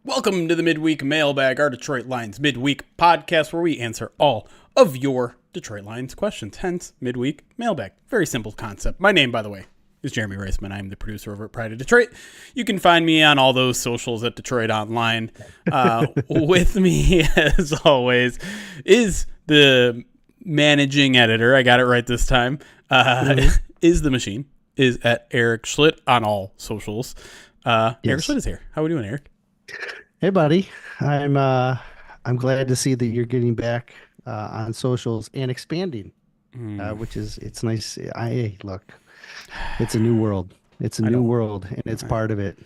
Welcome to the midweek mailbag, our Detroit Lions midweek podcast where we answer all of your Detroit Lions questions. Hence, midweek mailbag. Very simple concept. My name, by the way, is Jeremy Reisman. I'm the producer over at Pride of Detroit. You can find me on all those socials at Detroit Online. With me, as always, is the managing editor. I got it right this time. Is the machine. Is at Erik Schlitt on all socials. Erik Schlitt is here. How are we doing, Erik? Hey, buddy. I'm glad to see that you're getting back on socials and expanding, which is it's nice. Look, it's a new world. It's a new world, and it's part of it.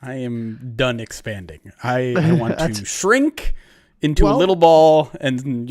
I am done expanding. I want to shrink into a little ball, and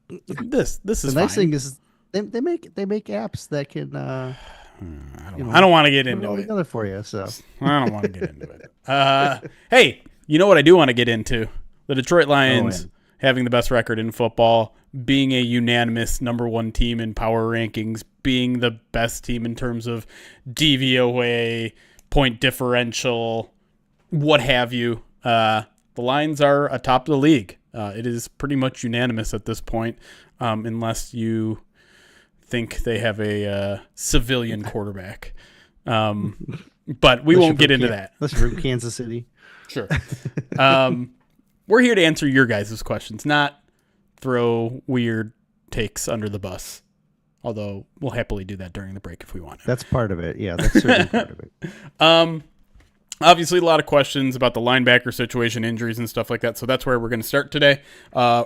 this is the nice thing is they make apps that can. I don't want to get into it. Together for you, so I don't want to get into it. Hey, you know what I do want to get into? The Detroit Lions having the best record in football, being a unanimous number one team in power rankings, being the best team in terms of DVOA, point differential, what have you. The Lions are atop the league. It is pretty much unanimous at this point, unless you think they have a civilian quarterback. But we won't get into that. Unless you're from Kansas City. Sure. We're here to answer your guys' questions, not throw weird takes under the bus. Although we'll happily do that during the break if we want to. That's part of it. Yeah, that's certainly part of it. Obviously, a lot of questions about the linebacker situation, injuries, and stuff like that. So that's where we're going to start today.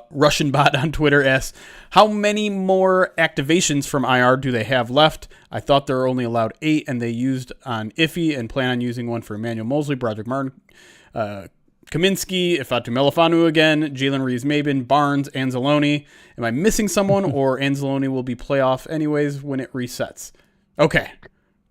Russian Bot on Twitter asks, how many more activations from IR do they have left? I thought they were only allowed 8, and they used on Iffy and plan on using one for Emmanuel Mosley, Broderick Martin, Kaminsky, Ifatu Melifanu again, Jalen Reeves-Maben, Barnes, Anzalone. Am I missing someone, or Anzalone will be playoff anyways when it resets? Okay.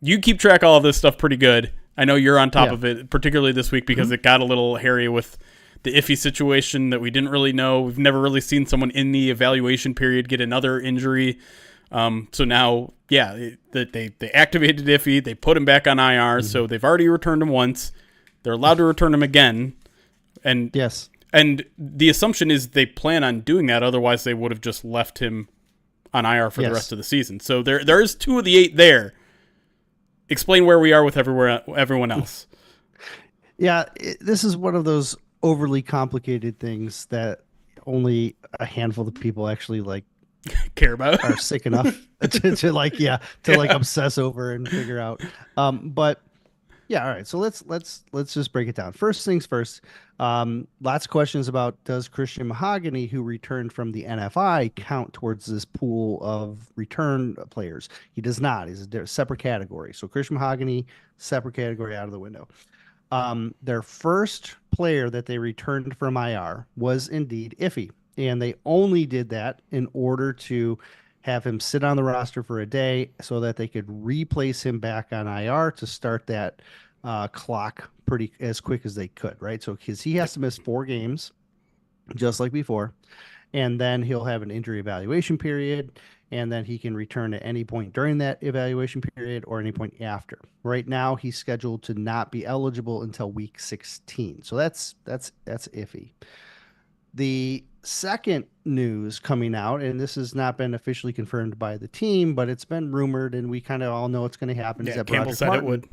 You keep track of all of this stuff pretty good. I know you're on top of it, particularly this week because it got a little hairy with the Iffy situation that we didn't really know. We've never really seen someone in the evaluation period get another injury. So now, they activated Iffy. They put him back on IR, so they've already returned him once. They're allowed to return him again. And yes. And the assumption is they plan on doing that. Otherwise, they would have just left him on IR for the rest of the season. So there is 2 of the 8 there. Explain where we are with everyone else. Yeah, this is one of those overly complicated things that only a handful of people actually care about, are sick enough to obsess over and figure out. But yeah, all right. So let's just break it down. First things first. Lots of questions about, does Christian Mahogany, who returned from the NFI, count towards this pool of return players? He does not. He's a separate category. So Christian Mahogany, separate category, out of the window. Their first player that they returned from IR was indeed Iffy, and they only did that in order to have him sit on the roster for a day so that they could replace him back on IR to start that clock pretty as quick as they could, right? So because he has to miss 4 games, just like before, and then he'll have an injury evaluation period, and then he can return at any point during that evaluation period or any point after. Right now, he's scheduled to not be eligible until week 16. So that's Iffy. The second news coming out, and this has not been officially confirmed by the team, but it's been rumored, and we kind of all know it's going to happen. Yeah, Campbell said Martin, it would.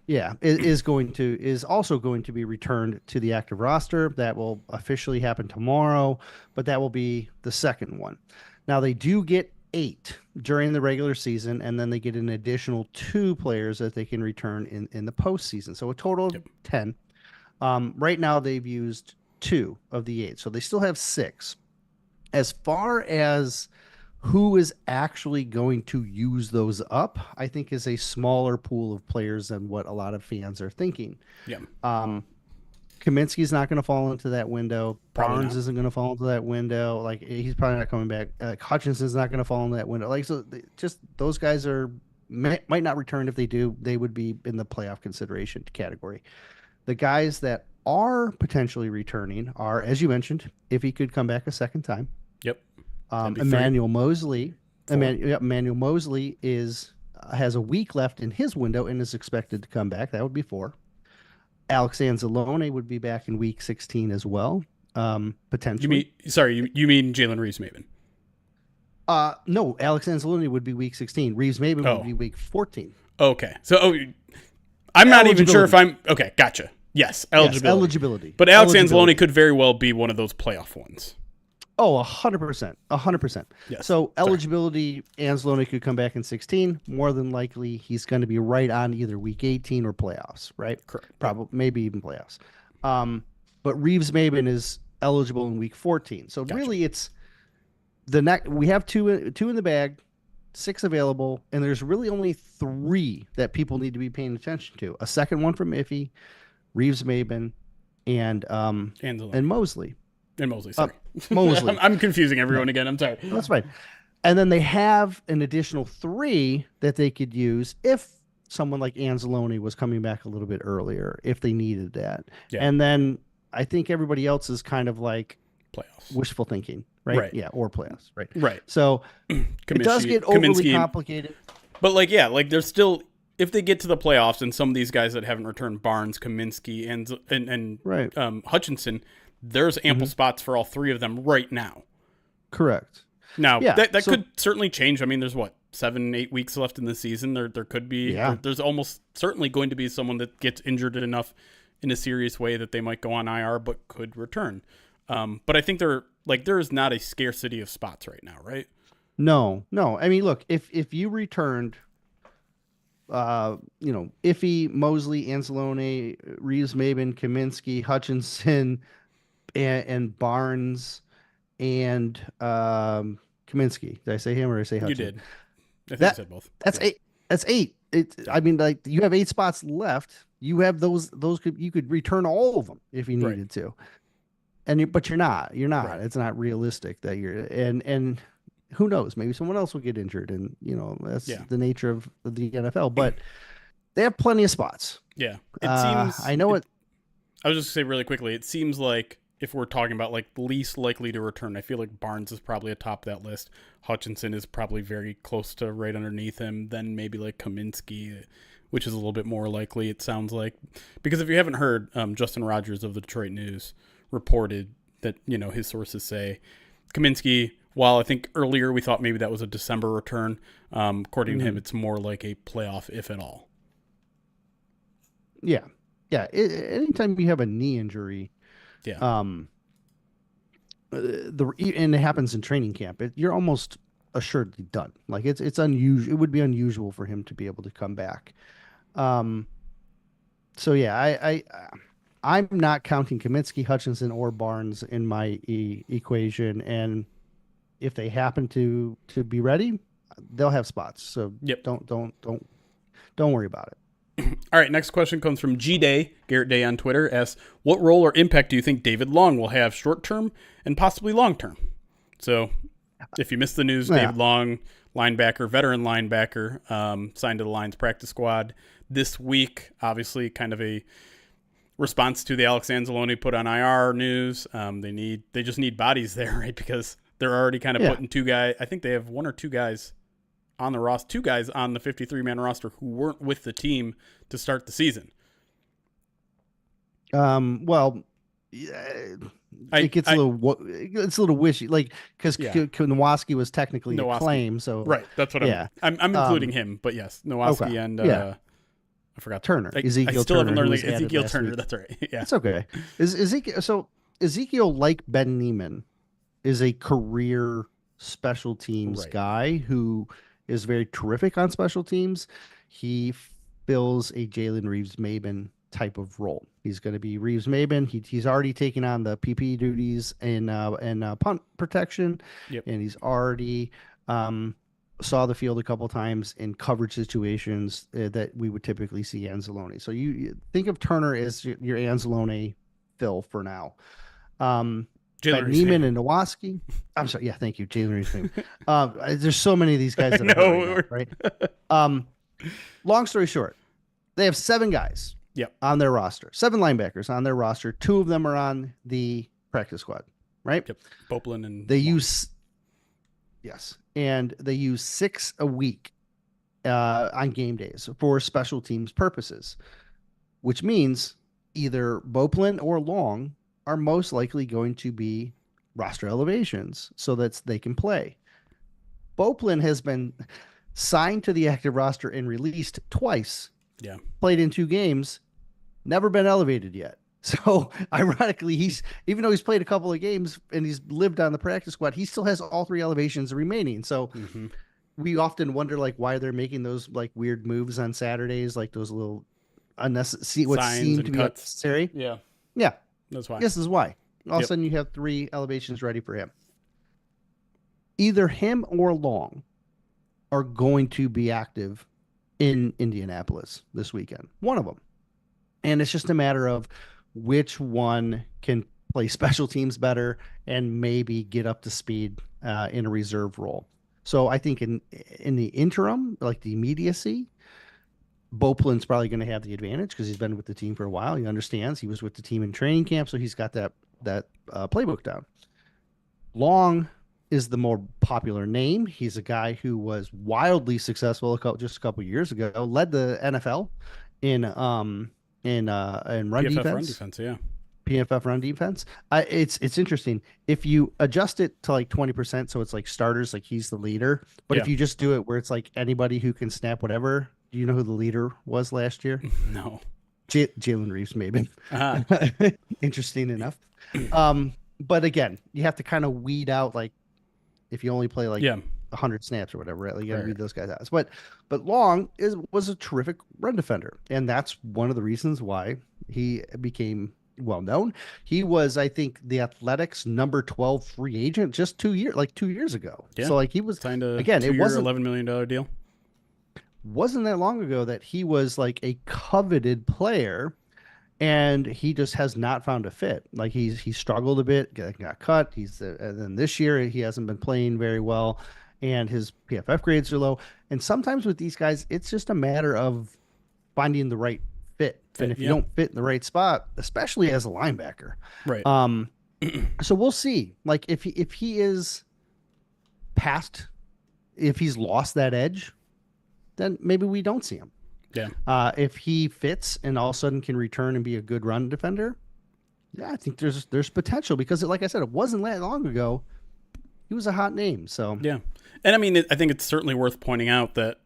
Yeah, is also going to be returned to the active roster. That will officially happen tomorrow, but that will be the second one. Now they do get 8 during the regular season, and then they get an additional 2 players that they can return in the postseason. So a total of 10. Right now they've used 2 of the 8, so they still have 6. As far as who is actually going to use those up, I think is a smaller pool of players than what a lot of fans are thinking. Yeah. Kaminsky's not going to fall into that window. Probably Barnes isn't going to fall into that window. He's probably not coming back. Hutchinson's not going to fall into that window. Just those guys might not return. If they do, they would be in the playoff consideration category. The guys that are potentially returning are, as you mentioned, if he could come back a second time. Yep. Emmanuel Mosley. Emmanuel Mosley has a week left in his window and is expected to come back. That would be 4. Alex Anzalone would be back in week 16 as well, You potentially. mean sorry, you mean Jalen Reeves Maven? No, Alex Anzalone would be week 16. Reeves Maben would Oh, be week 14. okay. So I'm not even sure if Eligibility. I'm okay. Gotcha. Yes, Yes, eligibility. eligibility. But Alex Anzalone Eligibility. could very well be one of those playoff ones. Oh, 100%. 100%. Yes. So Sorry. eligibility, Anzalone could come back in 16. More than likely, he's going to be right on either week 18 or playoffs, right? Correct. Yep. Probably, maybe even playoffs. But Reeves Maben is eligible in week 14. So Gotcha. really, it's the next. We have two in the bag, 6 available, and there's really only 3 that people need to be paying attention to. A second one from Iffy, Reeves Maben, and Anzalone Mosley. and Mosley. Sorry, Mosley. I'm confusing everyone again. I'm sorry. That's fine. And then they have an additional 3 that they could use if someone like Anzalone was coming back a little bit earlier, if they needed that. Yeah. And then I think everybody else is kind of like Playoffs. wishful thinking, right? Right. Yeah, or playoffs, right? Right. So it does get overly complicated. But there's still, if they get to the playoffs and some of these guys that haven't returned, Barnes, Kaminsky, and Right. Hutchinson, there's ample spots for all 3 of them right now. Correct. Now Yeah, that so- could certainly change. I mean, there's 7-8 weeks left in the season. There could be there's almost certainly going to be someone that gets injured enough in a serious way that they might go on IR but could return. But I think there is not a scarcity of spots right now, right? No. I mean, look, if you returned, Iffy, Mosley, Anzalone, Reeves, Maben, Kaminsky, Hutchinson, and Barnes, and Kaminsky. Did I say him or did I say Hutchinson? You did. I think That you said both. that's Yeah. 8. That's 8. I mean, like you have 8 spots left. You have those. You could return all of them if you Right. needed to. But you're not. You're not. Right. It's not realistic that you're. And who knows? Maybe someone else will get injured, and that's the nature of the NFL. But they have plenty of spots. Yeah. It seems. I know it. I was just gonna say really quickly. It seems like if we're talking about least likely to return, I feel like Barnes is probably atop that list. Hutchinson is probably very close to right underneath him. Then maybe Kaminsky, which is a little bit more likely. It sounds like, because if you haven't heard, Justin Rogers of the Detroit News reported that his sources say Kaminsky. While I think earlier we thought maybe that was a December return, according to him, it's more like a playoff, if at all. Yeah. Anytime you have a knee injury, and it happens in training camp, you're almost assuredly done. Like it's unusual. It would be unusual for him to be able to come back. So yeah, I'm not counting Kaminsky, Hutchinson, or Barnes in my equation, and if they happen to be ready, they'll have spots. So don't worry about it. All right, next question comes from G Day, Garrett Day on Twitter, asks, what role or impact do you think David Long will have short term and possibly long term? So if you missed the news, David Long, linebacker, veteran linebacker, signed to the Lions practice squad this week. Obviously, kind of a response to the Alex Anzalone put on IR news. They just need bodies there, right? Because they're already kind of putting 2 guys. I think they have 1 or 2 guys on the roster, 2 guys on the 53-man roster who weren't with the team to start the season. Well, it gets a little wishy, because Nowaski was technically a claim. So right, that's what I'm including him, but yes, Nowaski and I forgot Turner. Ezekiel I still Turner, haven't learned Ezekiel Turner. That's right. Yeah, it's okay. Ezekiel, like Ben Neiman, is a career special teams guy who is very terrific on special teams. He fills a Jalen Reeves Maben type of role. He's going to be Reeves Maben. He's already taken on the PP duties and punt protection, and he's already saw the field a couple times in coverage situations that we would typically see Anzalone. So you think of Turner as your Anzalone fill for now. Neiman and Nowaski. I'm sorry. Yeah, thank you, Jalen Reeves. There's so many of these guys that are right. Long story short, they have 7 guys on their roster, 7 linebackers on their roster. 2 of them are on the practice squad, right? Yep. Poplin and they use and they use 6 a week on game days for special teams purposes, which means either Boplin or Long are most likely going to be roster elevations so that they can play. Boplin has been signed to the active roster and released twice, Yeah. played in 2 games, never been elevated yet. So ironically, he's even though he's played a couple of games and he's lived on the practice squad, he still has all 3 elevations remaining. So we often wonder like why they're making those like weird moves on Saturdays, like those little unnecessary what Signs seem and to be cuts. unnecessary. Yeah. Yeah, That's why. this is why. All of a Yep. sudden you have 3 elevations ready for him. Either him or Long are going to be active in Indianapolis this weekend. One of them. And it's just a matter of which one can play special teams better and maybe get up to speed in a reserve role. So I think in the interim, like the immediacy, Boplin's probably going to have the advantage because he's been with the team for a while. He understands. He was with the team in training camp, so he's got that playbook down. Long is the more popular name. He's a guy who was wildly successful just a couple years ago. Led the NFL in run PFF defense. run defense, yeah. PFF run defense. It's interesting if you adjust it to like 20%, so it's like starters, like he's the leader. But if Yeah. you just do it where it's like anybody who can snap whatever, do you know who the leader was last year? No. Jalen Reeves, maybe. Uh-huh. Interesting enough. But again, you have to kind of weed out like if you only play like Yeah. 100 snaps or whatever, right? Like, you got to Right. weed those guys out. But Long was a terrific run defender, and that's one of the reasons why he became well known. He was, I think, the Athletics number 12 free agent just 2 years ago. Yeah. So like he was Signed a again, it 2-year, wasn't $11 million deal. that long ago that he was like a coveted player, and he just has not found a fit. Like he struggled a bit, got cut. And then this year he hasn't been playing very well, and his PFF grades are low. And sometimes with these guys, it's just a matter of finding the right fit. And if you yeah. don't fit in the right spot, especially as a linebacker, Right. so we'll see. Like if he is past, if he's lost that edge, then maybe we don't see him. Yeah. If he fits and all of a sudden can return and be a good run defender, yeah, I think there's potential because, like I said, it wasn't that long ago. He was a hot name. So Yeah. And I mean, I think it's certainly worth pointing out that,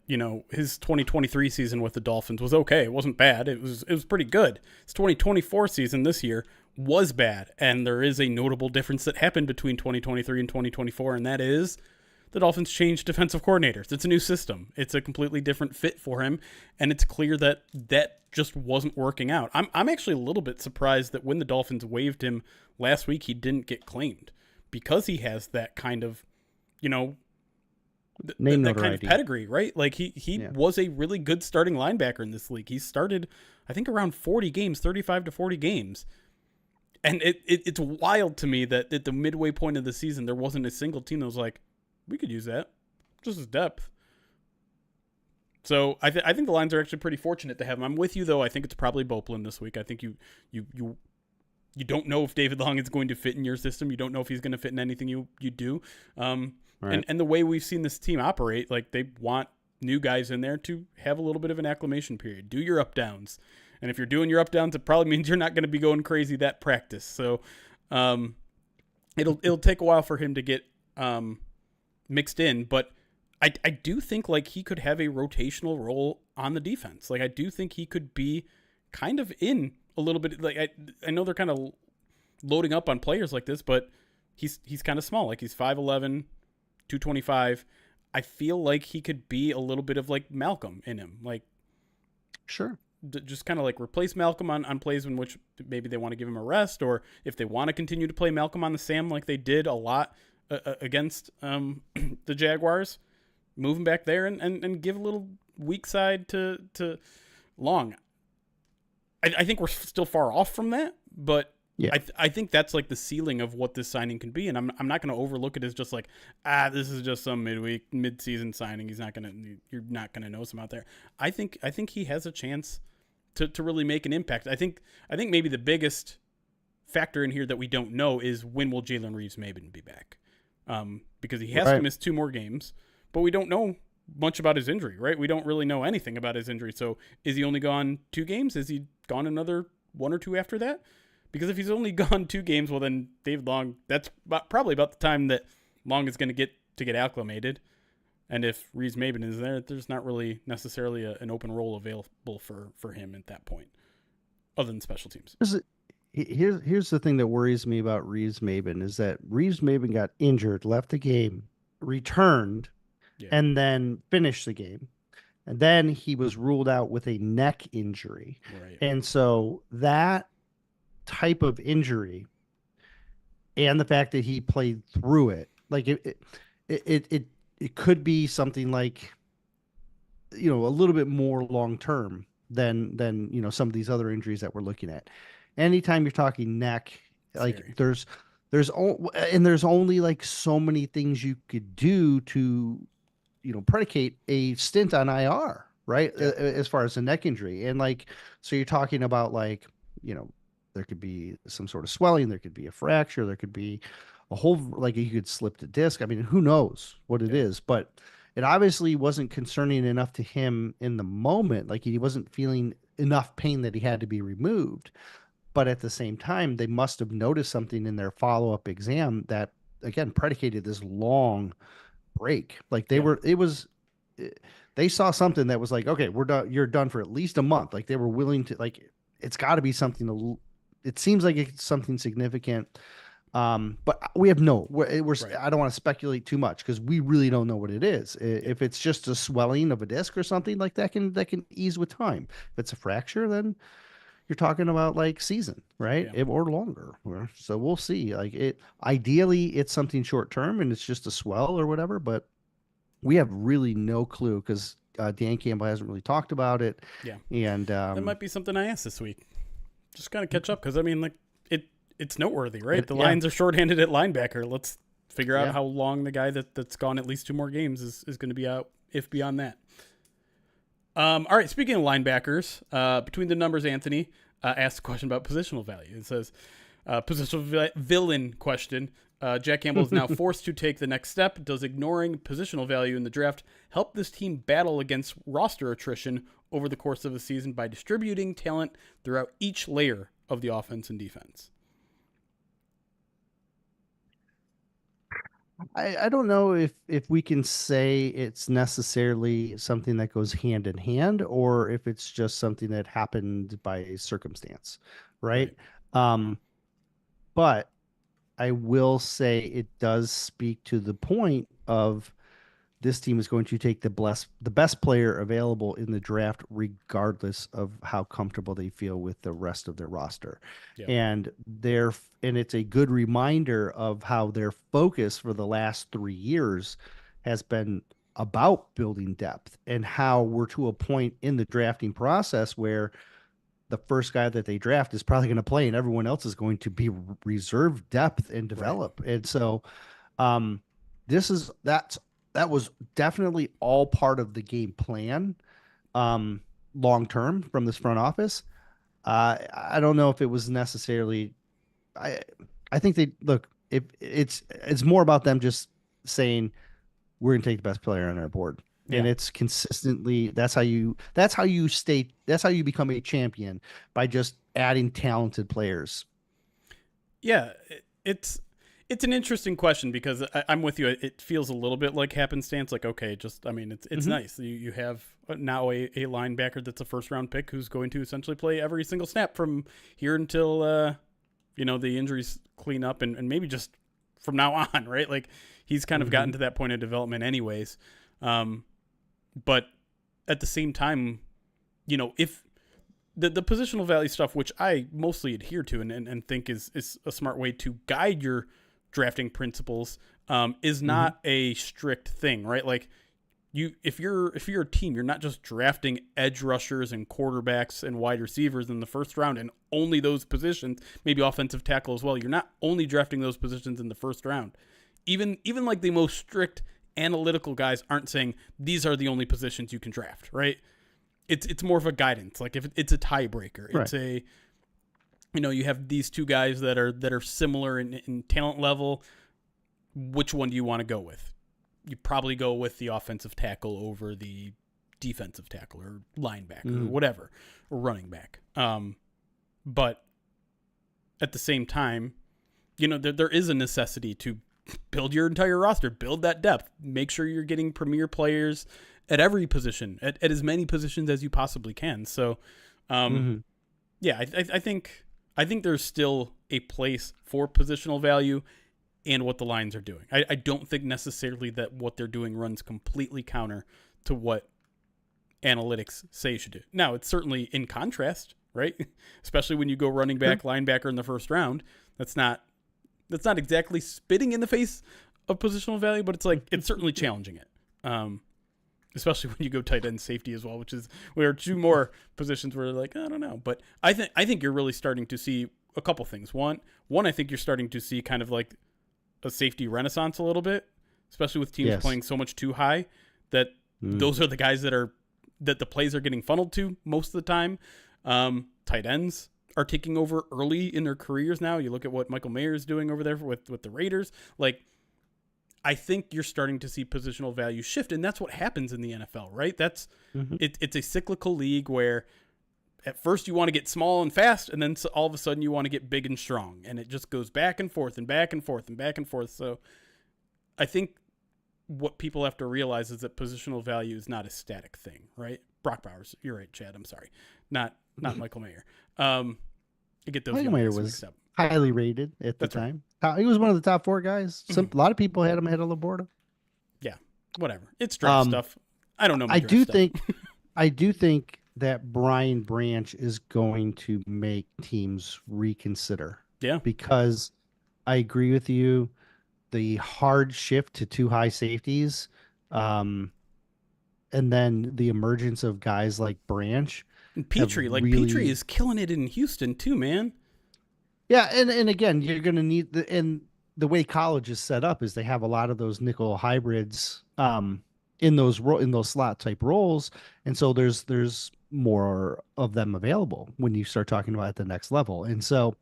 his 2023 season with the Dolphins was okay. It wasn't bad. It was pretty good. His 2024 season this year was bad. And there is a notable difference that happened between 2023 and 2024, and that is the Dolphins changed defensive coordinators. It's a new system. It's a completely different fit for him, and it's clear that just wasn't working out. I'm actually a little bit surprised that when the Dolphins waived him last week, he didn't get claimed because he has that kind of, name that kind of notoriety. pedigree, right? Like he was a really good starting linebacker in this league. He started, I think, around 40 games, 35 to 40 games. And it's wild to me that at the midway point of the season, there wasn't a single team that was like, we could use that, just as depth. So I think the Lions are actually pretty fortunate to have him. I'm with you though. I think it's probably Boplin this week. I think you don't know if David Long is going to fit in your system. You don't know if he's going to fit in anything you do. Right. And the way we've seen this team operate, like they want new guys in there to have a little bit of an acclimation period. Do your up downs, and if you're doing your up downs, it probably means you're not going to be going crazy that practice. So it'll take a while for him to get mixed in, but I do think like he could have a rotational role on the defense. Like I do think he could be kind of in a little bit. Like I know they're kind of loading up on players like this, but he's kind of small. Like he's 5'11", 225. I feel like he could be a little bit of like Malcolm in him. Like Sure. Just kind of like replace Malcolm on plays in which maybe they want to give him a rest, or if they want to continue to play Malcolm on the Sam like they did a lot against the Jaguars, move him back there and give a little weak side to Long. I think we're still far off from that, but Yeah. I think that's like the ceiling of what this signing can be, and I'm not going to overlook it as just like this is just some mid-season signing. You're not gonna know some out there. I think he has a chance to really make an impact. I think maybe the biggest factor in here that we don't know is when will Jalen Reeves maybe be back, because he has to miss 2 more games, but we don't know much about his injury, right? We don't really know anything about his injury. So is he only gone 2 games? Is he gone another one or two after that. Because if he's only gone 2 games, well, then David Long, that's probably about the time that Long is going to get acclimated. And if Reese Maben is there, there's not really necessarily an open role available for him at that point, other than special teams. Here's the thing that worries me about Reeves Maben is that Reeves Maben got injured, left the game, returned, and then finished the game. And then he was ruled out with a neck injury. Right. And so that type of injury and the fact that he played through it, like it could be something like, a little bit more long term than some of these other injuries that we're looking at. Anytime you're talking neck, like there's only like so many things you could do to predicate a stint on IR, right? Yeah. As far as a neck injury. And like, so you're talking about like, there could be some sort of swelling, there could be a fracture, there could be a whole, like you could slip the disc. I mean, who knows what it is, but it obviously wasn't concerning enough to him in the moment. Like he wasn't feeling enough pain that he had to be removed. But at the same time, they must have noticed something in their follow-up exam that, again, predicated this long break. Like they saw something that was like, okay, we're done. You're done for at least a month. Like they were willing to, like, it's got to be something. It seems like it's something significant. But we have I don't want to speculate too much because we really don't know what it is. If it's just a swelling of a disc or something like that, can ease with time. If it's a fracture, then you're talking about like season, right? Or longer. So we'll see. Like ideally it's something short term and it's just a swell or whatever, but we have really no clue because Dan Campbell hasn't really talked about it. Yeah. And that might be something I asked this week. Just kind of catch up because I mean, like it's noteworthy, right? The Lions are shorthanded at linebacker. Let's figure out how long the guy that's gone at least 2 more games is going to be out, if beyond that. All right, speaking of linebackers, between the numbers, Anthony asked a question about positional value. It says, positional villain question. Jack Campbell is now forced to take the next step. Does ignoring positional value in the draft help this team battle against roster attrition over the course of the season by distributing talent throughout each layer of the offense and defense? I don't know if we can say it's necessarily something that goes hand in hand or if it's just something that happened by circumstance, right? But I will say it does speak to the point of this team is going to take the best player available in the draft, regardless of how comfortable they feel with the rest of their roster. Yeah. And it's a good reminder of how their focus for the last 3 years has been about building depth and how we're to a point in the drafting process where the first guy that they draft is probably going to play and everyone else is going to be reserve depth and develop. Right. And so, that was definitely all part of the game plan, long term from this front office. I don't know if it was necessarily. I think they look. If it's more about them just saying we're going to take the best player on our board, and it's consistently. That's how you become a champion by just adding talented players. Yeah, it's an interesting question because I'm with you. It feels a little bit like happenstance. Like, okay, it's nice. You have now a linebacker that's a first-round pick who's going to essentially play every single snap from here until, the injuries clean up and maybe just from now on, right? Like, he's kind of gotten to that point of development anyways. But at the same time, if the positional value stuff, which I mostly adhere to and think is a smart way to guide your drafting principles, is not a strict thing, right? Like if you're a team, you're not just drafting edge rushers and quarterbacks and wide receivers in the first round and only those positions, maybe offensive tackle as well. You're not only drafting those positions in the first round. Even like the most strict analytical guys aren't saying these are the only positions you can draft, right? It's more of a guidance. Like if it's a tiebreaker, it's you have these 2 guys that are similar in talent level. Which one do you want to go with? You probably go with the offensive tackle over the defensive tackle or linebacker or whatever, or running back. But at the same time, there is a necessity to build your entire roster, build that depth, make sure you're getting premier players at every position, at as many positions as you possibly can. So, yeah, I think there's still a place for positional value and what the lines are doing. I don't think necessarily that what they're doing runs completely counter to what analytics say you should do. Now, it's certainly in contrast, right? Especially when you go running back, linebacker in the first round. That's not exactly spitting in the face of positional value, but it's like it's certainly challenging it. Especially when you go tight end, safety as well, which is where two more positions where like I don't know. But I think you're really starting to see a couple things. One, I think you're starting to see kind of like a safety renaissance a little bit, especially with teams playing so much too high that those are the guys that the plays are getting funneled to most of the time. Tight ends are taking over early in their careers now. You look at what Michael Mayer is doing over there with the Raiders. Like, I think you're starting to see positional value shift, and that's what happens in the NFL, right? That's it's a cyclical league where at first you want to get small and fast, and then all of a sudden you want to get big and strong, and it just goes back and forth and back and forth and back and forth. So I think what people have to realize is that positional value is not a static thing, right? Brock Bowers, you're right, Chad. I'm sorry, not Michael Mayer. I get those. Michael Mayer was highly rated at the time. Right. He was one of the top 4 guys. A lot of people had him ahead of Laborda. Yeah, whatever. It's draft stuff. I don't know. I do think that Brian Branch is going to make teams reconsider. Yeah, because I agree with you. The hard shift to 2 high safeties, and then the emergence of guys like Branch. And Petrie, Petrie is killing it in Houston too, man. Yeah, and again, you're going to need the way college is set up is they have a lot of those nickel hybrids in those slot type roles, and so there's more of them available when you start talking about at the next level. And so,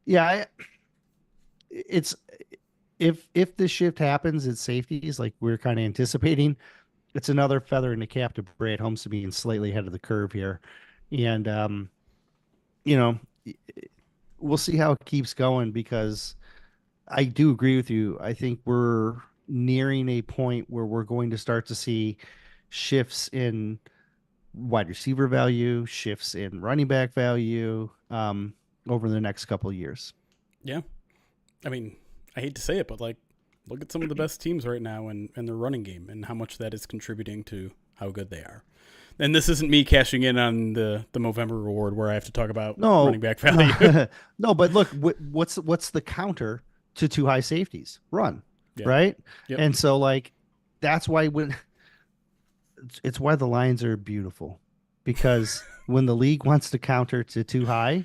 yeah, it's if this shift happens at safeties like we're kind of anticipating, it's another feather in the cap to Brad Holmes to being slightly ahead of the curve here. And, we'll see how it keeps going because I do agree with you. I think we're nearing a point where we're going to start to see shifts in wide receiver value, shifts in running back value over the next couple of years. Yeah. I mean, I hate to say it, but like, look at some of the best teams right now and their running game and how much that is contributing to how good they are. And this isn't me cashing in on the Movember reward where I have to talk about running back value. No, but look, what's the counter to 2 high safeties? Run, right? Yep. And so like that's why it's why the Lions are beautiful because when the league wants to counter to 2 high,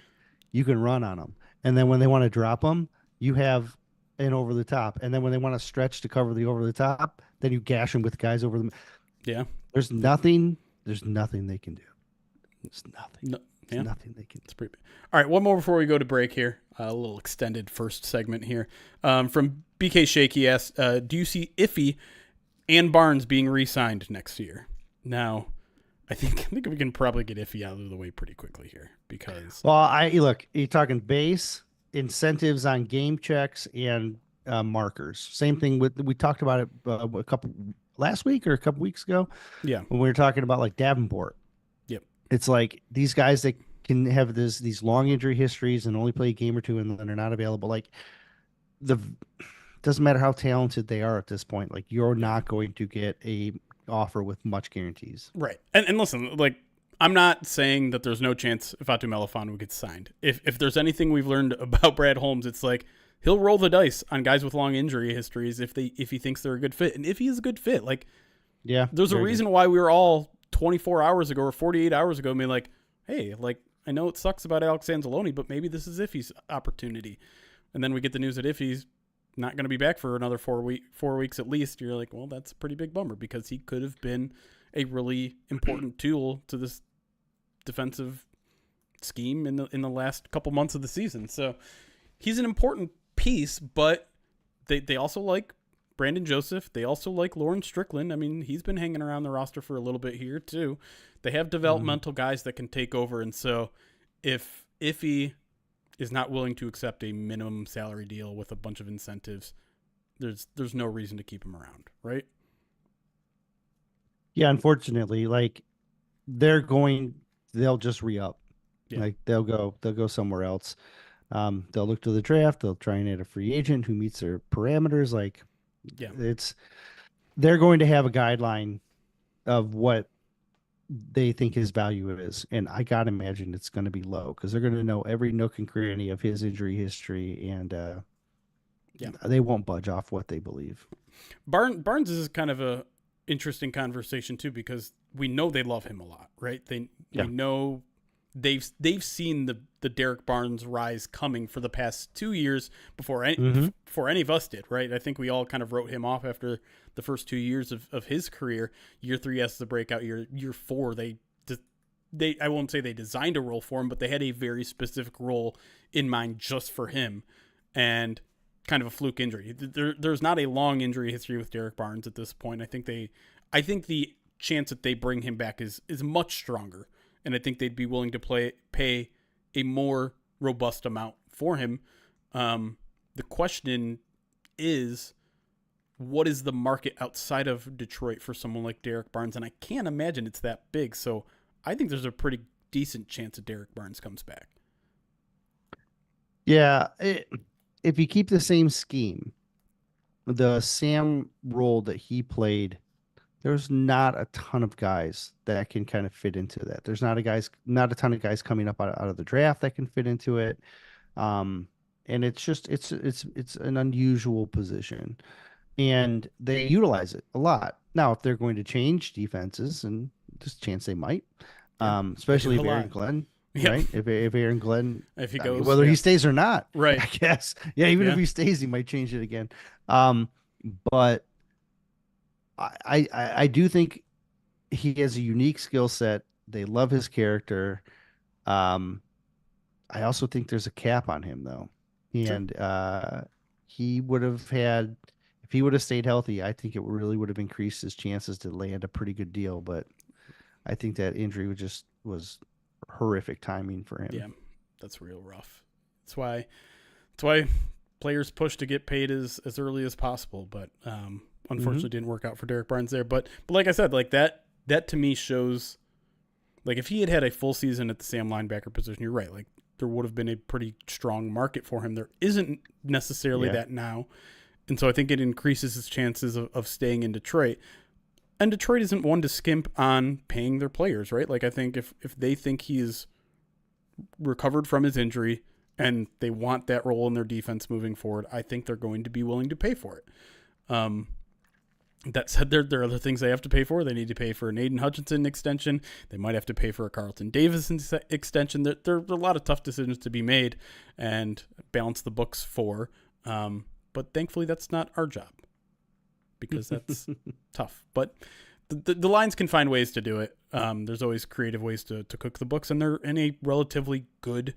you can run on them, and then when they want to drop them, you have an over the top, and then when they want to stretch to cover the over the top, then you gash them with guys over them. Yeah, there's nothing they can do. There's nothing. Nothing they can. It's pretty big. All right, one more before we go to break here. A little extended first segment here. From BK Shaky asks, do you see Iffy and Barnes being re-signed next year? Now, I think we can probably get Iffy out of the way pretty quickly here because. Well, look. You're talking base incentives on game checks and markers. Same thing we talked about it last week or a couple weeks ago. Yeah, when we were talking about like Davenport. Yep, it's like these guys that can have these long injury histories and only play a game or two and then they're not available. Like doesn't matter how talented they are at this point. Like you're not going to get a offer with much guarantees. Right, and listen, like. I'm not saying that there's no chance Fatu Melifon gets signed. If there's anything we've learned about Brad Holmes, it's like he'll roll the dice on guys with long injury histories if he thinks they're a good fit. And if he is a good fit, like there's a reason why we were all 24 hours ago or 48 hours ago being like, hey, like I know it sucks about Alex Anzalone, but maybe this is Iffy's opportunity. And then we get the news that Iffy's not going to be back for another 4 weeks at least. You're like, well, that's a pretty big bummer because he could have been a really important tool to this defensive scheme in the last couple months of the season. So he's an important piece, but they also like Brandon Joseph. They also like Lauren Strickland. I mean, he's been hanging around the roster for a little bit here too. They have developmental guys that can take over. And so if if he is not willing to accept a minimum salary deal with a bunch of incentives, there's no reason to keep him around, right? Yeah, unfortunately, like they'll just re-up. Yeah. Like they'll go somewhere else. They'll look to the draft. They'll try and add a free agent who meets their parameters. Like Yeah. it's they're going to have a guideline of what they think his value is, and I gotta imagine it's going to be low because they're going to know every nook and cranny of his injury history, and Yeah. they won't budge off what they believe. Barnes is kind of a interesting conversation too, because we know they love him a lot, right? We know they've seen the Derek Barnes rise coming for the past 2 years before any of us did, right? I think we all kind of wrote him off after the first 2 years of his career. Year 3 has the breakout year. Year 4 they I won't say they designed a role for him, but they had a very specific role in mind just for him, and kind of a fluke injury. There's not a long injury history with Derek Barnes at this point. I think the chance that they bring him back is much stronger, and I think they'd be willing to pay a more robust amount for him. The question is, what is the market outside of Detroit for someone like Derek Barnes? And I can't imagine it's that big. So I think there's a pretty decent chance that Derek Barnes comes back. Yeah, if you keep the same scheme, the Sam role that he played, there's not a ton of guys that can kind of fit into that. There's not a ton of guys coming up out of the draft that can fit into it. And it's just it's an unusual position, and they utilize it a lot. Now, if they're going to change defenses, and there's a chance they might, especially if Aaron Glenn, right? If Aaron Glenn, if he goes, whether he stays or not, right? I guess, even if he stays, he might change it again. But I do think he has a unique skill set. They love his character. I also think there's a cap on him though, and he would have had, if he would have stayed healthy, I think it really would have increased his chances to land a pretty good deal. But I think that injury was horrific timing for him. Yeah, that's real rough. That's why players push to get paid as early as possible. But unfortunately, didn't work out for Derek Barnes there. But like I said, like that to me shows, like if he had a full season at the Sam linebacker position, you're right. Like there would have been a pretty strong market for him. There isn't necessarily that now. And so I think it increases his chances of staying in Detroit. And Detroit isn't one to skimp on paying their players, right? Like I think if they think he's recovered from his injury and they want that role in their defense moving forward, I think they're going to be willing to pay for it. That said, there are other things they have to pay for. They need to pay for an Aiden Hutchinson extension. They might have to pay for a Carlton Davis extension. There are a lot of tough decisions to be made and balance the books for. But thankfully, that's not our job, because that's tough. But the Lions can find ways to do it. There's always creative ways to cook the books, and they're in a relatively good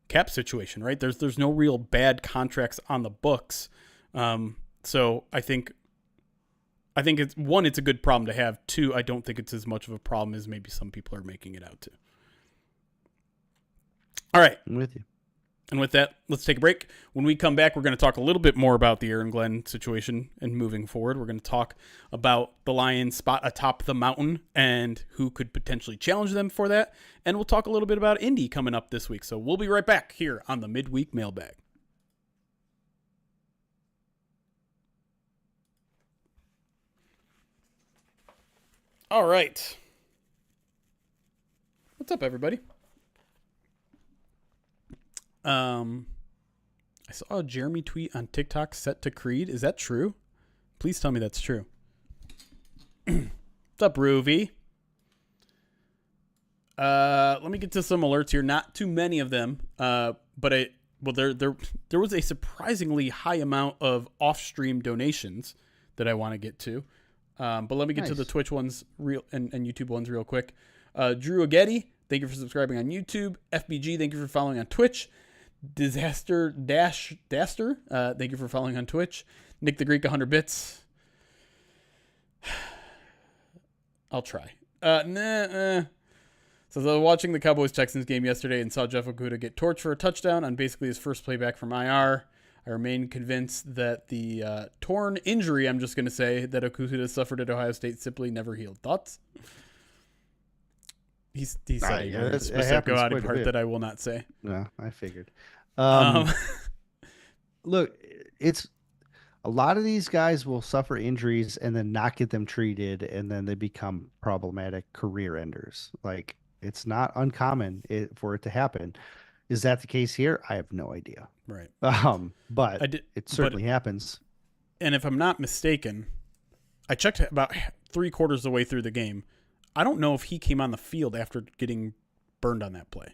cap situation, right? There's no real bad contracts on the books. So I think it's a good problem to have. 2, I don't think it's as much of a problem as maybe some people are making it out to. All right. I'm with you. And with that, let's take a break. When we come back, we're going to talk a little bit more about the Aaron Glenn situation and moving forward. We're going to talk about the Lions' spot atop the mountain and who could potentially challenge them for that. And we'll talk a little bit about Indy coming up this week. So we'll be right back here on the Midweek Mailbag. All right. What's up, everybody? I saw a Jeremy tweet on TikTok set to Creed. Is that true? Please tell me that's true. What's up, Ruby? Let me get to some alerts here. Not too many of them. But there was a surprisingly high amount of off-stream donations that I want to get to. But let me get to the Twitch ones and YouTube ones real quick. Drew Aghetti, thank you for subscribing on YouTube. FBG, thank you for following on Twitch. Daster, thank you for following on Twitch. Nick the Greek, 100 bits. I'll try. So I was watching the Cowboys-Texans game yesterday and saw Jeff Okudah get torched for a touchdown on basically his first play back from IR. I remain convinced that the torn injury, I'm just going to say, that Okudah suffered at Ohio State simply never healed. Thoughts? He said a very specific part that I will not say. No, I figured. Look, it's a lot of these guys will suffer injuries and then not get them treated, and then they become problematic career enders. Like, it's not uncommon for it to happen. Is that the case here? I have no idea. Right. But it certainly happens. And if I'm not mistaken, I checked about 3/4 of the way through the game. I don't know if he came on the field after getting burned on that play.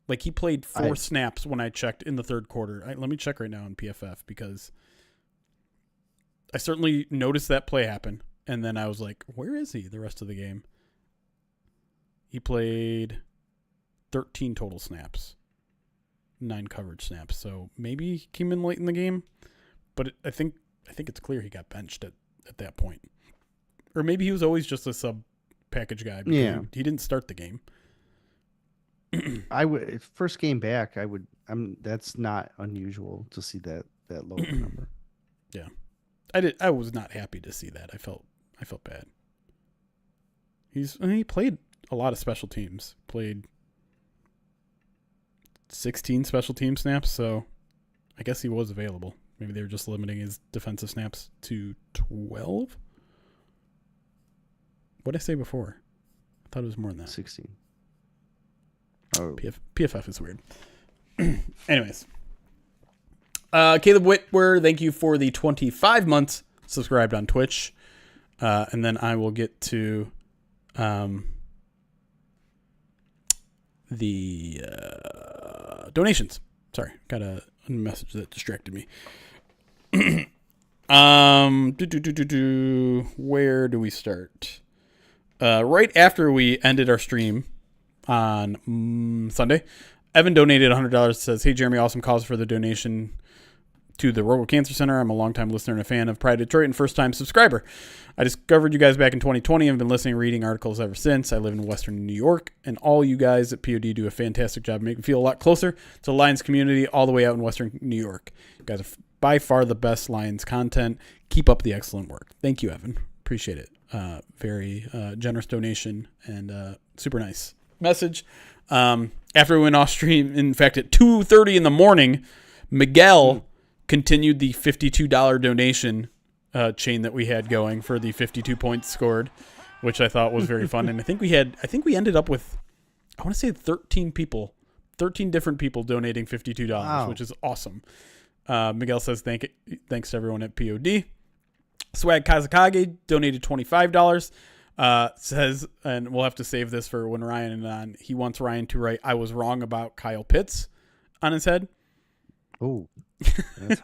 Like, he played 4 snaps when I checked in the third quarter. Let me check right now on PFF, because I certainly noticed that play happen. And then I was like, where is he the rest of the game? He played 13 total snaps, 9 coverage snaps. So maybe he came in late in the game, but I think it's clear he got benched at that point. Or maybe he was always just a sub package guy. Yeah. He didn't start the game. I would first game back. That's not unusual to see that low number. Yeah, I was not happy to see that. I felt bad. He played a lot of special teams. Played 16 special team snaps. So I guess he was available. Maybe they were just limiting his defensive snaps to 12. What did I say before? I thought it was more than that. 16. Oh. PFF is weird. Anyways. Caleb Whitwer, thank you for the 25 months subscribed on Twitch. And then I will get to the donations. Sorry, got a message that distracted me. Where do we start? Right after we ended our stream on Sunday, Evan donated $100. Says, "Hey Jeremy, awesome cause for the donation to the Rogal Cancer Center. I'm a longtime listener and a fan of Pride Detroit and first-time subscriber. I discovered you guys back in 2020 and have been listening and reading articles ever since. I live in Western New York, and all you guys at POD do a fantastic job making me feel a lot closer to the Lions community all the way out in Western New York. You guys are by far the best Lions content. Keep up the excellent work." Thank you, Evan. Appreciate it. Very generous donation and super nice message. After we went off stream, in fact, at 2:30 in the morning, Miguel continued the $52 donation chain that we had going for the 52 points scored, which I thought was very fun. And I think we ended up with, I want to say 13 different people donating $52, wow, which is awesome. Miguel says, thanks to everyone at POD. Swag Kazakage donated $25. Says, and we'll have to save this for when Ryan is on, he wants Ryan to write, "I was wrong about Kyle Pitts" on his head. Oh, that's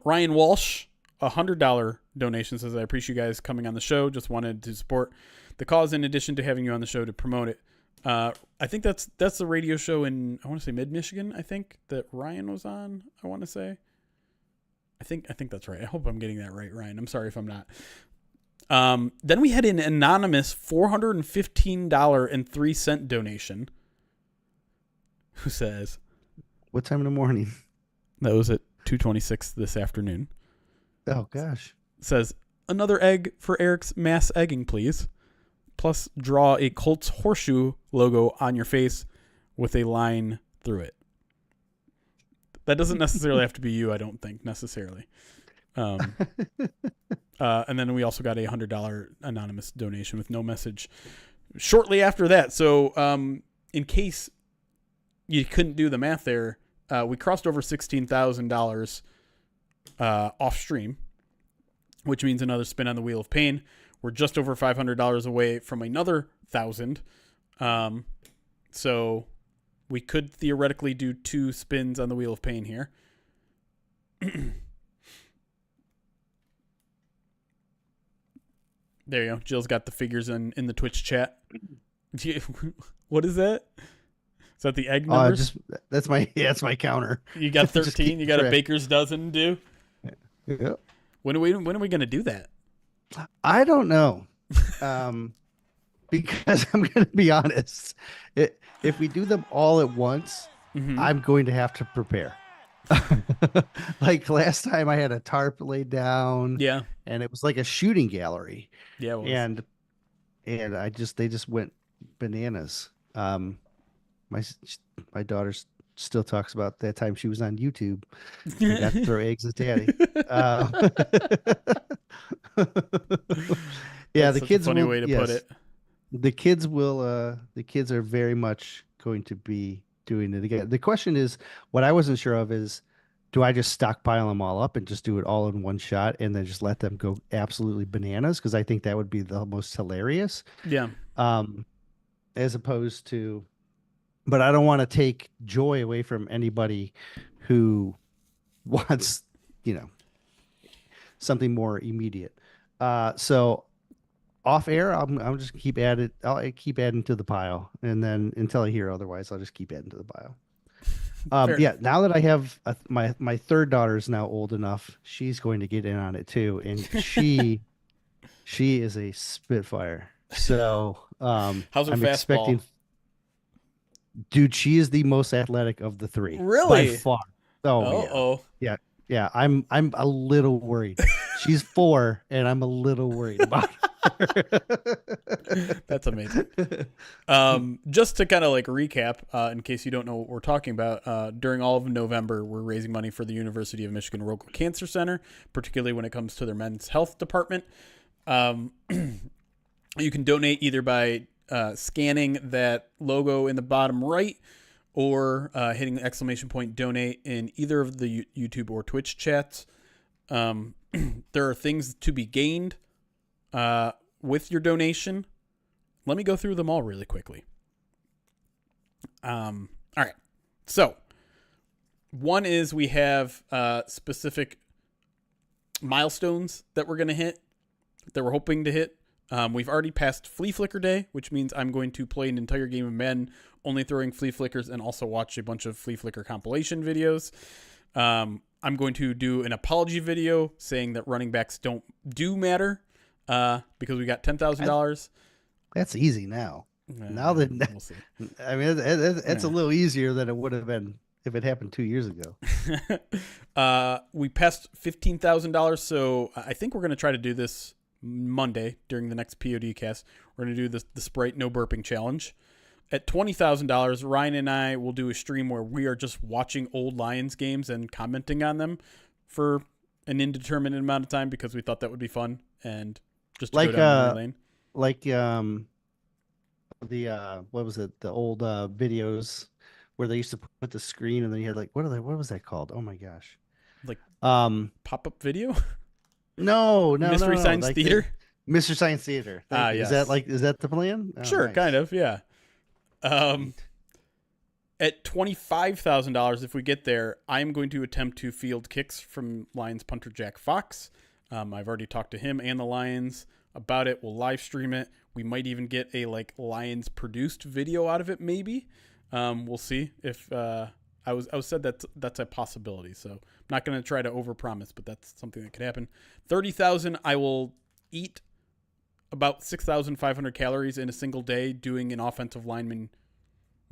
Ryan Walsh, $100 donation, says, "I appreciate you guys coming on the show. Just wanted to support the cause in addition to having you on the show to promote it." I think that's the radio show in, I want to say mid-Michigan, I think, that Ryan was on, I want to say. I think that's right. I hope I'm getting that right, Ryan. I'm sorry if I'm not. Then we had an anonymous $415.03 donation who says, "What time in the morning?" That was at 2:26 this afternoon. Oh, gosh. Says, "Another egg for Erik's mass egging, please. Plus, draw a Colts horseshoe logo on your face with a line through it." That doesn't necessarily have to be you, I don't think, necessarily. And then we also got a $100 anonymous donation with no message shortly after that. So in case you couldn't do the math there, we crossed over $16,000 off stream, which means another spin on the Wheel of Pain. We're just over $500 away from another 1,000. So we could theoretically do 2 spins on the Wheel of Pain here. There you go. Jill's got the figures in the Twitch chat. What is that? Is that the egg numbers? That's my counter. You got 13. You got a baker's dozen to do. Yep. When are we going to do that? I don't know. because I'm going to be honest. If we do them all at once, Mm-hmm. I'm going to have to prepare. Like last time I had a tarp laid down Yeah. and it was like a shooting gallery Yeah, it was. and they just went bananas. My my daughter still talks about that time she was on YouTube and got to throw eggs at daddy. Uh, yeah, That's the such a kids funny will, way to put yes, it. the kids are very much going to be doing it again. The question is, what I wasn't sure of is, do I just stockpile them all up and just do it all in one shot and then just let them go absolutely bananas? Because I think that would be the most hilarious. Yeah. Um, as opposed to, but I don't want to take joy away from anybody who wants, you know, something more immediate. So off air, I'll just keep adding. I'll keep adding to the pile, and then until I hear otherwise, I'll just keep adding to the pile. Fair Yeah. enough. Now that I have my third daughter is now old enough, she's going to get in on it too, and she is a spitfire. So How's her I'm fastball? expecting, dude. She is the most athletic of the three by Really? far. Oh yeah, Oh, yeah, yeah. I'm a little worried. She's 4, and I'm a little worried about that's amazing. her. Just to kind of like recap, in case you don't know what we're talking about, during all of November, we're raising money for the University of Michigan Local Cancer Center, particularly when it comes to their men's health department. Um, you can donate either by scanning that logo in the bottom right or hitting the exclamation point donate in either of the YouTube or Twitch chats. There are things to be gained with your donation. Let me go through them all really quickly. All right. So, one is we have specific milestones that we're going to hit, that we're hoping to hit. We've already passed Flea Flicker Day, which means I'm going to play an entire game of Madden, only throwing flea flickers, and also watch a bunch of flea flicker compilation videos. I'm going to do an apology video saying that running backs don't do matter because we got $10,000. That's easy now. Now that We'll see. I mean, it's a little easier than it would have been if it happened 2 years ago. We passed $15,000, so I think we're going to try to do this Monday during the next POD cast. We're going to do the Sprite No Burping Challenge. At $20,000, Ryan and I will do a stream where we are just watching old Lions games and commenting on them for an indeterminate amount of time because we thought that would be fun and just to Like go down memory lane. like the what was it? The old videos where they used to put the screen and then you had like what was that called? Oh my gosh. Like Um pop-up video? no, Mystery no. Science Like Theater? Mr. Science Theater. Thank you. Yes. Is that the plan? Oh, Sure, nice. kind of, yeah. Sweet. At $25,000, if we get there, I'm going to attempt to field kicks from Lions punter Jack Fox. I've already talked to him and the Lions about it. We'll live stream it. We might even get a like Lions produced video out of it. Maybe we'll see. If I was said that's a possibility. So I'm not going to try to overpromise, but that's something that could happen. 30,000. I will eat about 6,500 calories in a single day doing an offensive lineman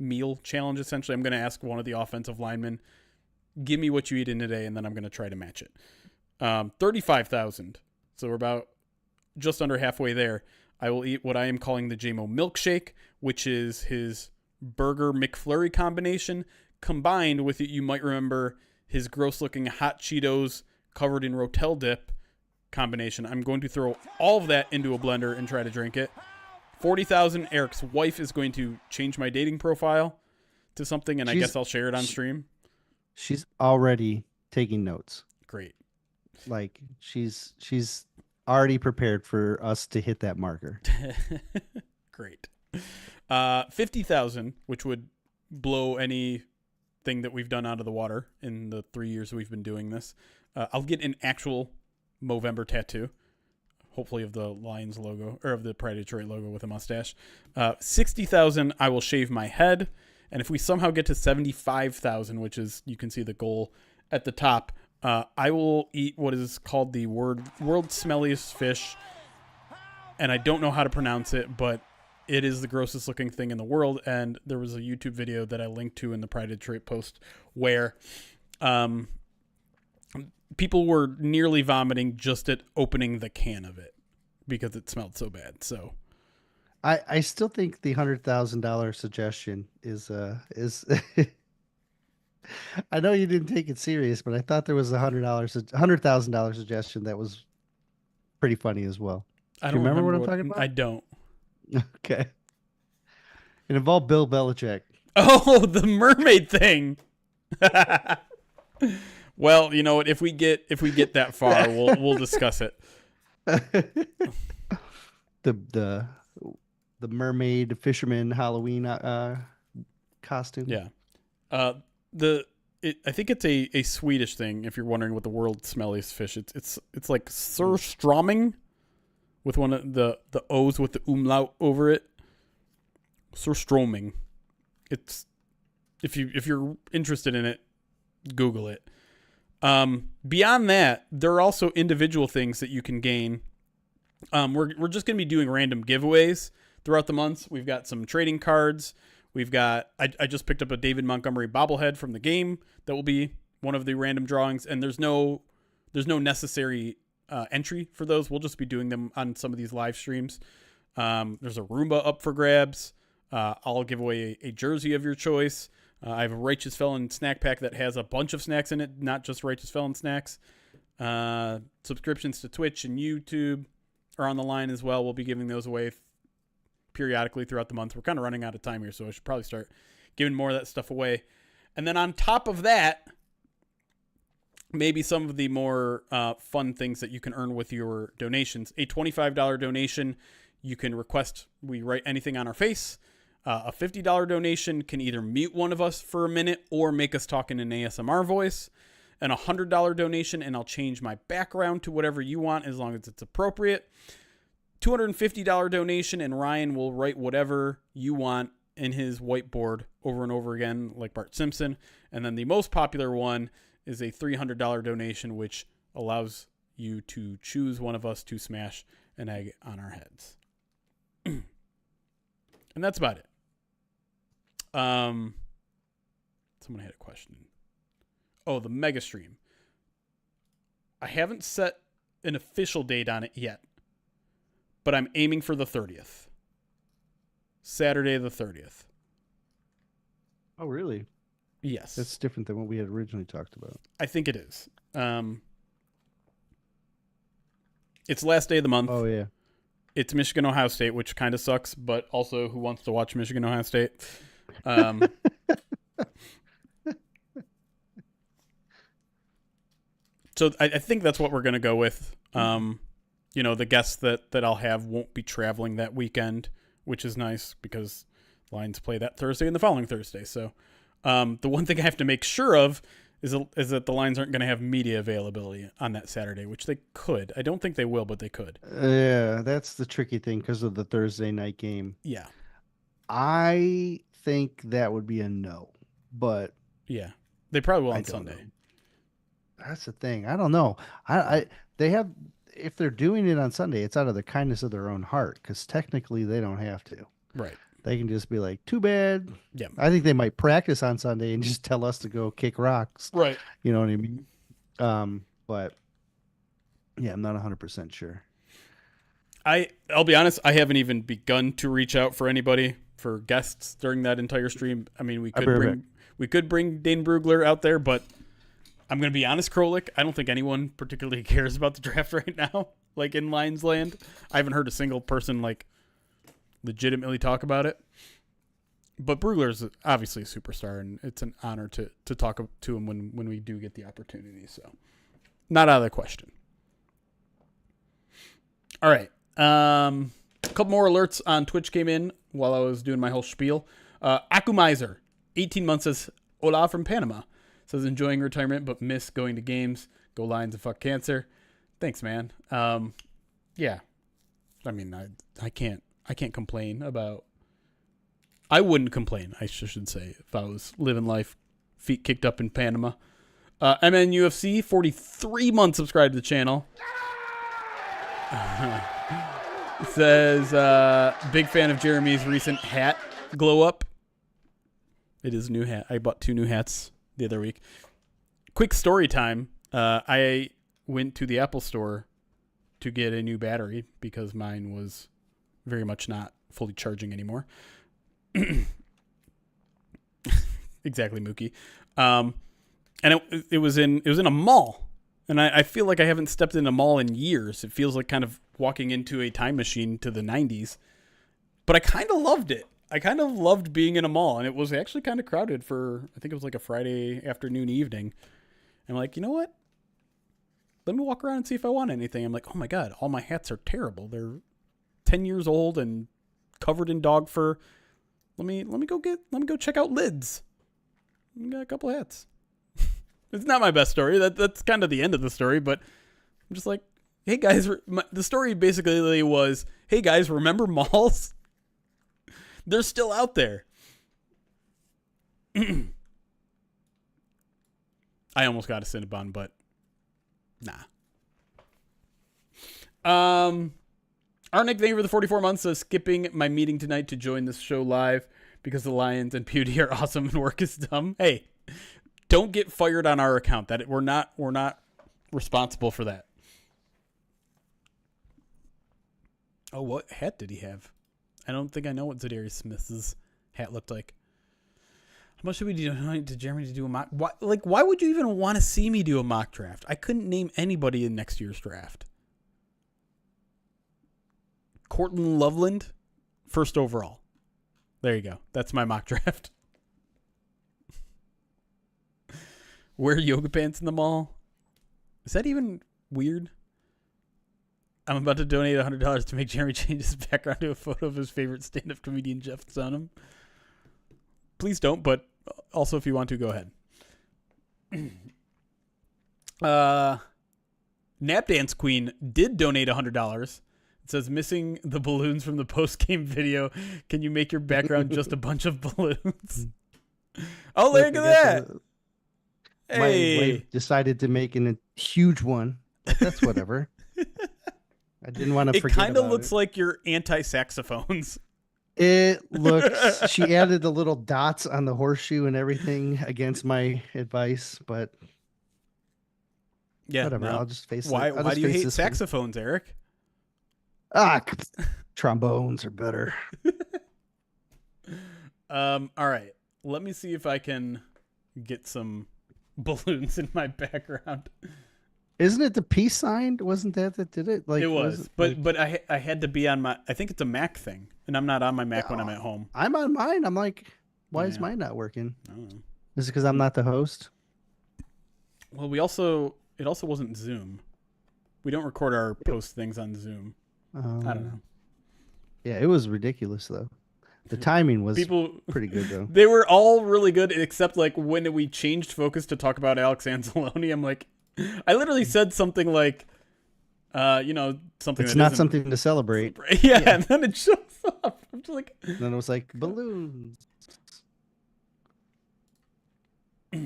meal challenge. Essentially, I'm going to ask one of the offensive linemen, give me what you eat in a day, and then I'm going to try to match it. 35,000. So we're about just under halfway there. I will eat what I am calling the JMO milkshake, which is his burger McFlurry combination combined with it. You might remember his gross looking hot Cheetos covered in Rotel dip combination. I'm going to throw all of that into a blender and try to drink it. 40,000. Eric's wife is going to change my dating profile to something, and I guess I'll share it on stream. She's already taking notes. Great. Like she's already prepared for us to hit that marker. Great. 50,000, which would blow anything that we've done out of the water in the 3 years we've been doing this. I'll get an actual Movember tattoo, hopefully of the Lions logo or of the Pride Detroit logo with a mustache. 60,000, I will shave my head. And if we somehow get to 75,000, which is, you can see the goal at the top, I will eat what is called the world's smelliest fish. And I don't know how to pronounce it, but it is the grossest looking thing in the world. And there was a YouTube video that I linked to in the Pride of Detroit post where people were nearly vomiting just at opening the can of it because it smelled so bad. So I still think the $100,000 suggestion is I know you didn't take it serious, but I thought there was $100,000 suggestion that was pretty funny as well. I Do don't you remember what I'm talking about? I don't. Okay. It involved Bill Belichick. Oh, the mermaid thing. Well, you know what? If we get that far, we'll discuss it. The mermaid fisherman Halloween costume. Yeah. I think it's a Swedish thing. If you're wondering what the world's smelliest fish, it's like surströmming with one of the O's with the umlaut over it. Surströmming. It's if you're interested in it, Google it. Beyond that, there are also individual things that you can gain. We're just gonna be doing random giveaways throughout the months. We've got some trading cards. We've got I just picked up a David Montgomery bobblehead from the game that will be one of the random drawings, and there's no necessary entry for those. We'll just be doing them on some of these live streams. There's a Roomba up for grabs. I'll give away a jersey of your choice. I have a Righteous Felon snack pack that has a bunch of snacks in it, not just Righteous Felon snacks. Subscriptions to Twitch and YouTube are on the line as well. We'll be giving those away periodically throughout the month. We're kind of running out of time here, so I should probably start giving more of that stuff away. And then on top of that, maybe some of the more fun things that you can earn with your donations. A $25 donation, you can request we write anything on our face. A $50 donation can either mute one of us for a minute or make us talk in an ASMR voice. And a $100 donation, and I'll change my background to whatever you want as long as it's appropriate. $250 donation, and Ryan will write whatever you want in his whiteboard over and over again, like Bart Simpson. And then the most popular one is a $300 donation, which allows you to choose one of us to smash an egg on our heads. And that's about it. Someone had a question. Oh, the mega stream. I haven't set an official date on it yet, but I'm aiming for the 30th. Saturday the 30th. Oh, really? Yes. That's different than what we had originally talked about. I think it is. It's last day of the month. Oh, yeah. It's Michigan, Ohio State, which kind of sucks, but also who wants to watch Michigan, Ohio State? So I think that's what we're going to go with. You know, the guests that I'll have won't be traveling that weekend, which is nice because Lions play that Thursday and the following Thursday. So the one thing I have to make sure of is that the Lions aren't going to have media availability on that Saturday, which they could. I don't think they will, but they could. Yeah, that's the tricky thing because of the Thursday night game. Yeah. I think that would be a no, but yeah, they probably will on Sunday. Know. That's the thing. I don't know. They have, if they're doing it on Sunday, it's out of the kindness of their own heart because technically they don't have to. Right. They can just be like, too bad. Yeah. I think they might practice on Sunday and just tell us to go kick rocks. Right. You know what I mean? But yeah, I'm not 100% sure. I'll be honest, I haven't even begun to reach out for anybody for guests during that entire stream. I mean, we could bring Dane Brugler out there, but I'm going to be honest, Krolik, I don't think anyone particularly cares about the draft right now, like in Lions land. I haven't heard a single person like legitimately talk about it. But Brugler is obviously a superstar, and it's an honor to talk to him when we do get the opportunity. So, not out of the question. All right. A couple more alerts on Twitch came in while I was doing my whole spiel. Akumizer, 18 months, says, Hola from Panama. Says, enjoying retirement, but miss going to games. Go Lions and fuck cancer. Thanks, man. Yeah. I mean, I can't complain about... I wouldn't complain, I should say, if I was living life feet kicked up in Panama. MNUFC, 43 months subscribed to the channel. It says, big fan of Jeremy's recent hat glow up. It is a new hat. I bought 2 new hats the other week. Quick story time. I went to the Apple store to get a new battery because mine was very much not fully charging anymore. Exactly, Mookie. And it was in a mall, and I feel like I haven't stepped in a mall in years. It feels like kind of walking into a time machine to the 90s, but I kind of loved it. I kind of loved being in a mall, and it was actually kind of crowded for, I think it was like a Friday afternoon, evening. And I'm like, you know what? Let me walk around and see if I want anything. I'm like, oh my God, all my hats are terrible. They're 10 years old and covered in dog fur. Let me go check out Lids. I got a couple hats. It's not my best story. That's kind of the end of the story, but I'm just like, hey guys, the story basically was, hey guys, remember malls? They're still out there. I almost got a Cinnabon, but nah. Our Nick, thank you for the 44 months of skipping my meeting tonight to join this show live because the Lions and Pewdie are awesome and work is dumb. Hey, don't get fired on our account. That we're not responsible for that. Oh, what hat did he have? I don't think I know what Zadarius Smith's hat looked like. How much should we donate to Jeremy to do a mock? Why would you even want to see me do a mock draft? I couldn't name anybody in next year's draft. Cortland Loveland, first overall. There you go. That's my mock draft. Wear yoga pants in the mall? Is that even weird? I'm about to donate $100 to make Jeremy change his background to a photo of his favorite stand-up comedian, Jeff Dunham. Please don't, but also if you want to, go ahead. Nap Dance Queen did donate $100. It says, missing the balloons from the post-game video. Can you make your background just a bunch of balloons? Oh, look at that. My wife decided to make a huge one. But that's whatever. I didn't want to forget about it. It kind of looks like your anti-saxophones. It looks, she added the little dots on the horseshoe and everything against my advice, but yeah, whatever. I'll just face it. Why do you hate saxophones, Erik? Trombones are better. All right. Let me see if I can get some balloons in my background. Isn't it the peace sign? Wasn't that did it? Like it was, but I had to be on my. I think it's a Mac thing, and I'm not on my Mac when I'm at home. I'm on mine. I'm like, why is mine not working? Is it because I'm not the host? Well, it also wasn't Zoom. We don't record our post things on Zoom. I don't know. Yeah, it was ridiculous though. The timing was pretty good though. They were all really good, except like when we changed focus to talk about Alex Anzalone. I'm like, I literally said something like, something. It's not something to celebrate. Yeah, and then it shows up. I'm just like. And then it was like balloons. I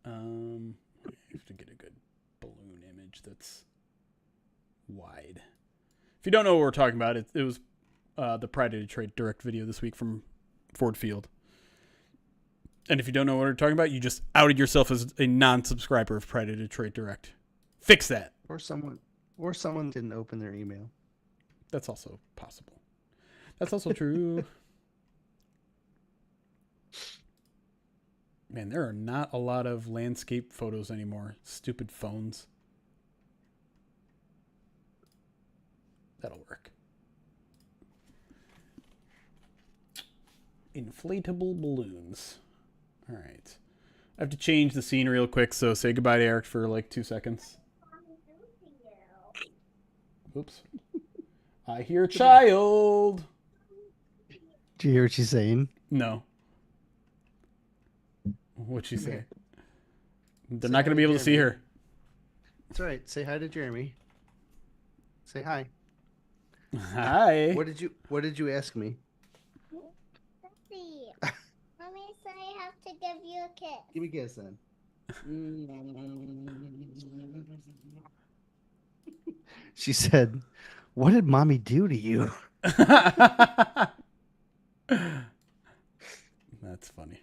have to get a good balloon image that's wide. If you don't know what we're talking about, it was the Pride of Detroit direct video this week from Ford Field. And if you don't know what we're talking about, you just outed yourself as a non-subscriber of Pride of Detroit Direct. Fix that. Or someone didn't open their email. That's also possible. That's also true. Man, there are not a lot of landscape photos anymore. Stupid phones. That'll work. Inflatable balloons. All right. I have to change the scene real quick, so say goodbye to Erik for like 2 seconds. Oops. I hear child. Do you hear what she's saying? No. What'd she say? They're not going to be able to see her. That's right. Say hi to Jeremy. Say hi. Hi. What did you ask me? Mommy said I have to give you a kiss. Give me a kiss then. She said, What did mommy do to you? That's funny.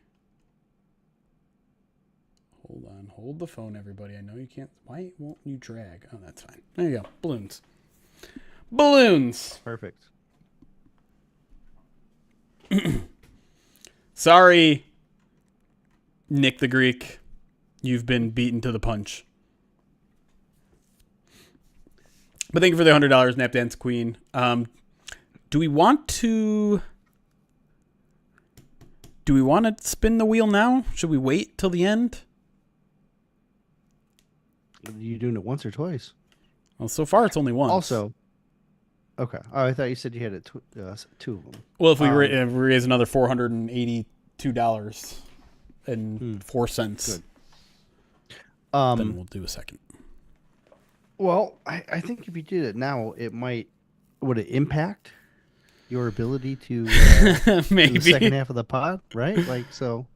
Hold on. Hold the phone, everybody. I know you can't. Why won't you drag? Oh, that's fine. There you go. Balloons. Balloons. Perfect. Sorry, Nick the Greek. You've been beaten to the punch. But thank you for the $100, Nap Dance Queen. Do we want to spin the wheel now? Should we wait till the end? Are you doing it once or twice? Well, so far it's only once. Also, okay. Oh, I thought you said you had two of them. Well, if we raise another $482.04, then we'll do a second. Well, I think if you did it now, would it impact your ability to maybe in the second half of the pod, right? Like so.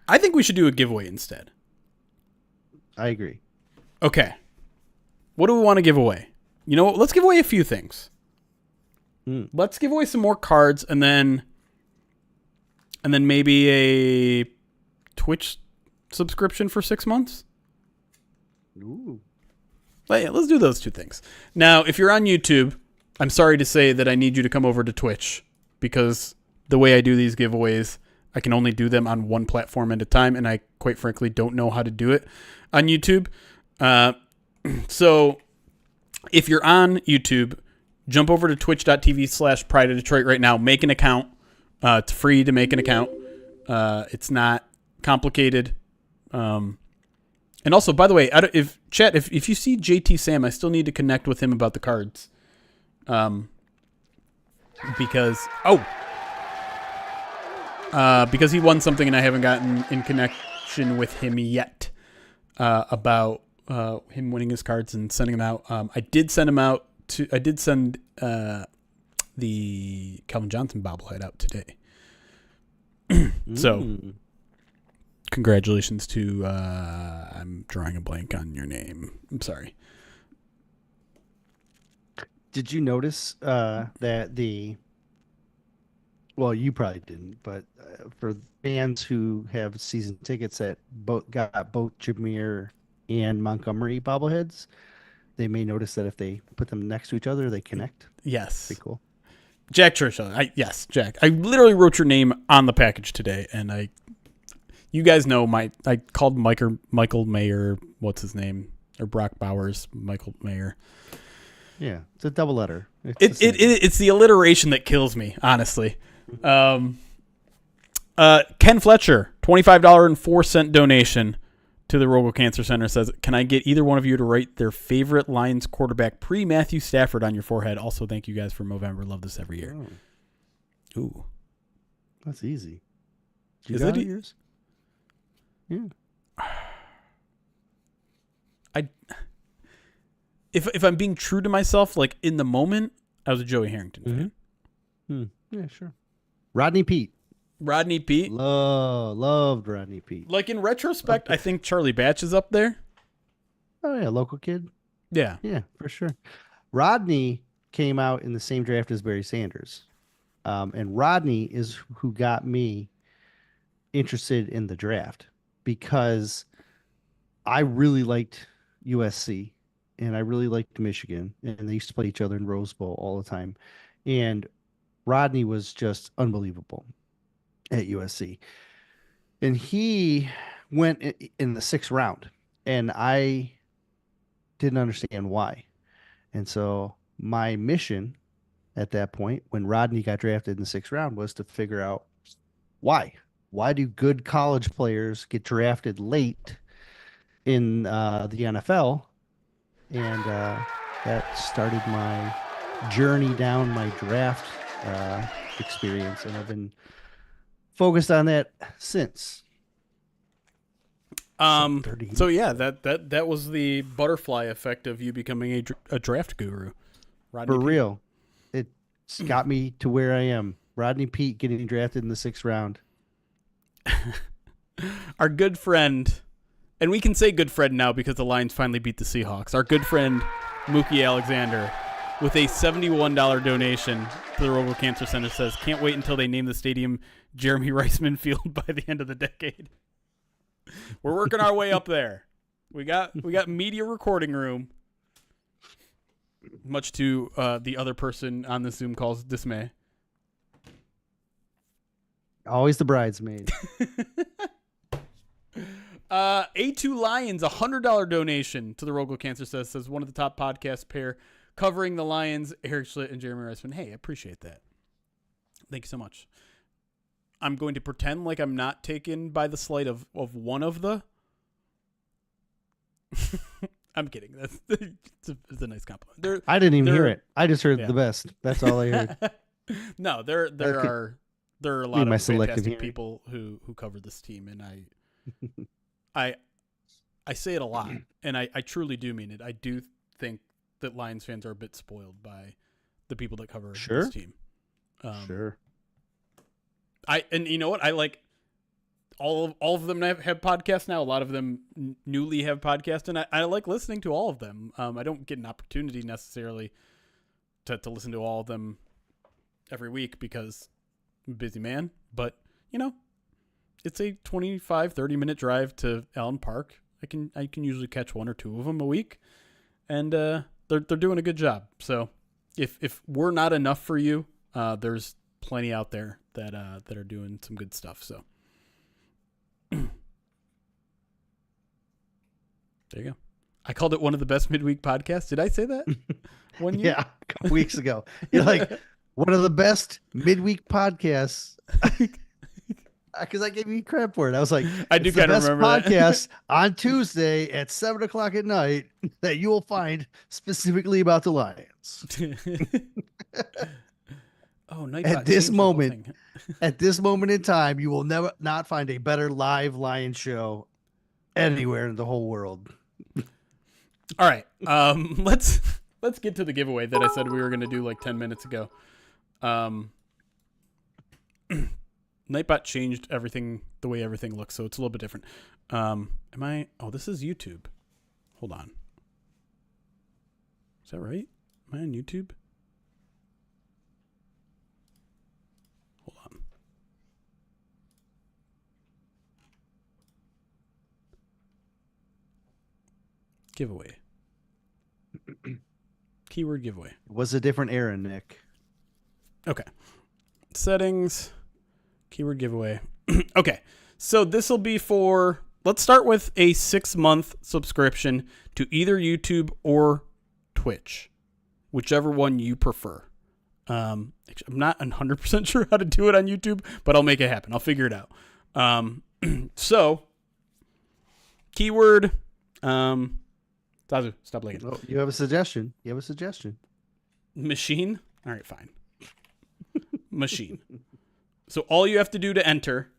I think we should do a giveaway instead. I agree. Okay. What do we want to give away? You know what? Let's give away a few things. Let's give away some more cards and then maybe a Twitch subscription for 6 months. Ooh. But yeah, let's do those two things. Now, if you're on YouTube, I'm sorry to say that I need you to come over to Twitch because the way I do these giveaways, I can only do them on one platform at a time, and I quite frankly don't know how to do it on YouTube. So if you're on YouTube, jump over to twitch.tv/Pride of Detroit right now. Make an account. It's free to make an account. It's not complicated. And also, by the way, if you see JT Sam, I still need to connect with him about the cards. Because he won something and I haven't gotten in connection with him yet about him winning his cards and sending them out. I did send the Calvin Johnson bobblehead out today. So congratulations to I'm drawing a blank on your name. I'm sorry. Did you notice that well, you probably didn't, but for fans who have season tickets that got both Jameer and Montgomery bobbleheads, they may notice that if they put them next to each other, they connect. Yes. Pretty cool. Jack Churchill. Yes, Jack. I literally wrote your name on the package today, and you guys know I called Michael Mayer, what's his name? Or Brock Bowers, Michael Mayer. Yeah, it's a double letter. It's the alliteration that kills me, honestly. Ken Fletcher, $25.04 donation to the Rogo Cancer Center says, "Can I get either one of you to write their favorite Lions quarterback pre-Matthew Stafford on your forehead? Also, thank you guys for Movember. Love this every year." Oh. Ooh, that's easy. Is that yours? Yeah. If I'm being true to myself, like in the moment, I was a Joey Harrington fan. Yeah, sure. Rodney Pete. Loved Rodney Pete. Like in retrospect, I think Charlie Batch is up there. Oh yeah, local kid. Yeah, for sure. Rodney came out in the same draft as Barry Sanders, and Rodney is who got me interested in the draft because I really liked USC and I really liked Michigan, and they used to play each other in Rose Bowl all the time, and Rodney was just unbelievable at USC. And he went in the 6th round, and I didn't understand why. And so my mission at that point, when Rodney got drafted in the 6th round, was to figure out why. Why do good college players get drafted late in the NFL? And that started my journey down my draft experience, and I've been focused on that since. So yeah, that was the butterfly effect of you becoming a draft guru. Rodney For Pete. real, it's got me to where I am. Rodney Pete getting drafted in the 6th round. Our good friend, and we can say good friend now because the Lions finally beat the Seahawks. Our good friend Mookie Alexander with a $71 donation to the Rogal Cancer Center says, can't wait until they name the stadium Jeremy Reisman Field by the end of the decade. We're working our way up there. We got media recording room, much to the other person on the Zoom call's dismay. Always the bridesmaid. A2 Lions, $100 donation to the Rogal Cancer says one of the top podcast pair covering the Lions, Erik Schlitt and Jeremy Reisman. Hey, I appreciate that. Thank you so much. I'm going to pretend like I'm not taken by the slight of one of the. I'm kidding. It's a nice compliment. I didn't even hear it. I just heard the best. That's all I heard. No, there are a lot my of fantastic hearing. people who cover this team, and I say it a lot, and I truly do mean it. I do think that Lions fans are a bit spoiled by the people that cover this team. Sure. And you know what? I like all of them have podcasts now. A lot of them newly have podcasts, and I like listening to all of them. I don't get an opportunity necessarily to listen to all of them every week because I'm a busy man, but you know, it's a 25, 30-minute drive to Allen Park. I can usually catch one or two of them a week, and they're doing a good job. So if we're not enough for you, there's plenty out there that are doing some good stuff. So there you go. I called it one of the best midweek podcasts. Did I say that? One year? Yeah, a couple weeks ago. You're like one of the best midweek podcasts. Because I gave you credit for it. I was like, I do kind of remember podcast on Tuesday at 7:00 at night that you will find specifically about the Lions. Oh, at this moment in time, you will never not find a better live Lions show anywhere in the whole world. All right, let's get to the giveaway that I said we were going to do like 10 minutes ago. Nightbot changed everything, the way everything looks, so it's a little bit different. This is YouTube. Hold on. Is that right? Am I on YouTube? Hold on. Giveaway. Keyword giveaway. It was a different era, Nick. Okay. Settings. Keyword giveaway. Okay. So this will be let's start with a 6-month subscription to either YouTube or Twitch, whichever one you prefer. I'm not 100% sure how to do it on YouTube, but I'll make it happen. I'll figure it out. So keyword, Zazu, stop looking. Oh, you have a suggestion. Machine. All right, fine. Machine. So all you have to do to enter,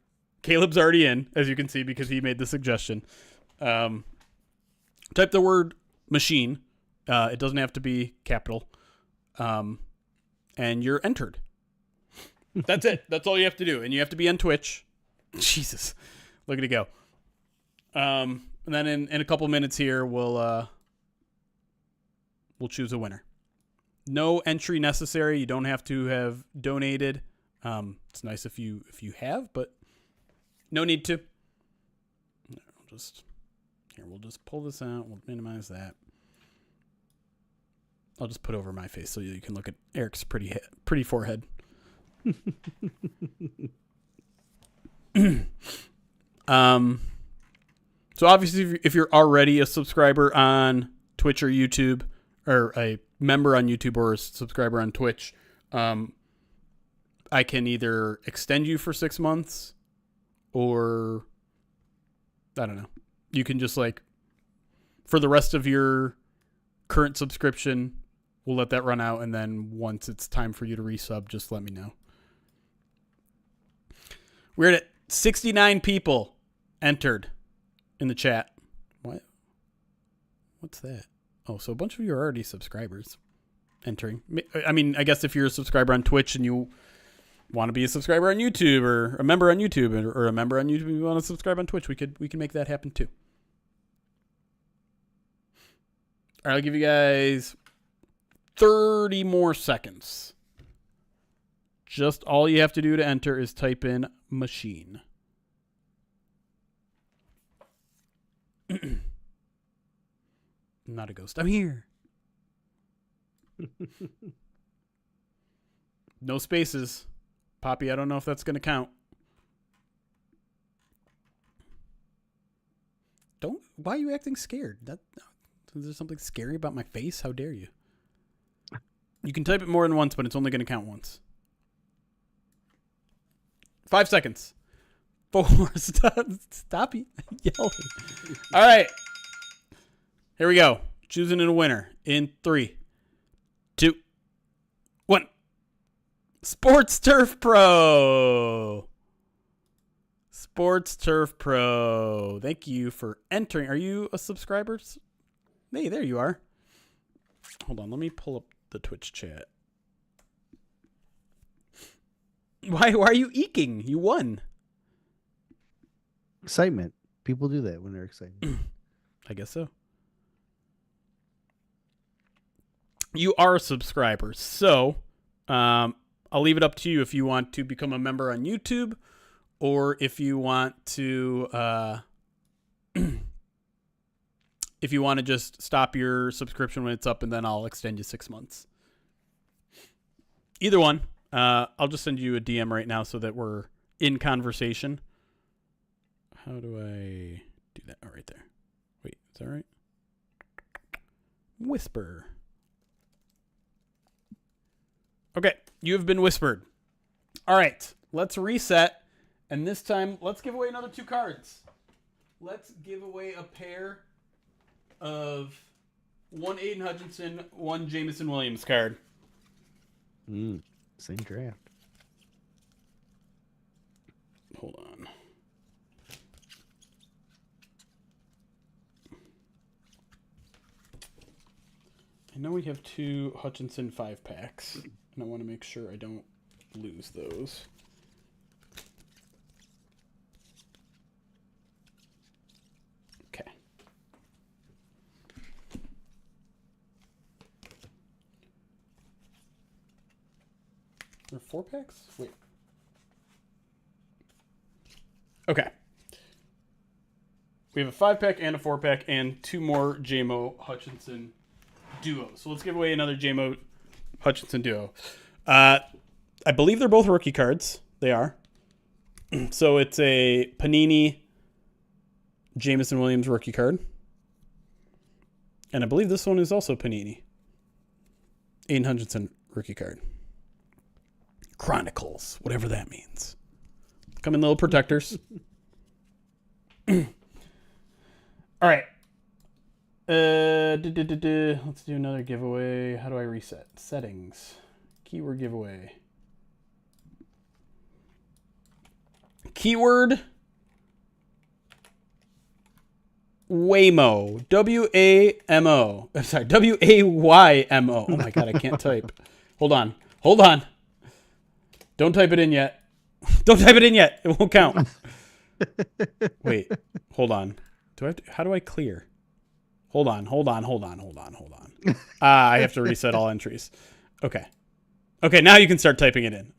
Caleb's already in, as you can see, because he made the suggestion. Type the word machine. It doesn't have to be capital. And you're entered. That's it. That's all you have to do. And you have to be on Twitch. Jesus. Look at it go. And then in a couple minutes here, we'll choose a winner. No entry necessary. You don't have to have donated. It's nice if you have, but no need to. We'll just pull this out. We'll minimize that. I'll just put over my face so you can look at Eric's pretty forehead. So obviously, if you're already a subscriber on Twitch or YouTube, or a member on YouTube or a subscriber on Twitch, I can either extend you for 6 months, or I don't know. You can just for the rest of your current subscription, we'll let that run out, and then once it's time for you to resub, just let me know. We're at 69 people entered in the chat. What? What's that? Oh, so a bunch of you are already subscribers entering. I mean, I guess if you're a subscriber on Twitch and you want to be a subscriber on YouTube, or a member on YouTube, or a member on YouTube and you want to subscribe on Twitch, we can make that happen too. All right, I'll give you guys 30 more seconds. Just all you have to do to enter is type in machine. I'm not a ghost. I'm here. No spaces. Poppy, I don't know if that's going to count. Why are you acting scared? Is there something scary about my face? How dare you? You can type it more than once, but it's only going to count once. 5 seconds. 4. Stop yelling. All right. Here we go. Choosing a winner in 3, 2, 1. Sports Turf Pro. Sports Turf Pro. Thank you for entering. Are you a subscriber? Hey, there you are. Hold on. Let me pull up the Twitch chat. Why are you eking? You won. Excitement. People do that when they're excited. I guess so. You are a subscriber. So I'll leave it up to you if you want to become a member on YouTube or if you want to if you want to just stop your subscription when it's up and then I'll extend you 6 months. Either one. I'll just send you a DM right now so that we're in conversation. How do I do that? Oh, right there. Wait, is that right? Whisper. Okay, you have been whispered. All right, let's reset. And this time, let's give away another 2 cards. Let's give away a pair of 1 Aiden Hutchinson, 1 Jamison Williams card. Same draft. Hold on. I know we have 2 Hutchinson 5-packs, and I want to make sure I don't lose those. Okay. There are 4-packs? Wait. Okay. We have a 5-pack and a 4-pack and 2 more JMO Hutchinson duos. So let's give away another JMO Hutchinson duo. I believe they're both rookie cards. They are. So it's a Panini Jamison Williams rookie card. And I believe this one is also Panini. Aiden Hutchinson rookie card. Chronicles, whatever that means. Come in little protectors. All right. Let's do another giveaway. How do I reset? Settings. Keyword giveaway. Keyword Waymo. W-A-M-O. I'm sorry. W-A-Y-M-O. Oh my God, I can't type. Hold on. Don't type it in yet. Don't type it in yet. It won't count. Wait. Hold on. How do I clear? Hold on. I have to reset all entries. Okay, now you can start typing it in.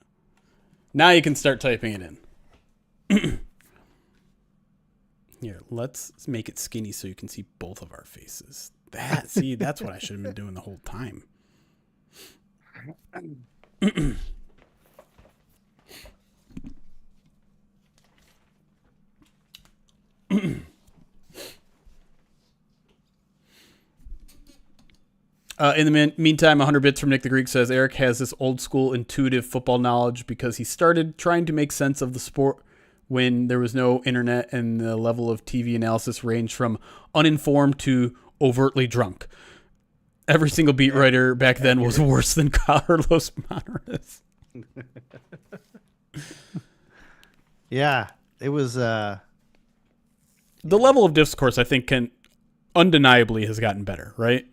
Here, let's make it skinny so you can see both of our faces. That's what I should have been doing the whole time. In the meantime, 100 bits from Nick the Greek says Erik has this old school intuitive football knowledge because he started trying to make sense of the sport when there was no internet and the level of TV analysis ranged from uninformed to overtly drunk. Every single beat writer back then was worse than Carlos Monarez. Yeah, it was. The level of discourse, I think, undeniably has gotten better, right?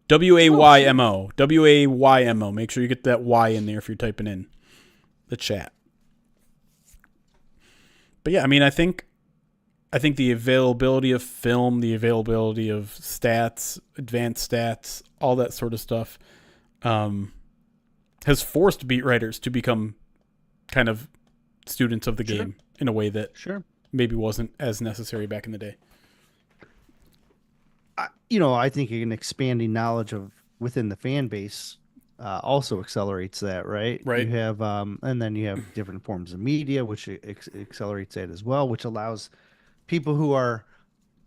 W-A-Y-M-O. W-A-Y-M-O. Make sure you get that Y in there if you're typing in the chat. But yeah, I mean, I think the availability of film, the availability of stats, advanced stats, all that sort of stuff, has forced beat writers to become kind of students of the Sure. game in a way that Sure. maybe wasn't as necessary back in the day. I think an expanding knowledge of within the fan base also accelerates that, right? Right. You have, and then you have different forms of media, which accelerates that as well, which allows people who are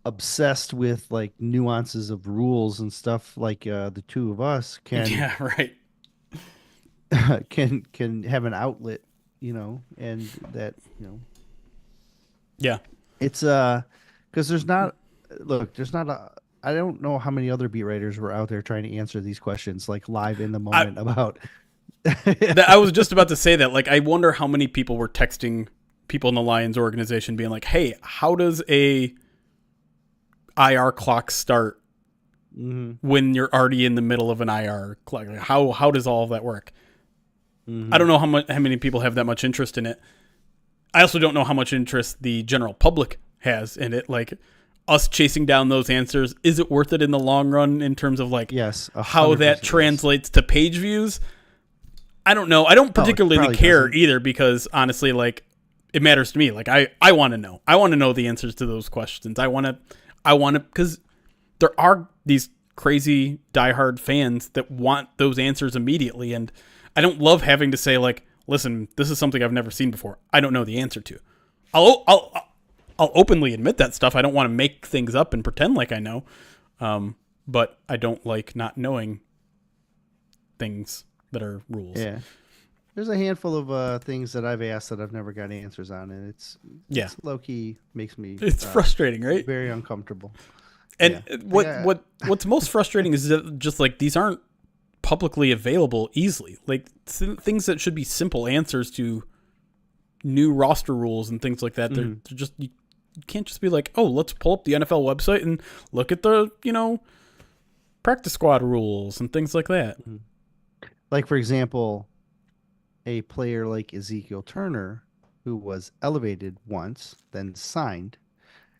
obsessed with like nuances of rules and stuff, like the two of us can Yeah, right. can have an outlet, and that Yeah. it's because there's not a I don't know how many other beat writers were out there trying to answer these questions like live in the moment about I was just about to say that. Like, I wonder how many people were texting people in the Lions organization being like, hey, how does a IR clock start when you're already in the middle of an IR clock? Like, how does all of that work? I don't know how many people have that much interest in it. I also don't know how much interest the general public has in it. Like, us chasing down those answers, is it worth it in the long run in terms of like yes, how that 100% translates to page views? I don't know. I don't particularly probably care doesn't. either, because honestly, like, it matters to me. Like, I want to know. I want to know the answers to those questions. I want to, because there are these crazy diehard fans that want those answers immediately. And I don't love having to say, like, listen, this is something I've never seen before. I don't know the answer to. I'll openly admit that stuff. I don't want to make things up and pretend like I know. But I don't like not knowing things that are rules. Yeah. There's a handful of things that I've asked that I've never got answers on, and it's low key makes me It's frustrating, right? very uncomfortable. And Yeah. what's most frustrating is that just like these aren't publicly available easily. Like things that should be simple answers to new roster rules and things like that. They're just you can't just be like, oh, let's pull up the NFL website and look at the practice squad rules and things like that. Like, for example, a player like Ezekiel Turner, who was elevated once, then signed,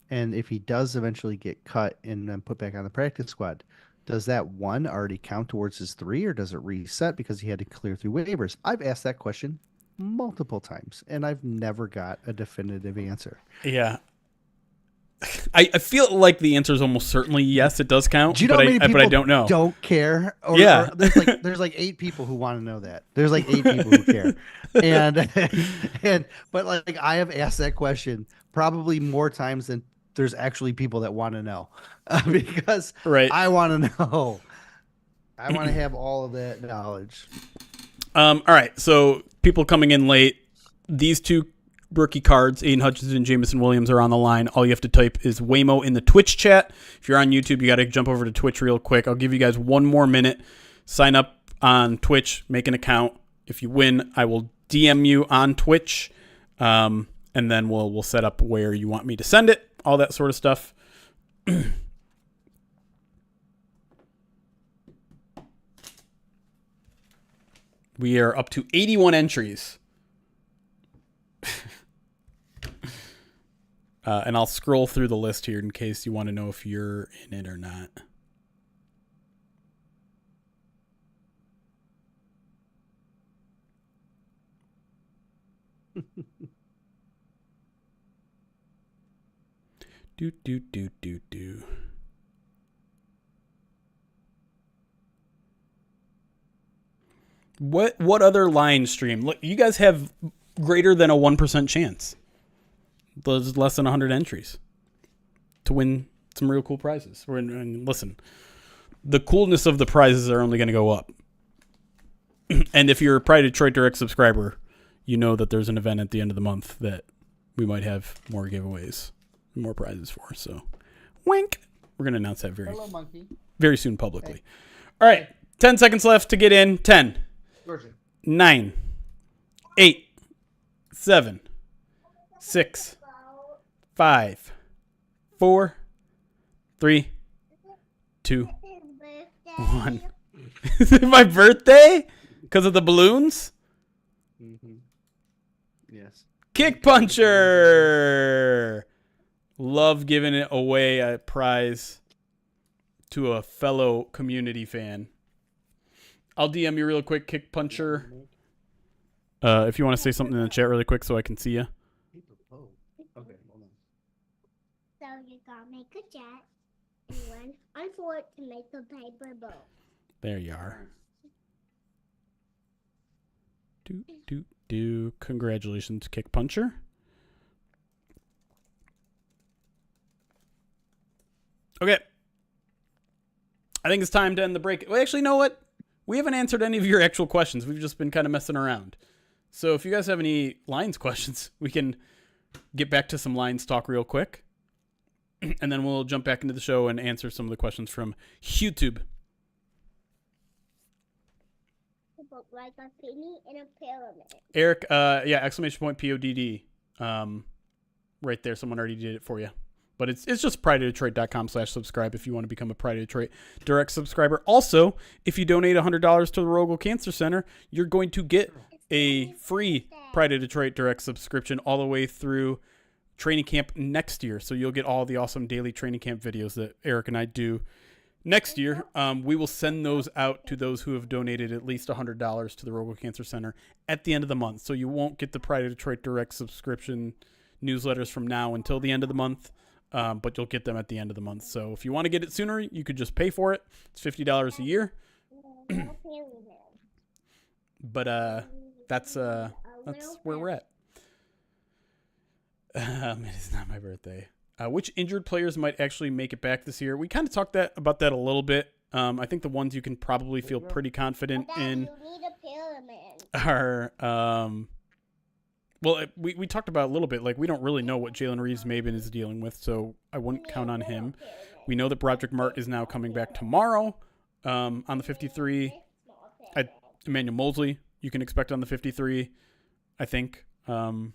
and if he does eventually get cut and then put back on the practice squad, does that one already count towards his 3, or does it reset because he had to clear through waivers? I've asked that question multiple times, and I've never got a definitive answer. Yeah. I feel like the answer is almost certainly yes, it does count. Do you know how many people but I don't know. don't care? Or there's like 8 people who want to know that. There's like 8 people who care, but like I have asked that question probably more times than there's actually people that want to know, because I want to know. I want to have all of that knowledge. All right, so people coming in late. These two rookie cards, Aiden Hutchinson and Jamison Williams, are on the line. All you have to type is Waymo in the Twitch chat. If you're on YouTube, you got to jump over to Twitch real quick. I'll give you guys one more minute. Sign up on Twitch, make an account. If you win, I will DM you on Twitch, and then we'll set up where you want me to send it, all that sort of stuff. We are up to 81 entries. And I'll scroll through the list here in case you want to know if you're in it or not. do. What other line stream? Look, you guys have greater than a 1% chance. There's less than 100 entries to win some real cool prizes. And listen, the coolness of the prizes are only going to go up. And if you're a Pride Detroit Direct subscriber, you know that there's an event at the end of the month that we might have more giveaways, more prizes for. So, wink. We're going to announce that very soon publicly. Hey. All right, 10 seconds left to get in. 10, 9, 8, 7, 6, 5, 4, 3, 2, 1. Is it my birthday? Because of the balloons? Mm-hmm. Yes. Kick Puncher! Love giving it away, a prize to a fellow community fan. I'll DM you real quick, Kick Puncher. If you want to say something in the chat really quick so I can see you. Okay, hold on. So you gotta make a jet and one on foot to make a paper boat. There you are. Do. Congratulations, Kick Puncher. Okay. I think it's time to end the break. Well, actually, you know what? We haven't answered any of your actual questions. We've just been kind of messing around. So if you guys have any Lions questions, we can get back to some Lions talk real quick. And then we'll jump back into the show and answer some of the questions from YouTube. Like a penny in a pyramid. Erik, yeah, exclamation point PODD. Right there. Someone already did it for you. But it's just prideofdetroit.com/subscribe if you want to become a Pride of Detroit direct subscriber. Also, if you donate $100 to the Rogel Cancer Center, you're going to get a free Pride of Detroit direct subscription all the way through training camp next year. So you'll get all the awesome daily training camp videos that Erik and I do next year. We will send those out to those who have donated at least $100 to the Rogel Cancer Center at the end of the month. So you won't get the Pride of Detroit direct subscription newsletters from now until the end of the month. But you'll get them at the end of the month. So if you want to get it sooner, you could just pay for it. It's $50 a year. But that's where we're at. It is not my birthday. Which injured players might actually make it back this year? We kind of talked about that a little bit. I think the ones you can probably feel pretty confident in are well, we talked about a little bit. Like, we don't really know what Jalen Reeves-Maybin is dealing with, so I wouldn't count on him. We know that Broderick Mart is now coming back tomorrow on the 53. Emmanuel Mosley, you can expect on the 53, I think. And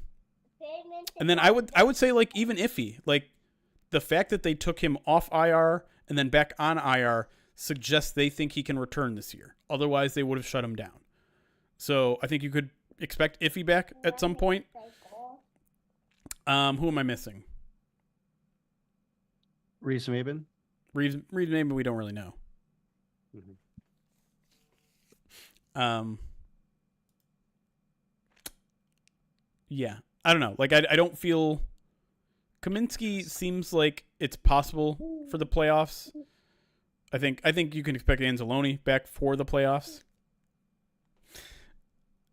then I would say, like, even Iffy. Like, the fact that they took him off IR and then back on IR suggests they think he can return this year. Otherwise, they would have shut him down. So I think you could expect Iffy back at some point. Who am I missing? Reeves-Maybin? Reeves-Maybin, we don't really know. Mm-hmm. Yeah. I don't know. Like, I don't feel... Kaminsky seems like it's possible for the playoffs. I think you can expect Anzalone back for the playoffs.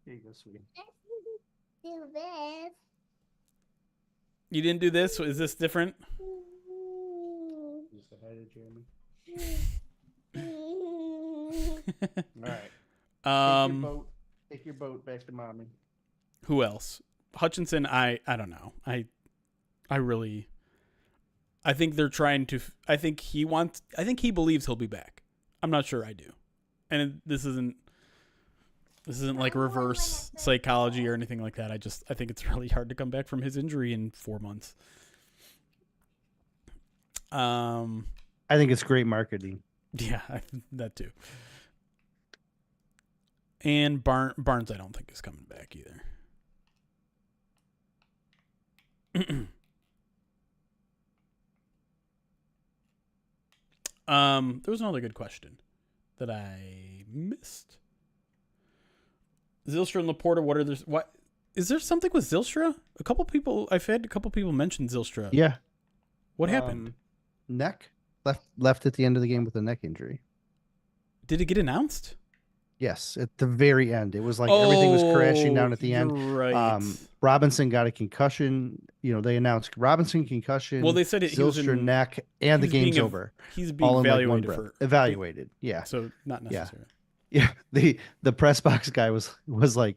Here you go, sweetie. Do this. You didn't do this? Is this different? You say hi to Jeremy. All right. Take your boat back to mommy. Who else? Hutchinson, I don't know. I think they're trying to. I think he believes he'll be back. I'm not sure I do. And this isn't like reverse psychology or anything like that. I think it's really hard to come back from his injury in 4 months. I think it's great marketing. Yeah, that too. And Barnes, I don't think is coming back either. There was another good question that I missed. Zylstra and Laporta, what is there something with Zylstra? I've had a couple people mention Zylstra. Yeah. What happened? Neck left at the end of the game with a neck injury. Did it get announced? Yes, at the very end. It was like everything was crashing down at the end. Right. Robinson got a concussion. They announced Robinson concussion. Well, they said Zylstra neck, and the game's over. He's being evaluated evaluated. Yeah. So not necessarily. Yeah. The press box guy was like,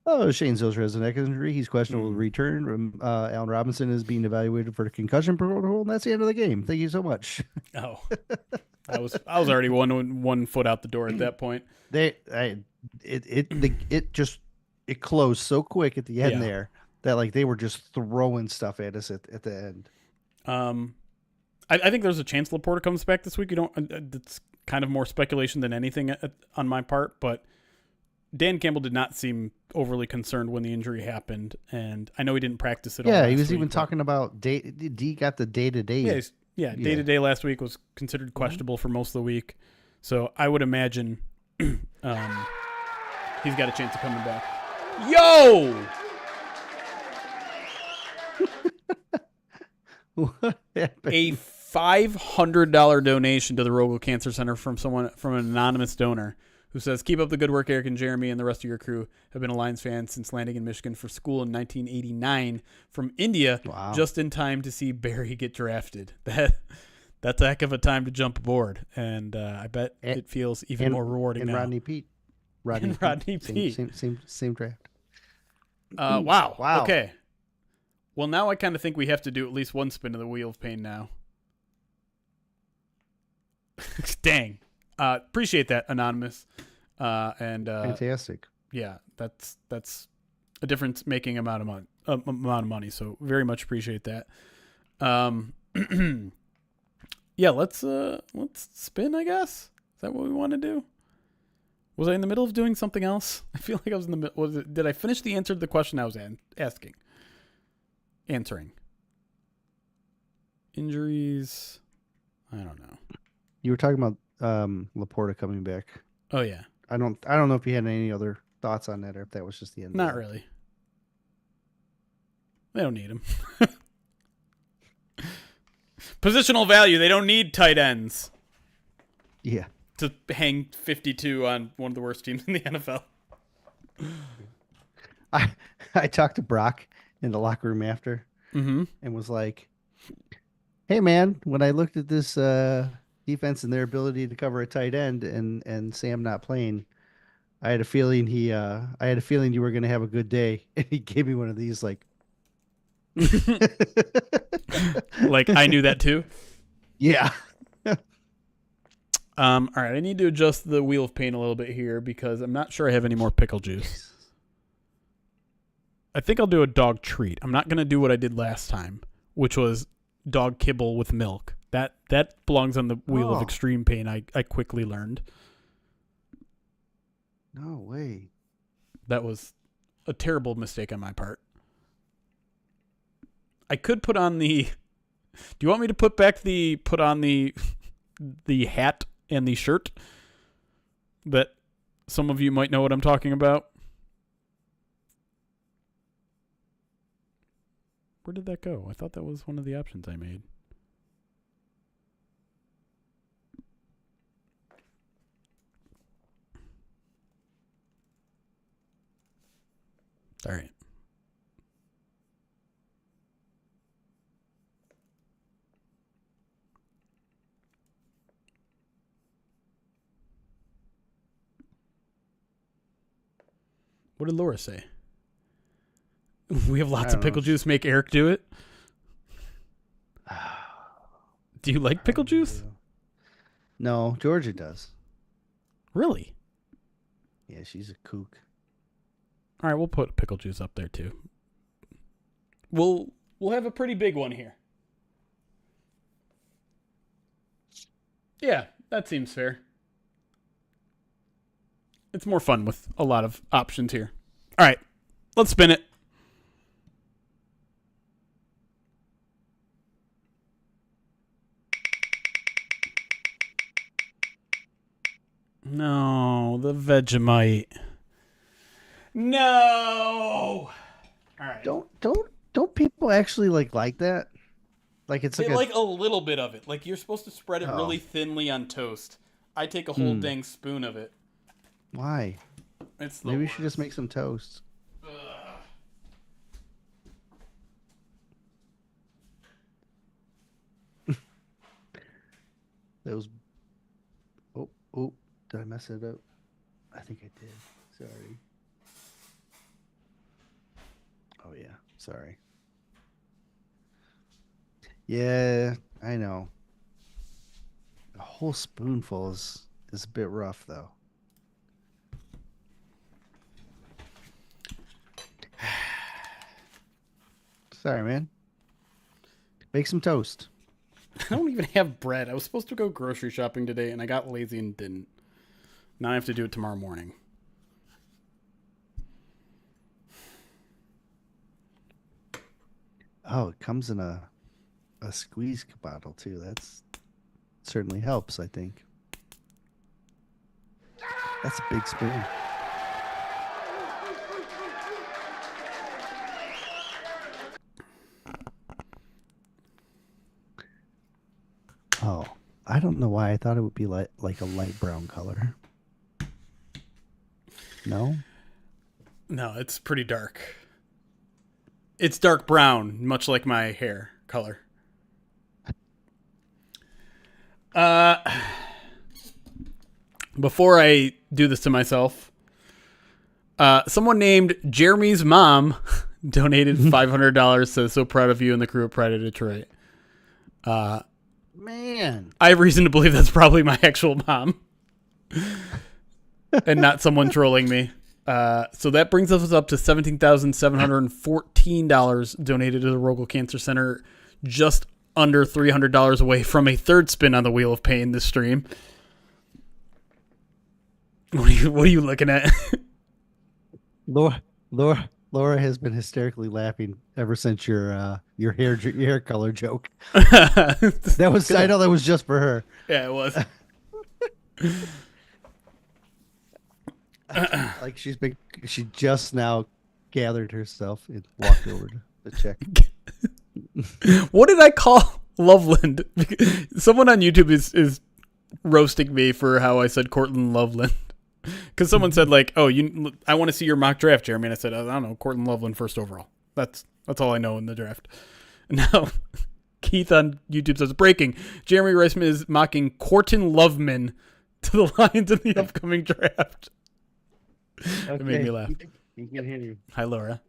"Oh, Shane Zylstra has a neck injury. He's questionable to return. Allen Robinson is being evaluated for the concussion protocol, and that's the end of the game. Thank you so much." Oh, I was already one foot out the door at that point. It closed so quick at the end there that like they were just throwing stuff at us at the end. I think there's a chance Laporta comes back this week. It's kind of more speculation than anything on my part, but Dan Campbell did not seem overly concerned when the injury happened, and I know he didn't practice at all. Yeah, he was even talking about D got the day-to-day. Yeah, day-to-day last week was considered questionable for most of the week. So I would imagine He's got a chance of coming back. Yo! What happened? A $500 donation to the Rogel Cancer Center from an anonymous donor who says, "Keep up the good work, Eric and Jeremy, and the rest of your crew have been a Lions fan since landing in Michigan for school in 1989 from India, Wow. just in time to see Barry get drafted." That's a heck of a time to jump aboard, and I bet it feels even more rewarding and now. Rodney Pete. And Rodney Pete. Same draft. Wow. Wow. Okay. Well, now I kind of think we have to do at least one spin of the Wheel of Pain now. Dang. Appreciate that, Anonymous. Fantastic. Yeah, that's a difference making amount of money. So very much appreciate that. Yeah, let's spin, I guess. Is that what we want to do? Was I in the middle of doing something else? I feel like I was in the middle. Did I finish the answer to the question I was answering? Injuries. I don't know. You were talking about Laporta coming back. Oh yeah. I don't know if you had any other thoughts on that or if that was just the end. Not really. They don't need him. Positional value. They don't need tight ends. Yeah. To hang 52 on one of the worst teams in the NFL. I talked to Brock in the locker room after and was like, "Hey man, when I looked at this defense and their ability to cover a tight end and Sam not playing, I had a feeling you were going to have a good day." And he gave me one of these like like I knew that too. Yeah. All right, I need to adjust the Wheel of Pain a little bit here because I'm not sure I have any more pickle juice. I think I'll do a dog treat. I'm not going to do what I did last time, which was dog kibble with milk. That belongs on the Wheel of Extreme Pain, I quickly learned. No way. That was a terrible mistake on my part. I could put on the... Do you want me to put on the hat and the shirt that some of you might know what I'm talking about? Where did that go? I thought that was one of the options I made. All right. What did Laura say? We have lots of pickle juice. Make Eric do it. Do you like pickle juice? No, Georgia does. Really? Yeah, she's a kook. All right, we'll put pickle juice up there too. We'll have a pretty big one here. Yeah, that seems fair. It's more fun with a lot of options here. All right, let's spin it. No, the Vegemite. No. All right. Don't people actually like that? Like it's they like like a little bit of it. Like you're supposed to spread it really thinly on toast. I take a whole dang spoon of it. Why? Maybe we should just make some toast. Those. Oh! Did I mess it up? I think I did. Sorry. Oh yeah, sorry. Yeah, I know. A whole spoonful is a bit rough though. Sorry, man. Make some toast. I don't even have bread. I was supposed to go grocery shopping today, and I got lazy and didn't. Now I have to do it tomorrow morning. Oh, it comes in a squeeze bottle too. That's certainly helps, I think. That's a big spoon. Oh, I don't know why I thought it would be like a light brown color. No? No, it's pretty dark. It's dark brown, much like my hair color. Before I do this to myself, someone named Jeremy's mom donated $500. Says, so proud of you and the crew of Pride of Detroit. Man. I have reason to believe that's probably my actual mom and not someone trolling me. So that brings us up to $17,714 donated to the Rogel Cancer Center, just under $300 away from a third spin on the Wheel of Pain this stream. What are you looking at? Laura has been hysterically laughing ever since your hair color joke. That was I know that was just for her. Yeah, it was. Like she just now gathered herself and walked over to check. What did I call Loveland? Someone on YouTube is roasting me for how I said Cortland Loveland. Because someone said like, "Oh, I want to see your mock draft, Jeremy." And I said, "I don't know, Cortland Loveland first overall. That's all I know in the draft." Now, Keith on YouTube says, "Breaking: Jeremy Reisman is mocking Corton Loveman to the Lions in the upcoming draft." Okay. It made me laugh. He can hear you. Hi, Laura.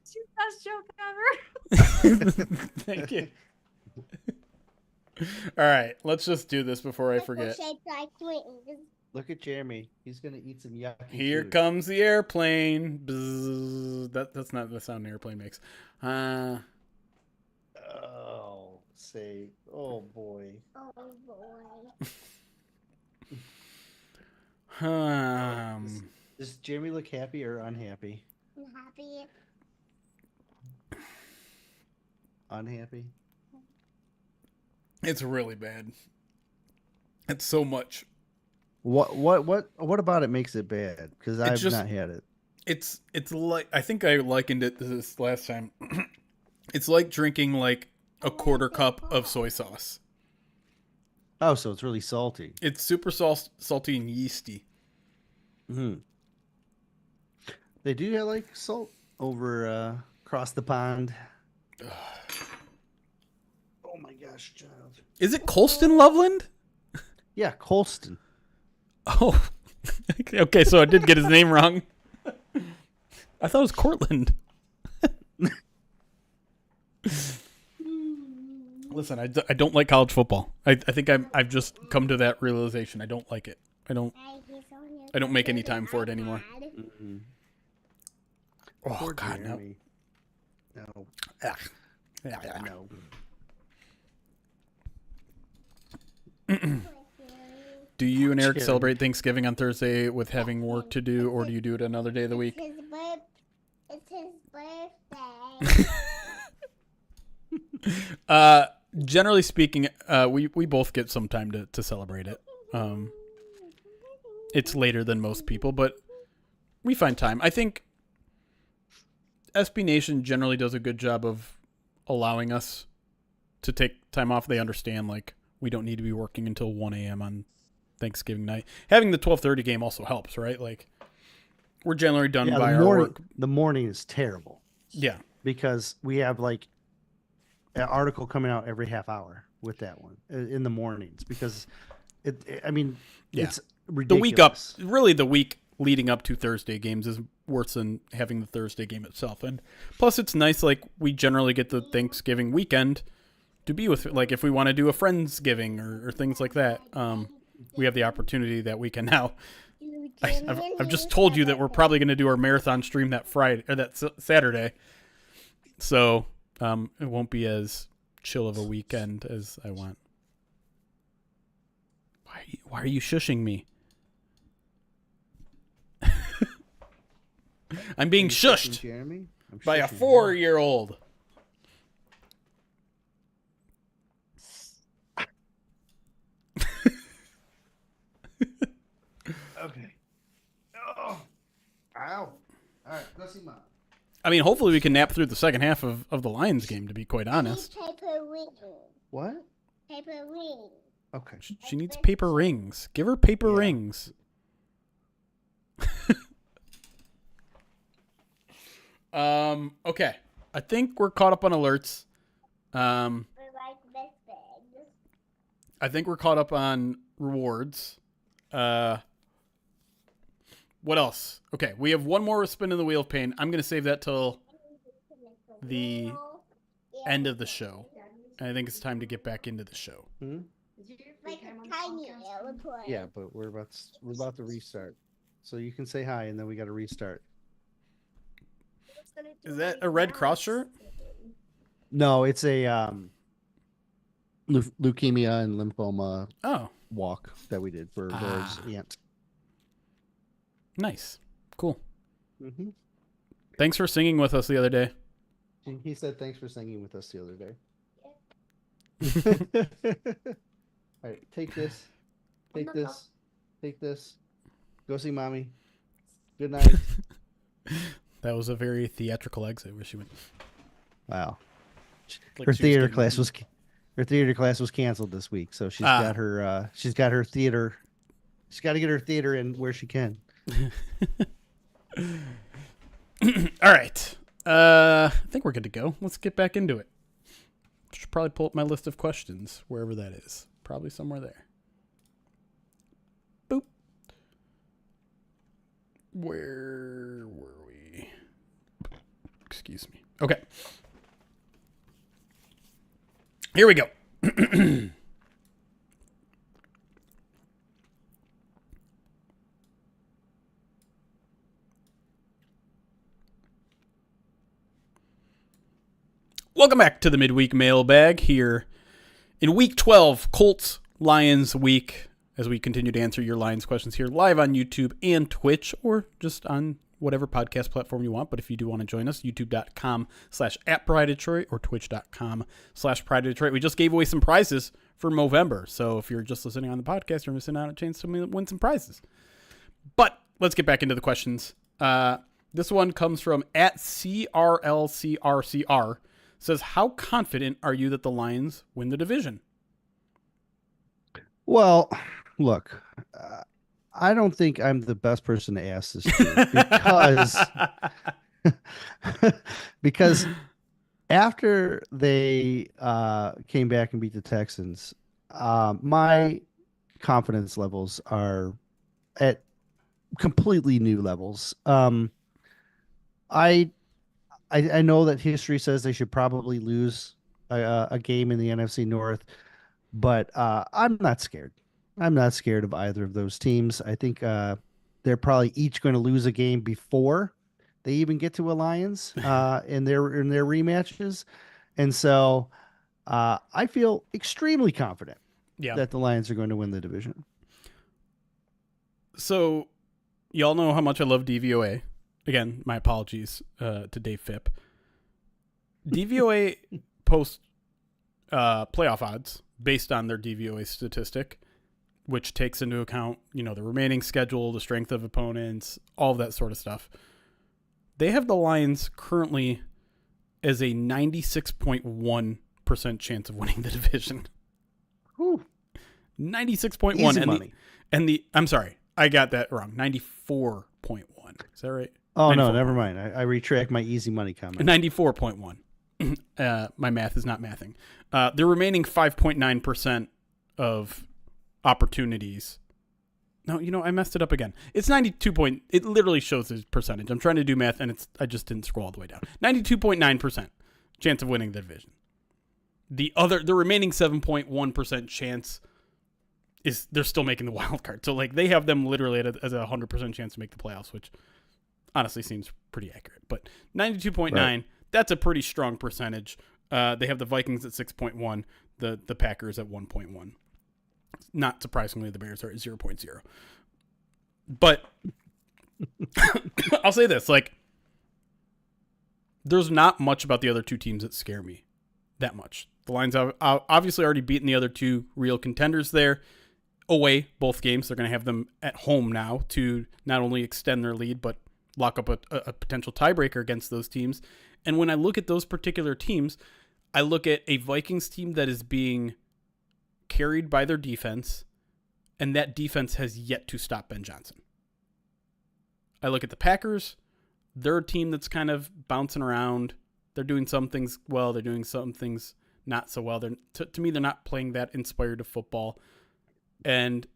It's your best joke ever. Thank you. All right, let's just do this before I forget. Shaped like wings. Look at Jeremy. He's gonna eat some yucky Here food. comes the airplane. Bzzz. That's not the sound an airplane makes. Oh, say, oh boy. Oh boy. Does Jeremy look happy or unhappy? I'm happy. Unhappy. It's really bad. It's so much. What about it makes it bad? Because I've just- not had it. It's like, I think I likened it to this last time. It's like drinking like a quarter cup of soy sauce. Oh, so it's really salty. It's super salty and yeasty. Hmm. They do have like salt over across the pond. Oh my gosh, child. Is it Colston Loveland? Yeah, Colston. Oh, okay. So I did get his name wrong. I thought it was Cortland. Listen, I don't like college football. I think I've just come to that realization. I don't like it. I don't make any time for it anymore. Mm-hmm. Oh Poor God, no. Jeremy. No. Ah. No. Do you and Eric Jeremy. celebrate Thanksgiving on Thursday with having work to do, or do you do it another day of the week? It's his birthday. Generally speaking, we both get some time to celebrate it. It's later than most people, but we find time. I think SB Nation generally does a good job of allowing us to take time off. They understand, like, we don't need to be working until 1 a.m. on Thanksgiving night. Having the 12:30 game also helps, right? Like, we're generally done by our work. The morning is terrible Yeah. because we have like an article coming out every half hour with that one in the mornings because I mean, Yeah. it's The ridiculous. week up, really the week leading up to Thursday games is worse than having the Thursday game itself. And plus it's nice, like, we generally get the Thanksgiving weekend to be with, like, if we want to do a Friendsgiving or things like that, we have the opportunity that weekend now. I've just told you that we're probably going to do our marathon stream that Friday or that Saturday. So, it won't be as chill of a weekend as I want. Why are you shushing me? I'm being shushed Jeremy? I'm by a shushing you. 4-year-old. Okay. Oh. Ow. All right, go see Mom. I mean, hopefully we can nap through the second half of the Lions game, to be quite honest. Paper ring. What? Paper ring. Okay. She needs paper rings. Give her paper rings. Okay. I think we're caught up on alerts. We're like this big. I think we're caught up on rewards. What else? Okay, we have one more spin in the wheel of pain. I'm going to save that till the end of the show. And I think it's time to get back into the show. Like a tiny airplane. Yeah, but we're about to restart. So you can say hi, and then we got to restart. Is that a Red Cross shirt? No, it's a leukemia and lymphoma walk that we did for Laura's aunt. Nice. Cool. Mm-hmm. Thanks for singing with us the other day. He said thanks for singing with us the other day. All right, take this. Take this. Take this. Go see Mommy. Good night. That was a very theatrical exit where she went. Wow. Like Her she was theater getting- class was canceled this week, so she's got her theater. She's got to get her theater in where she can. All right. I think we're good to go. Let's get back into it. Should probably pull up my list of questions, wherever that is. Probably somewhere there. Boop. Where were we? Excuse me. Okay. Here we go. Welcome back to the midweek mailbag here in week 12, Colts Lions week, as we continue to answer your Lions questions here live on YouTube and Twitch, or just on whatever podcast platform you want. But if you do want to join us, youtube.com/@PrideDetroit or twitch.com/PrideDetroit. We just gave away some prizes for Movember. So if you're just listening on the podcast, you're missing out on a chance to win some prizes. But let's get back into the questions. This one comes from @CRLCRCR. Says, how confident are you that the Lions win the division? Well, look, I don't think I'm the best person to ask this to because after they came back and beat the Texans, my confidence levels are at completely new levels. I know that history says they should probably lose a game in the NFC North, but I'm not scared. I'm not scared of either of those teams. I think they're probably each going to lose a game before they even get to a Lions in their rematches, and so I feel extremely confident that the Lions are going to win the division. So, y'all know how much I love DVOA. Again, my apologies to Dave Phipp. DVOA posts playoff odds based on their DVOA statistic, which takes into account, the remaining schedule, the strength of opponents, all of that sort of stuff. They have the Lions currently as a 96.1% chance of winning the division. Whew. 96.1. Easy money. I'm sorry, I got that wrong. 94.1. Is that right? Oh, no, never mind. I retract my easy money comment. 94.1. My math is not mathing. The remaining 5.9% of opportunities. No, I messed it up again. It's 92. It literally shows the percentage. I'm trying to do math, and I just didn't scroll all the way down. 92.9% chance of winning the division. The remaining 7.1% chance is they're still making the wild card. So they have them literally as a 100% chance to make the playoffs, which honestly seems pretty accurate. But 92.9, right. That's a pretty strong percentage. They have the Vikings at 6.1, the Packers at 1.1. Not surprisingly, the Bears are at 0.0. But I'll say this, there's not much about the other two teams that scare me that much. The Lions have obviously already beaten the other two real contenders there. away both games. They're going to have them at home now to not only extend their lead, but lock up a potential tiebreaker against those teams. And when I look at those particular teams, I look at a Vikings team that is being carried by their defense, and that defense has yet to stop Ben Johnson. I look at the Packers. They're a team that's kind of bouncing around. They're doing some things well. They're doing some things not so well. To me, they're not playing that inspired of football. And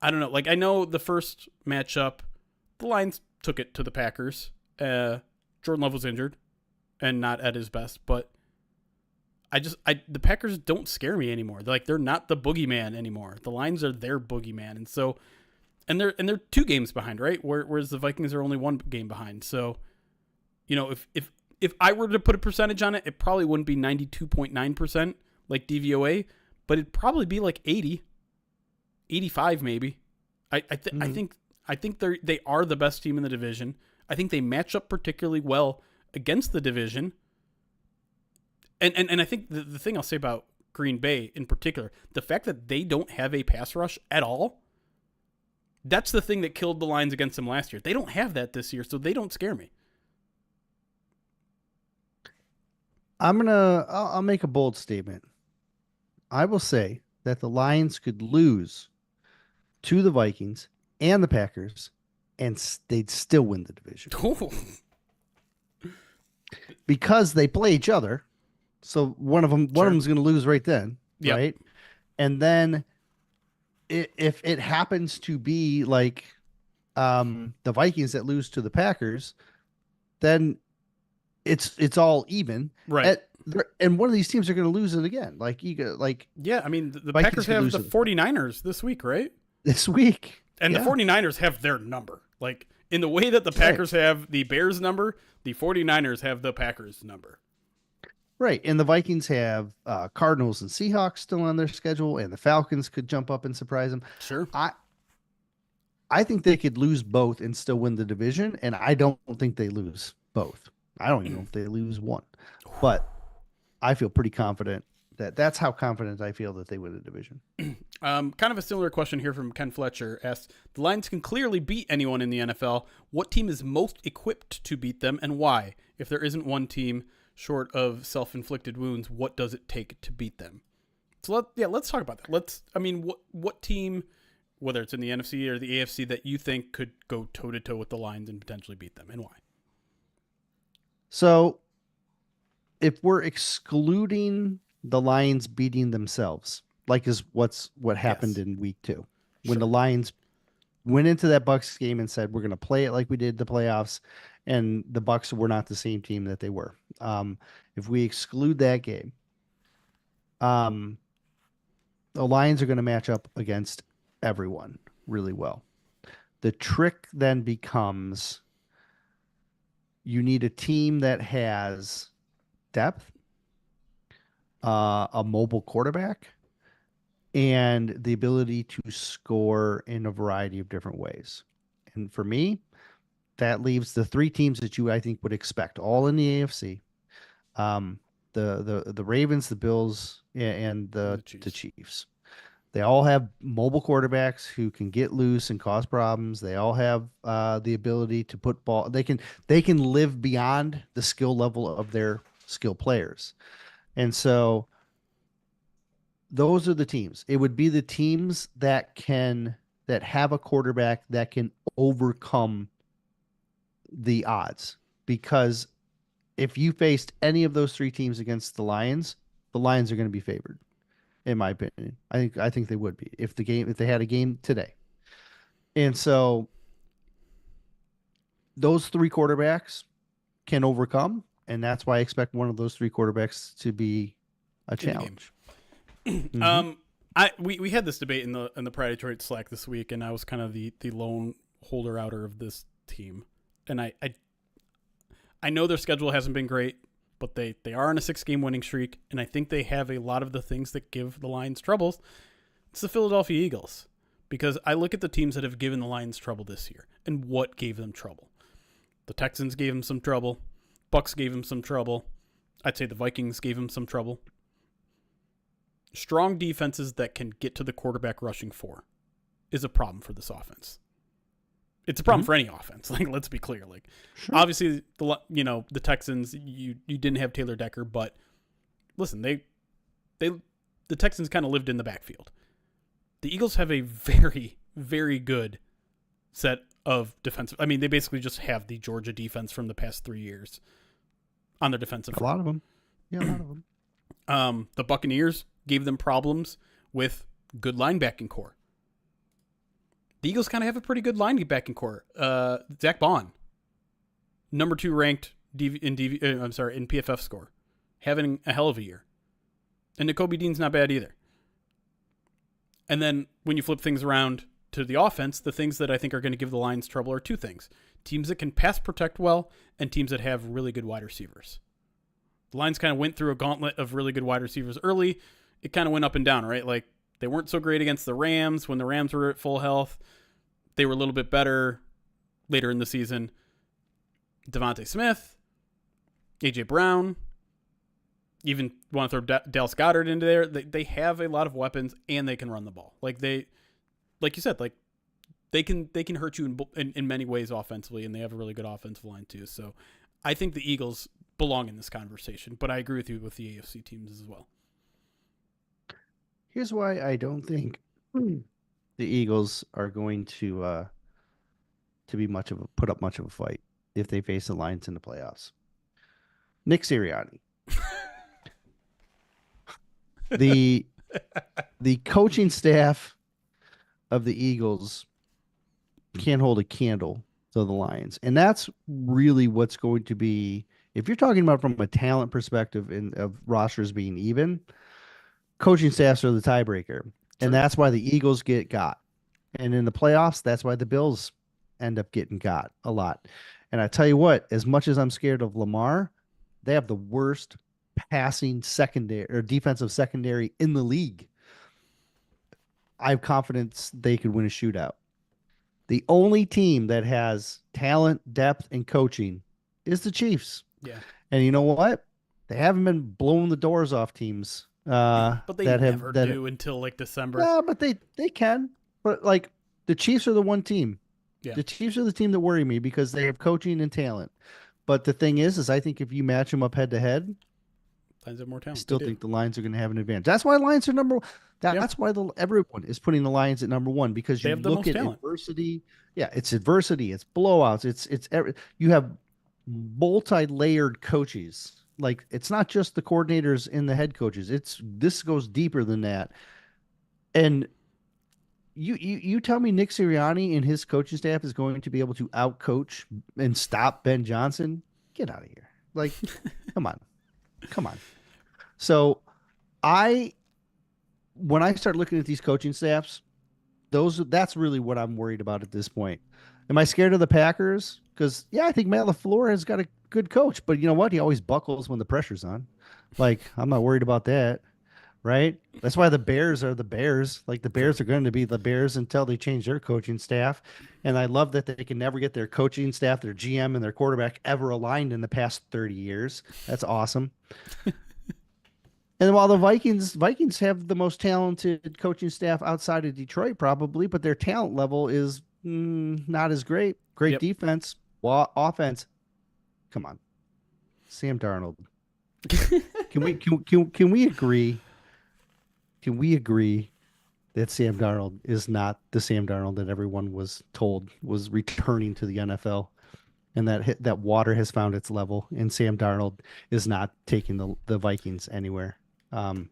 I don't know. Like, I know the first matchup, the Lions took it to the Packers. Jordan Love was injured and not at his best, but the Packers don't scare me anymore. They're not the boogeyman anymore. The Lions are their boogeyman, and so, and they're 2 games behind, right? Whereas the Vikings are only 1 game behind. So, if I were to put a percentage on it, it probably wouldn't be 92.9% like DVOA, but it'd probably be like 80, 85 maybe. I think they are the best team in the division. I think they match up particularly well against the division. And I think the thing I'll say about Green Bay in particular, the fact that they don't have a pass rush at all, that's the thing that killed the Lions against them last year. They don't have that this year, so they don't scare me. I'll make a bold statement. I will say that the Lions could lose to the Vikings and the Packers, and they'd still win the division because they play each other. So one of them's going to lose right then, Yep. right? And then if it happens to be like the Vikings that lose to the Packers, then it's all even, right? And one of these teams are going to lose it again. Yeah, I mean, the Vikings Packers could have lose the it 49ers this week, right? this week. And Yeah. the 49ers have their number. Like, in the way that the Packers have the Bears number, the 49ers have the Packers number. Right. And the Vikings have Cardinals and Seahawks still on their schedule, and the Falcons could jump up and surprise them. Sure. I think they could lose both and still win the division, and I don't think they lose both. I don't even know if they lose one. But I feel pretty confident that's how confident I feel that they win the division. Kind of a similar question here from Ken Fletcher asks, the Lions can clearly beat anyone in the NFL. What team is most equipped to beat them, and why? If there isn't one team short of self-inflicted wounds, what does it take to beat them? So let's talk about that. What team, whether it's in the NFC or the AFC, that you think could go toe-to-toe with the Lions and potentially beat them, and why? So if we're excluding the Lions beating themselves, like is what happened in week 2, when the Lions went into that Bucs game and said, we're going to play it like we did the playoffs, and the Bucs were not the same team that they were. If we exclude that game, the Lions are going to match up against everyone really well. The trick then becomes you need a team that has depth, a mobile quarterback, and the ability to score in a variety of different ways. And for me, that leaves the 3 teams that I think would expect, all in the AFC. The Ravens, the Bills, and the Chiefs. They all have mobile quarterbacks who can get loose and cause problems. They all have the ability to put ball. They can live beyond the skill level of their skill players. And so those are the teams. It would be the teams that have a quarterback that can overcome the odds. Because if you faced any of those 3 teams against the Lions are going to be favored, in my opinion. I think they would be if they had a game today. And so those 3 quarterbacks can overcome, and that's why I expect one of those 3 quarterbacks to be a challenge. Mm-hmm. We had this debate in the Pride Detroit Slack this week, and I was kind of the lone holder outer of this team. And I know their schedule hasn't been great, but they are on a 6-game winning streak, and I think they have a lot of the things that give the Lions troubles. It's the Philadelphia Eagles, because I look at the teams that have given the Lions trouble this year, and what gave them trouble. The Texans gave them some trouble. Bucks gave them some trouble. I'd say the Vikings gave them some trouble. strong defenses that can get to the quarterback rushing for is a problem for this offense. It's a problem for any offense. Like, let's be clear. Like, obviously, the Texans, you didn't have Taylor Decker, but listen, the Texans kind of lived in the backfield. The Eagles have a very, very good set of defensive. I mean, they basically just have the Georgia defense from the past 3 years on their defensive front. A lot of them. Yeah, a lot of them. The Buccaneers gave them problems with good linebacking core. The Eagles kind of have a pretty good linebacking core. Zach Bond, number 2 ranked in PFF score, having a hell of a year. And Nakobe Dean's not bad either. And then when you flip things around to the offense, the things that I think are going to give the Lions trouble are 2 things. Teams that can pass protect well and teams that have really good wide receivers. The Lions kind of went through a gauntlet of really good wide receivers early. It kind of went up and down, right? Like, they weren't so great against the Rams when the Rams were at full health. They were a little bit better later in the season. Devontae Smith, A.J. Brown, even want to throw Dallas Goedert into there. They have a lot of weapons and they can run the ball. Like you said, like they can hurt you in many ways offensively, and they have a really good offensive line too. So I think the Eagles belong in this conversation, but I agree with you with the AFC teams as well. Here's why I don't think the Eagles are going to be put up much of a fight if they face the Lions in the playoffs. Nick Sirianni. The coaching staff of the Eagles can't hold a candle to the Lions. And that's really what's going to be, if you're talking about from a talent perspective of rosters being even, coaching staffs are the tiebreaker. And that's why the Eagles got. And in the playoffs, that's why the Bills end up getting got a lot. And I tell you what, as much as I'm scared of Lamar, they have the worst passing secondary or defensive secondary in the league. I have confidence they could win a shootout. The only team that has talent, depth, and coaching is the Chiefs. Yeah. And you know what? They haven't been blowing the doors off teams. But they never do until like December. Yeah, but they can. But like the Chiefs are the one team. Yeah. The Chiefs are the team that worry me because they have coaching and talent. But the thing is I think if you match them up head to head, Lions have more talent. I still think the Lions are going to have an advantage. That's why Lions are number one. That's why everyone is putting the Lions at number one, because you look at adversity. Yeah, it's adversity. It's blowouts. You have multi-layered coaches. Like, it's not just the coordinators and the head coaches. This goes deeper than that. And you tell me Nick Sirianni and his coaching staff is going to be able to outcoach and stop Ben Johnson? Get out of here. Like, come on. So when I start looking at these coaching staffs, that's really what I'm worried about at this point. Am I scared of the Packers? Because, yeah, I think Matt LaFleur has got a good coach, but you know what? He always buckles when the pressure's on. Like, I'm not worried about that, right? That's why the Bears are the Bears. Like, the Bears are going to be the Bears until they change their coaching staff. And I love that they can never get their coaching staff, their GM, and their quarterback ever aligned in the past 30 years. That's awesome. And while the Vikings have the most talented coaching staff outside of Detroit, probably, but their talent level is not as great. Great defense, offense. Come on, Sam Darnold. Can we agree? Can we agree that Sam Darnold is not the Sam Darnold that everyone was told was returning to the NFL, and that water has found its level, and Sam Darnold is not taking the Vikings anywhere? I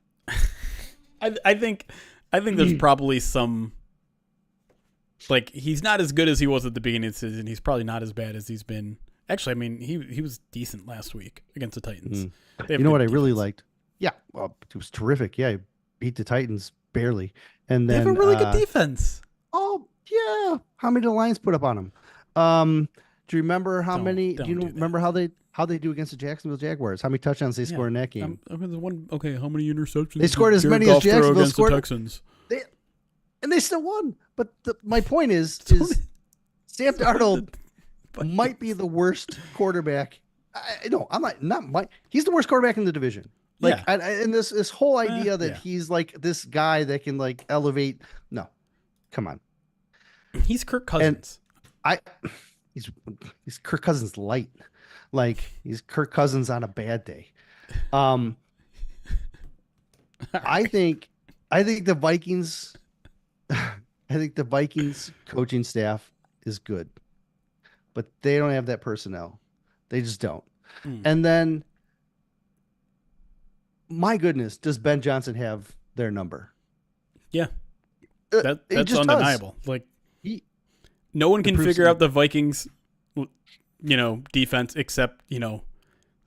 think there's probably some, like, he's not as good as he was at the beginning of the season. He's probably not as bad as he's been. Actually, I mean, he was decent last week against the Titans. You know what I really liked? Yeah, well, it was terrific. Yeah, he beat the Titans barely, and then they have a really good defense. Oh yeah, how many did the Lions put up on them? Do you remember how many? Do you remember how they do against the Jacksonville Jaguars? How many touchdowns they scored in that game? How many interceptions? They scored as many as Jacksonville scored. The Texans. And they still won. But my point is Sam Darnold might be the worst quarterback. He's the worst quarterback in the division. Yeah. And this whole idea that yeah. he's like this guy that can like elevate. No, come on. He's Kirk Cousins. I he's Kirk Cousins light. Like he's Kirk Cousins on a bad day. I think the Vikings coaching staff is good, but they don't have that personnel. They just don't. And then, my goodness, does Ben Johnson have their number? Yeah. It That's just undeniable. does. Like He- no one can proof's figure in- out the Vikings, defense except,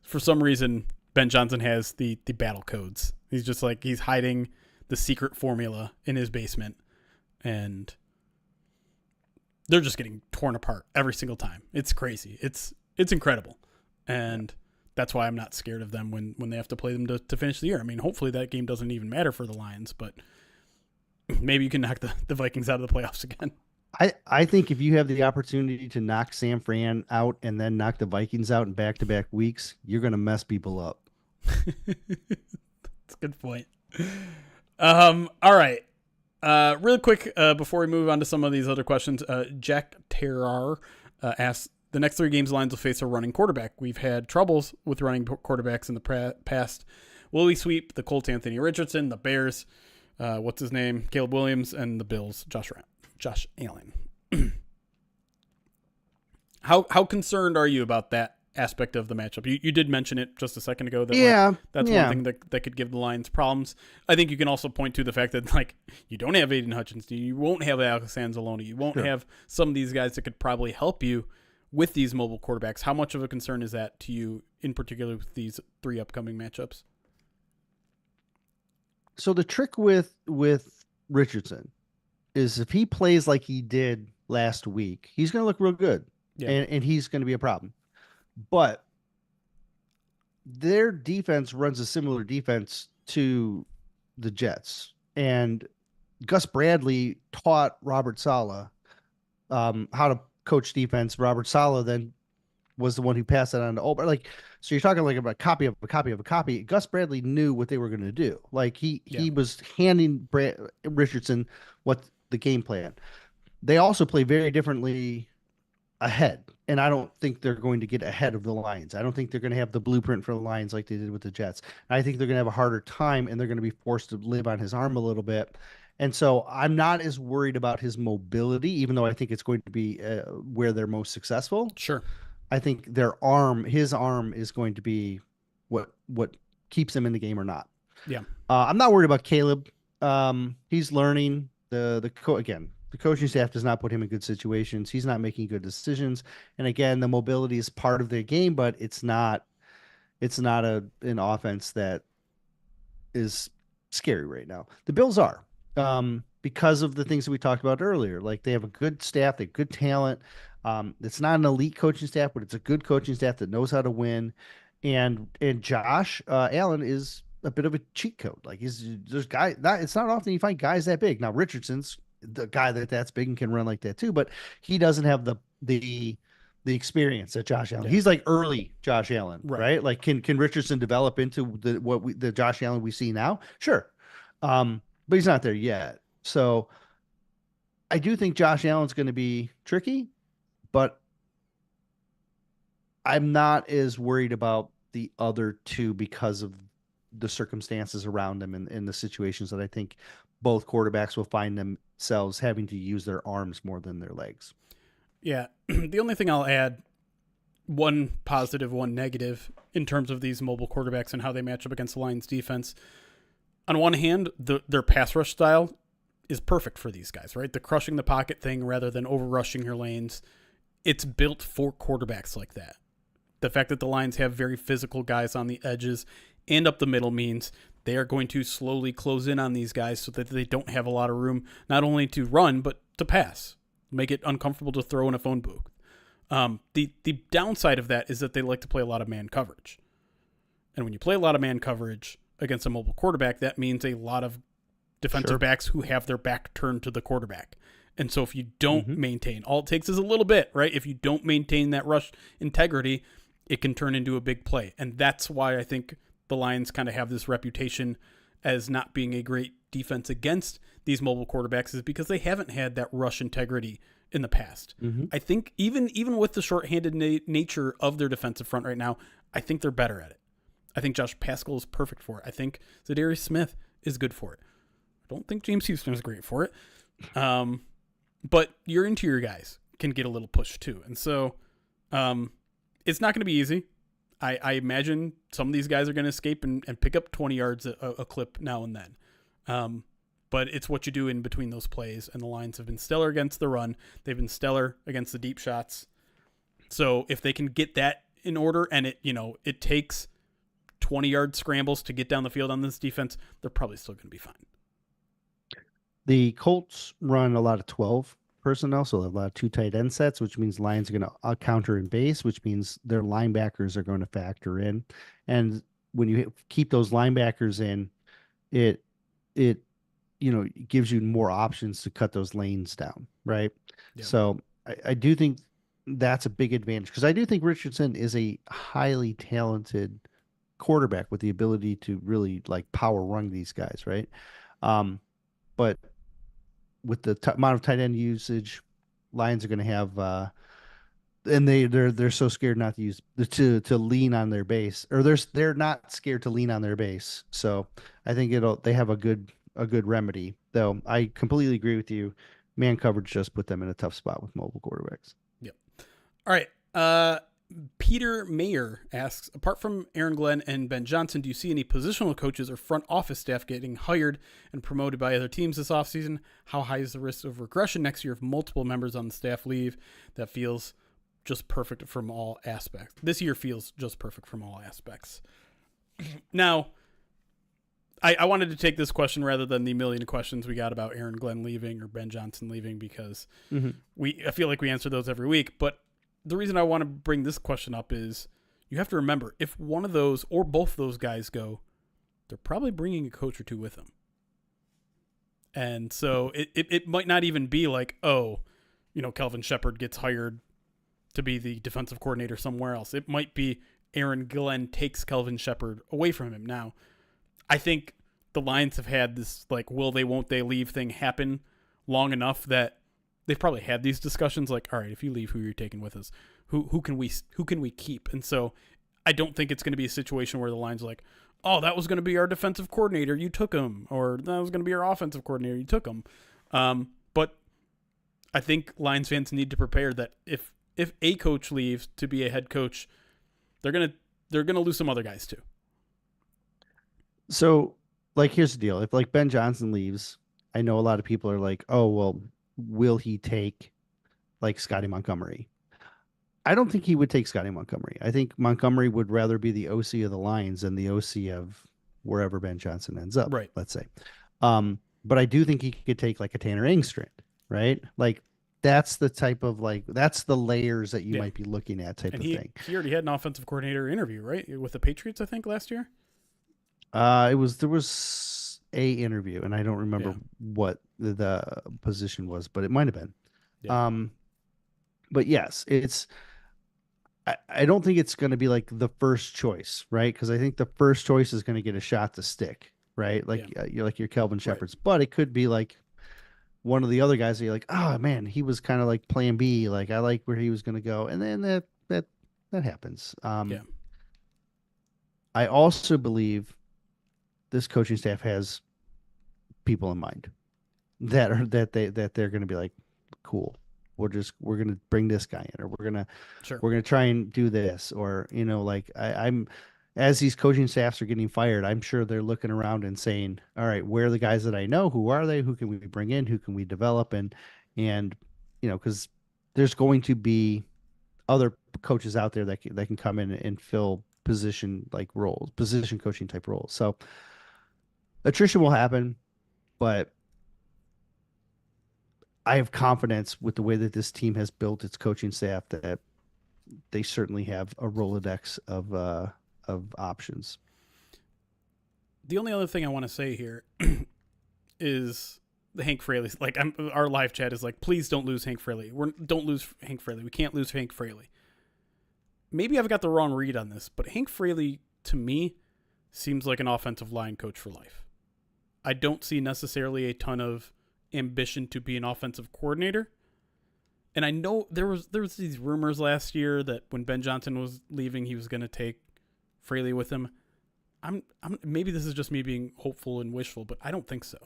for some reason Ben Johnson has the battle codes. He's just like he's hiding the secret formula in his basement, and they're just getting torn apart every single time. It's crazy. It's incredible, and that's why I'm not scared of them when they have to play them to finish the year. I mean, hopefully that game doesn't even matter for the Lions, but maybe you can knock the Vikings out of the playoffs again. I think if you have the opportunity to knock San Fran out and then knock the Vikings out in back-to-back weeks, you're going to mess people up. That's a good point. All right. Real quick, before we move on to some of these other questions, Jack Terrar asks, the next 3 games Lions will face a running quarterback. We've had troubles with running quarterbacks in the past. Will we sweep the Colts, Anthony Richardson, the Bears, what's his name, Caleb Williams, and the Bills, Josh Allen? How concerned are you about that aspect of the matchup? You did mention it just a second ago. That that's one thing that could give the Lions problems. I think you can also point to the fact that you don't have Aiden Hutchinson, you won't have Alex Anzalone, you won't have some of these guys that could probably help you with these mobile quarterbacks. How much of a concern is that to you, in particular with these 3 upcoming matchups? So the trick with Richardson is if he plays like he did last week, he's going to look real good, and he's going to be a problem. But their defense runs a similar defense to the Jets, and Gus Bradley taught Robert Saleh how to coach defense. Robert Saleh then was the one who passed that on to Olber. So you're talking like about a copy of a copy of a copy. Gus Bradley knew what they were going to do. Like he was handing Richardson what the game plan. They also play very differently ahead, and I don't think they're going to get ahead of the Lions. I don't think they're going to have the blueprint for the Lions like they did with the Jets. I think they're going to have a harder time, and they're going to be forced to live on his arm a little bit. And so I'm not as worried about his mobility, even though I think it's going to be where they're most successful. Sure. I think his arm is going to be what keeps him in the game or not. Yeah. I'm not worried about Caleb. He's learning. The coaching staff does not put him in good situations. He's not making good decisions. And again, the mobility is part of their game, but it's not an offense that is scary right now. The Bills are, because of the things that we talked about earlier. Like they have a good staff, they have good talent. It's not an elite coaching staff, but it's a good coaching staff that knows how to win. And Josh Allen is a bit of a cheat code. Like it's not often you find guys that big. Now Richardson's the guy that's big and can run like that too, but he doesn't have the experience that Josh Allen. He's like early Josh Allen, right? Like can Richardson develop into the Josh Allen we see now? Sure. But he's not there yet. So I do think Josh Allen's going to be tricky, but I'm not as worried about the other 2 because of the circumstances around them and the situations that I think both quarterbacks will find themselves having to use their arms more than their legs. Yeah. The only thing I'll add, one positive, one negative, in terms of these mobile quarterbacks and how they match up against the Lions defense. On one hand, their pass rush style is perfect for these guys, right? The crushing the pocket thing rather than over rushing your lanes. It's built for quarterbacks like that. The fact that the Lions have very physical guys on the edges and up the middle means they are going to slowly close in on these guys so that they don't have a lot of room, not only to run, but to pass. Make it uncomfortable to throw in a phone booth. The downside of that is that they like to play a lot of man coverage. And when you play a lot of man coverage against a mobile quarterback, that means a lot of defensive backs who have their back turned to the quarterback. And so if you don't maintain, all it takes is a little bit, right? If you don't maintain that rush integrity, it can turn into a big play. And that's why I think the Lions kind of have this reputation as not being a great defense against these mobile quarterbacks is because they haven't had that rush integrity in the past. Mm-hmm. I think even with the shorthanded nature of their defensive front right now, I think they're better at it. I think Josh Pascal is perfect for it. I think Zadarius Smith is good for it. I don't think James Houston is great for it. But your interior guys can get a little push too. And so it's not going to be easy. I imagine some of these guys are going to escape and pick up 20 yards a clip now and then. But it's what you do in between those plays. And the Lions have been stellar against the run. They've been stellar against the deep shots. So if they can get that in order, and it takes 20-yard scrambles to get down the field on this defense, they're probably still going to be fine. The Colts run a lot of 12 personnel, so a lot of 2 tight end sets, which means Lions are going to counter in base, which means their linebackers are going to factor in. And when you keep those linebackers in, it gives you more options to cut those lanes down, right? Yeah. So I do think that's a big advantage, because I do think Richardson is a highly talented quarterback with the ability to really like power run these guys, right? But with the amount of tight end usage, Lions are going to have, and they're so scared not to use to lean on their base, or they're not scared to lean on their base. So I think they have a good remedy. Though I completely agree with you, man coverage just put them in a tough spot with mobile quarterbacks. Yep. All right. Peter Mayer asks, apart from Aaron Glenn and Ben Johnson, do you see any positional coaches or front office staff getting hired and promoted by other teams this offseason? How high is the risk of regression next year if multiple members on the staff leave? That feels just perfect from all aspects. This year feels just perfect from all aspects. Now, I wanted to take this question rather than the million questions we got about Aaron Glenn leaving or Ben Johnson leaving, because I feel like we answer those every week. But the reason I want to bring this question up is you have to remember, if one of those or both of those guys go, they're probably bringing a coach or two with them. And so it might not even be like, Kelvin Shepard gets hired to be the defensive coordinator somewhere else. It might be Aaron Glenn takes Kelvin Shepard away from him. Now, I think the Lions have had this like will they won't they leave thing happen long enough that they've probably had these discussions like, all right, if you leave, who are you taking with us? Who can we keep? And so I don't think it's going to be a situation where the Lions are like, oh, that was going to be our defensive coordinator, you took him, or that was going to be our offensive coordinator, you took him. But I think Lions fans need to prepare that if a coach leaves to be a head coach, they're gonna lose some other guys too. So, like, here's the deal: if like Ben Johnson leaves, I know a lot of people are like, oh, well, will he take like Scotty Montgomery? I don't think he would take Scotty Montgomery. I think Montgomery would rather be the OC of the Lions than the OC of wherever Ben Johnson ends up, right? Let's say. But I do think he could take like a Tanner Engstrand, right? Like that's the type of that's the layers that you might be looking at type of thing. He already had an offensive coordinator interview, right? With the Patriots, I think, last year. There was a interview, and I don't remember what the position was, but it might have been. Yeah. But yes, I don't think it's going to be like the first choice, right? Because I think the first choice is going to get a shot to stick, right? Like you're like your Kelvin Shepard's, right. But it could be like one of the other guys that you're like, oh man, he was kind of like plan B. Like I like where he was going to go, and then that happens. I also believe this coaching staff has people in mind that they're going to be like, cool. We're going to bring this guy in, or we're going to try and do this, or, I'm as these coaching staffs are getting fired, I'm sure they're looking around and saying, all right, where are the guys that I know? Who are they? Who can we bring in? Who can we develop? And, cause there's going to be other coaches out there that can come in and fill position coaching type roles. So attrition will happen, but I have confidence with the way that this team has built its coaching staff that they certainly have a Rolodex of options. The only other thing I want to say here is the Hank Fraley. Like our live chat is like, please don't lose Hank Fraley. Don't lose Hank Fraley. We can't lose Hank Fraley. Maybe I've got the wrong read on this, but Hank Fraley to me seems like an offensive line coach for life. I don't see necessarily a ton of ambition to be an offensive coordinator. And I know there was these rumors last year that when Ben Johnson was leaving, he was going to take Fraley with him. I'm maybe this is just me being hopeful and wishful, but I don't think so.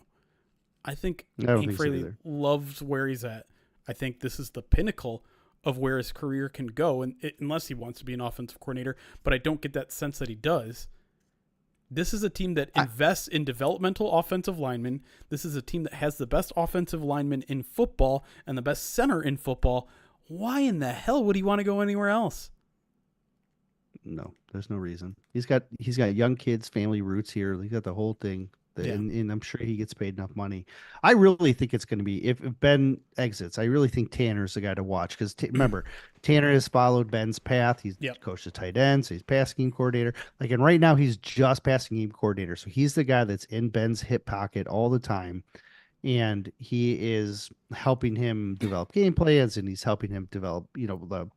I think Hank Fraley loves where he's at. I think this is the pinnacle of where his career can go, and unless he wants to be an offensive coordinator, but I don't get that sense that he does. This is a team that invests in developmental offensive linemen. This is a team that has the best offensive lineman in football and the best center in football. Why in the hell would he want to go anywhere else? No, there's no reason. He's got young kids, family roots here. He's got the whole thing. And I'm sure he gets paid enough money. I really think it's going to be, if Ben exits, I really think Tanner's the guy to watch. Because remember, Tanner has followed Ben's path. He's coached the tight end, so he's passing game coordinator. And right now he's just passing game coordinator. So he's the guy that's in Ben's hip pocket all the time. And he is helping him develop game plans, and he's helping him develop, the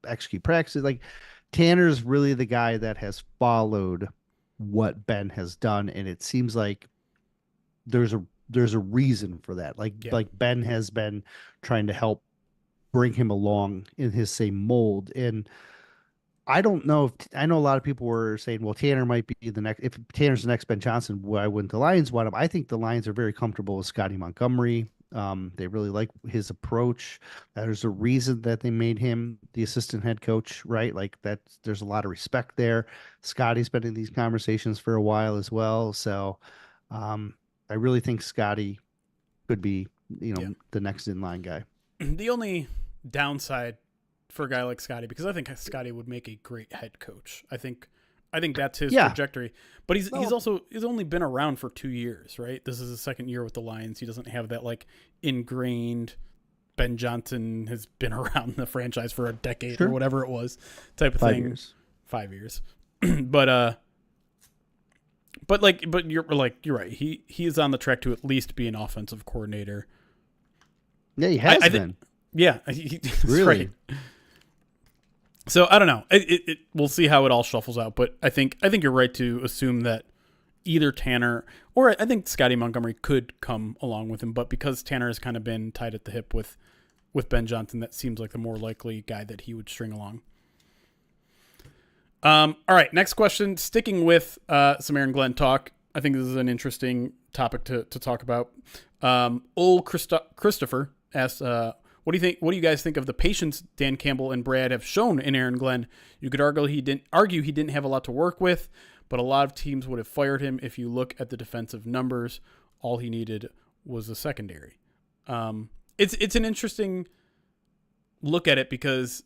execute practices. Tanner's really the guy that has followed what Ben has done, and it seems like there's a reason for that. Like Ben has been trying to help bring him along in his same mold. And I don't know I know a lot of people were saying, well, Tanner might be the next. If Tanner's the next Ben Johnson, why wouldn't the Lions want him? I think the Lions are very comfortable with Scotty Montgomery. They really like his approach. There's a reason that they made him the assistant head coach, right? There's a lot of respect there. Scotty's been in these conversations for a while as well. So, I really think Scotty could be, the next in line guy. The only downside for a guy like Scotty, because I think Scotty would make a great head coach. I think that's his trajectory. But he's only been around for 2 years, right? This is his second year with the Lions. He doesn't have that ingrained Ben Johnson has been around the franchise for a decade or whatever it was type of 5 thing. years. 5 years. but you're right. He is on the track to at least be an offensive coordinator. Yeah, he has been. Yeah, he's really. Right. So I don't know. We'll see how it all shuffles out. But I think you're right to assume that either Tanner or I think Scotty Montgomery could come along with him. But because Tanner has kind of been tied at the hip with Ben Johnson, that seems like the more likely guy that he would string along. All right, next question. Sticking with some Aaron Glenn talk, I think this is an interesting topic to talk about. Old Christopher asks, what do you think? What do you guys think of the patience Dan Campbell and Brad have shown in Aaron Glenn? You could argue he didn't have a lot to work with, but a lot of teams would have fired him. If you look at the defensive numbers, all he needed was the secondary. It's an interesting look at it because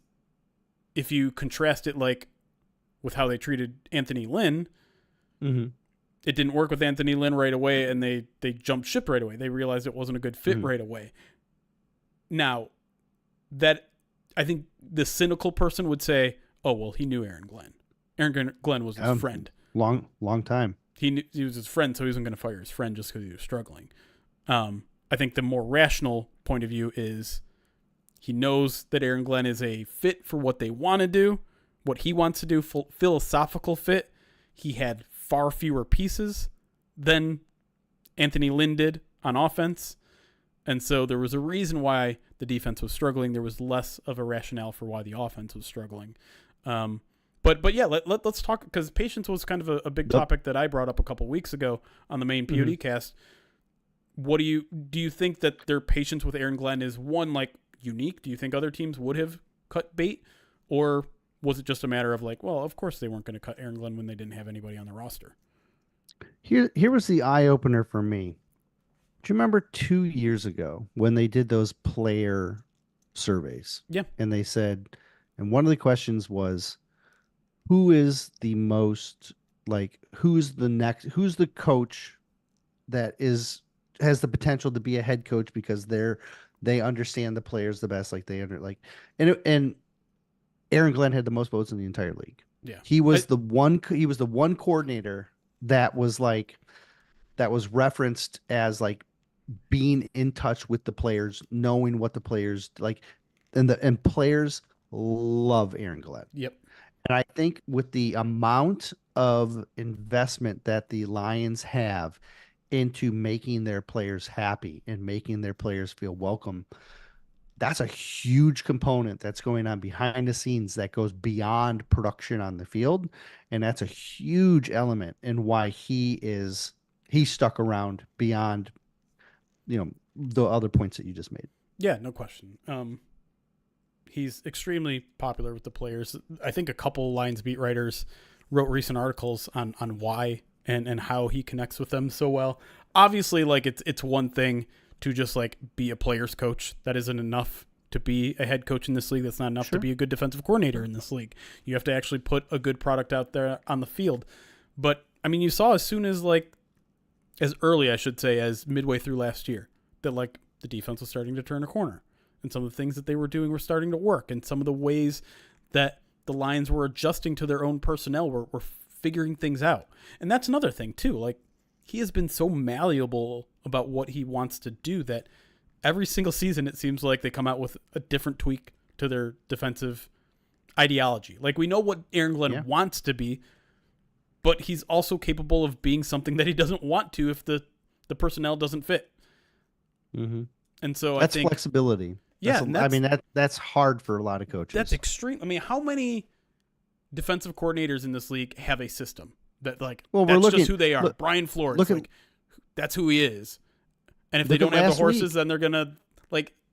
if you contrast it with how they treated Anthony Lynn, it didn't work with Anthony Lynn right away, and they jumped ship right away. They realized it wasn't a good fit right away. Now, that I think the cynical person would say, "Oh well, he knew Aaron Glenn. Aaron Glenn was his friend. Long time. He was his friend, so he wasn't going to fire his friend just because he was struggling." I think the more rational point of view is he knows that Aaron Glenn is a fit for what they want to do, what he wants to do, philosophical fit. He had far fewer pieces than Anthony Lynn did on offense. And so there was a reason why the defense was struggling. There was less of a rationale for why the offense was struggling. But yeah, let's talk, because patience was kind of a big topic that I brought up a couple weeks ago on the main POD cast. What do you think that their patience with Aaron Glenn is unique? Do you think other teams would have cut bait, or was it just a matter of well, of course they weren't going to cut Aaron Glenn when they didn't have anybody on the roster? Here was the eye opener for me. Do you remember 2 years ago when they did those player surveys? Yeah. And they said, and one of the questions was, who is the most who's the coach that has the potential to be a head coach because they understand the players the best, and Aaron Glenn had the most votes in the entire league. Yeah. He was the one coordinator that was referenced as being in touch with the players, knowing what the players and players love Aaron Glenn. Yep. And I think with the amount of investment that the Lions have into making their players happy and making their players feel welcome, that's a huge component that's going on behind the scenes that goes beyond production on the field. And that's a huge element in why he stuck around beyond, the other points that you just made. Yeah, no question. He's extremely popular with the players. I think a couple Lions beat writers wrote recent articles on why and how he connects with them so well. Obviously, like it's one thing to just like be a player's coach. That isn't enough to be a head coach in this league. That's not enough to be a good defensive coordinator in this league. You have to actually put a good product out there on the field. But I mean, you saw as early, I should say, as midway through last year, that like the defense was starting to turn a corner, and some of the things that they were doing were starting to work, and some of the ways that the Lions were adjusting to their own personnel were figuring things out. And that's another thing too. Like, he has been so malleable about what he wants to do that every single season it seems like they come out with a different tweak to their defensive ideology. Like, we know what Aaron Glenn wants to be, but he's also capable of being something that he doesn't want to if the personnel doesn't fit. Mm-hmm. And so that's I think flexibility. Yeah, that's hard for a lot of coaches. That's extreme. I mean, how many defensive coordinators in this league have a system that that's just who they are? Brian Flores, that's who he is. And if they don't have the horses, then they're gonna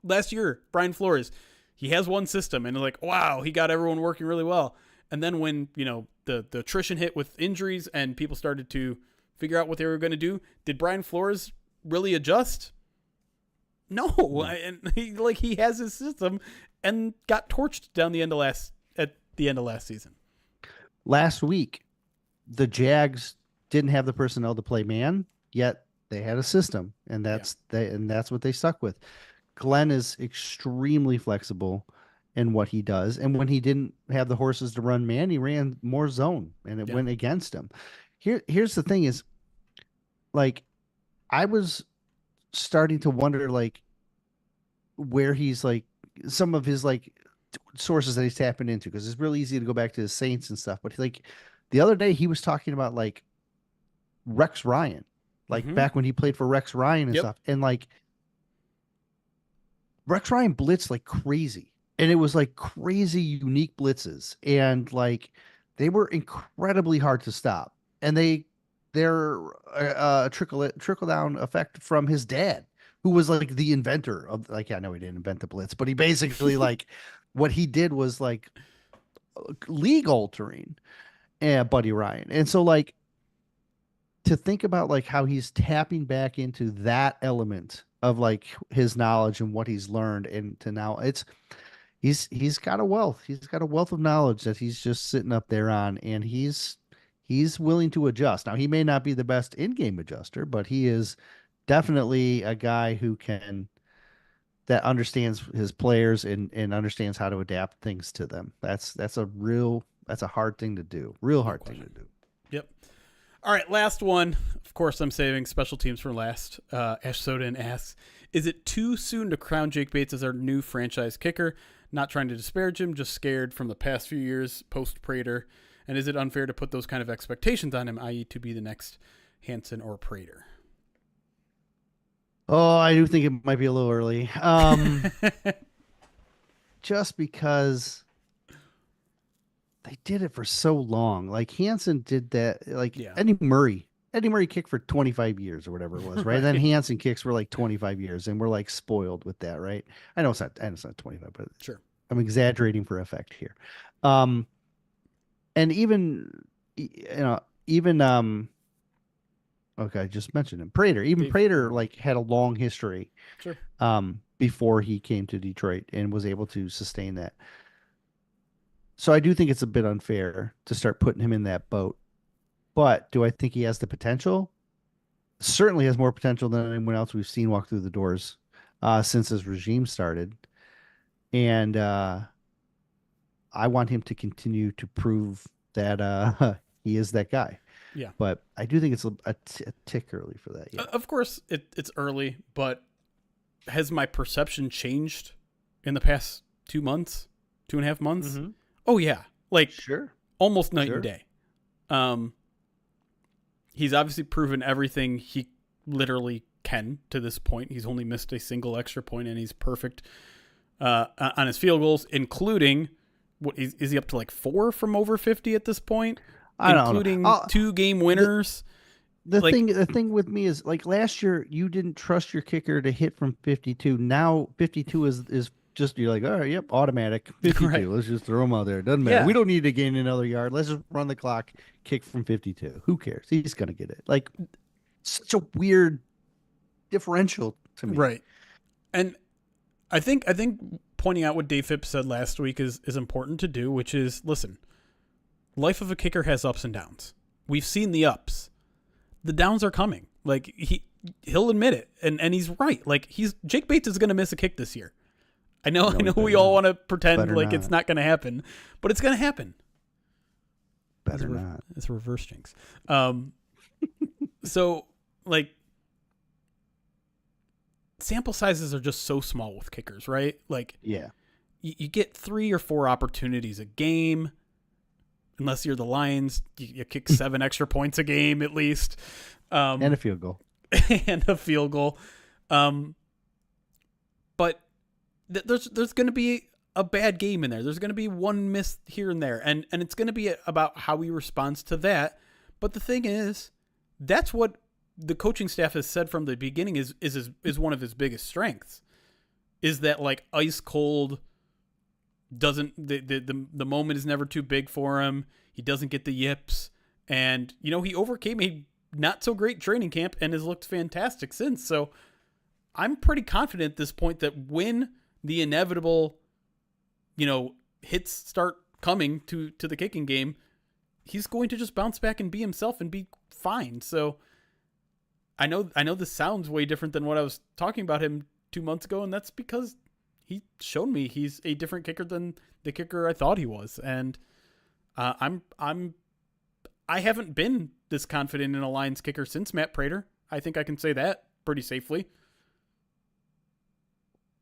last year. Brian Flores, he has one system, and like, wow, he got everyone working really well. And then when the attrition hit with injuries and people started to figure out what they were going to do, did Brian Flores really adjust? No, and he has his system and got torched at the end of last season. Last week, the Jags didn't have the personnel to play man, yet they had a system, and that's what they stuck with. Glenn is extremely flexible in what he does, and when he didn't have the horses to run man, he ran more zone, and it went against him. Here's the thing: is like I was starting to wonder where he's some of his sources that he's tapping into, because it's really easy to go back to the Saints and stuff. But the other day he was talking about Rex Ryan, back when he played for Rex Ryan and stuff, and Rex Ryan blitzed like crazy, and it was crazy unique blitzes, and they were incredibly hard to stop, and they're trickle down effect from his dad, who was the inventor of I know he didn't invent the blitz, but he basically what he did was league altering, Buddy Ryan. And so to think about how he's tapping back into that element of his knowledge and what he's learned, and to now he's got a wealth. He's got a wealth of knowledge that he's just sitting up there on, and he's willing to adjust. Now, he may not be the best in-game adjuster, but he is definitely a guy that understands his players and understands how to adapt things to them. That's a hard thing to do. Real hard thing to do. Yep. All right, last one. Of course, I'm saving special teams for last. Ash Soden asks, is it too soon to crown Jake Bates as our new franchise kicker? Not trying to disparage him, just scared from the past few years post-Prater. And is it unfair to put those kind of expectations on him, i.e. to be the next Hansen or Prater? Oh, I do think it might be a little early. Just because they did it for so long. Hansen did that. Eddie Murray kicked for 25 years or whatever it was, right? Then Hansen kicks for 25 years, and we're spoiled with that, right? I know it's not 25, but sure, I'm exaggerating for effect here. And even okay, I just mentioned him. Prater. Even Prater had a long history before he came to Detroit and was able to sustain that. So I do think it's a bit unfair to start putting him in that boat. But do I think he has the potential? Certainly has more potential than anyone else we've seen walk through the doors since his regime started. And I want him to continue to prove that he is that guy. Yeah. But I do think it's a tick early for that. Yeah. Of course, it's early, but has my perception changed in the past 2 months, 2.5 months? Mm-hmm. Oh, yeah. Sure. Almost night and day. He's obviously proven everything he literally can to this point. He's only missed a single extra point, and he's perfect on his field goals, including what is he up to, like 4 from over 50 at this point? I don't know. Including 2 game winners. The thing with me is, like, last year you didn't trust your kicker to hit from 52. Now 52 is just, you're like, all right, yep, automatic 52. Right. Let's just throw him out there. Doesn't matter. Yeah. We don't need to gain another yard. Let's just run the clock, kick from 52. Who cares? He's gonna get it. Like, such a weird differential to me. Right. And I think pointing out what Dave Phipps said last week is important to do, which is, listen, life of a kicker has ups and downs. We've seen the ups. The downs are coming. Like, he'll admit it, and he's right. Like, Jake Bates is going to miss a kick this year. I know we all want to pretend like it's not going to happen, but it's going to happen. Better not. It's a reverse jinx. So, like, sample sizes are just so small with kickers, right? Like, yeah, you get 3 or 4 opportunities a game. Unless you're the Lions, you kick 7 extra points a game at least. And a field goal. And a field goal. But there's going to be a bad game in there. There's going to be one miss here and there. And it's going to be about how he responds to that. But the thing is, that's what the coaching staff has said from the beginning is one of his biggest strengths. Is that, like, ice cold, doesn't the moment is never too big for him. He doesn't get the yips, and he overcame a not so great training camp and has looked fantastic since. So I'm pretty confident at this point that when the inevitable hits start coming to the kicking game, he's going to just bounce back and be himself and be fine. So I know this sounds way different than what I was talking about him 2 months ago, and that's because he showed me he's a different kicker than the kicker I thought he was. And I haven't been this confident in a Lions kicker since Matt Prater. I think I can say that pretty safely.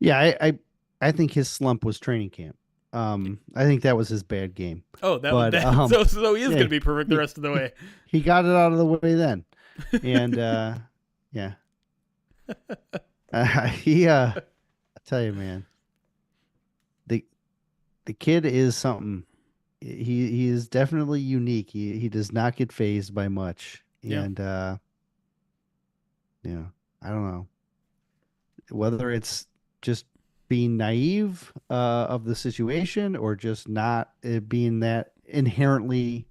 Yeah, I think his slump was training camp. I think that was his bad game. Oh, so he is going to be perfect the rest of the way. He got it out of the way then. And yeah. I tell you, man, the kid is something. He is definitely unique. He does not get fazed by much. Yeah. And I don't know whether it's just being naive of the situation or just not being that inherently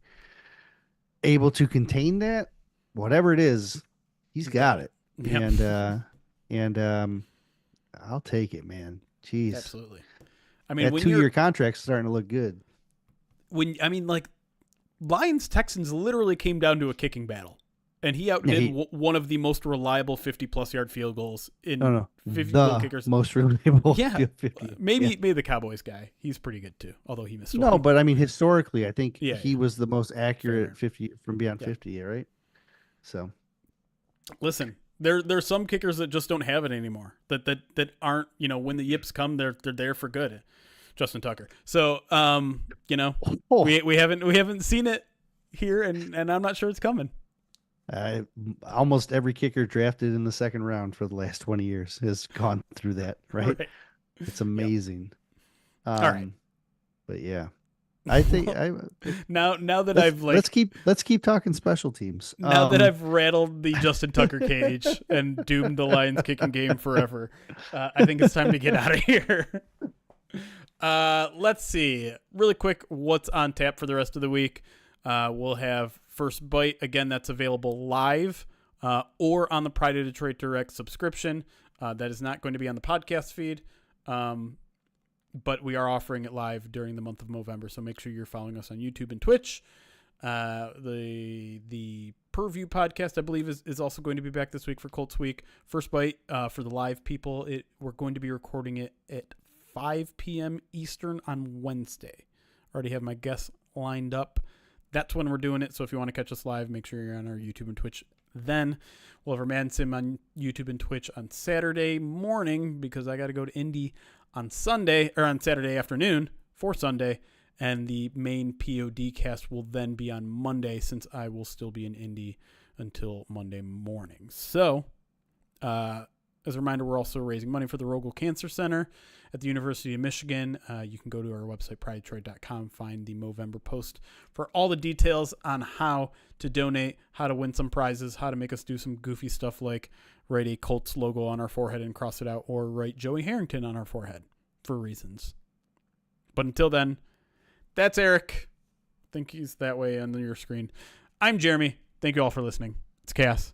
able to contain that. Whatever it is, he's got it. Yep. And I'll take it, man. Jeez. Absolutely. I mean, that 2-year contract's starting to look good. Lions Texans literally came down to a kicking battle, and he outdid one of the most reliable 50-plus yard field goals in 50 goal kickers. Most reliable. Yeah, 50. maybe the Cowboys guy. He's pretty good too, although he missed. No, but I mean historically, I think Yeah, he was the most accurate Fair. 50 from beyond 50, right? So, listen, there's some kickers that just don't have it anymore. That aren't, when the yips come, they're there for good. Justin Tucker. So, we haven't seen it here, and I'm not sure it's coming. Almost every kicker drafted in the second round for the last 20 years has gone through that, right? It's amazing. Yep. All right. But yeah, I think now that I've let's keep talking special teams. Now that I've rattled the Justin Tucker cage and doomed the Lions kicking game forever, I think it's time to get out of here. Let's see really quick what's on tap for the rest of the week. We'll have First Bite again. That's available live or on the Pride of Detroit Direct subscription. That is not going to be on the podcast feed, but we are offering it live during the month of Movember. So make sure you're following us on YouTube and Twitch. The Purview podcast, I believe, is also going to be back this week for Colts Week. First Bite for the live people. We're going to be recording it at 5 p.m. Eastern on Wednesday. Already have my guests lined up. That's when we're doing it. So if you want to catch us live, make sure you're on our YouTube and Twitch then. We'll have our Man Sim on YouTube and Twitch on Saturday morning because I got to go to Indy on Sunday or on Saturday afternoon for Sunday. And the main POD cast will then be on Monday, since I will still be in Indy until Monday morning. So, as a reminder, we're also raising money for the Rogel Cancer Center at the University of Michigan. You can go to our website, pridedetroit.com, find the Movember post for all the details on how to donate, how to win some prizes, how to make us do some goofy stuff like write a Colts logo on our forehead and cross it out, or write Joey Harrington on our forehead for reasons. But until then, that's Erik. I think he's that way on your screen. I'm Jeremy. Thank you all for listening. It's Cass.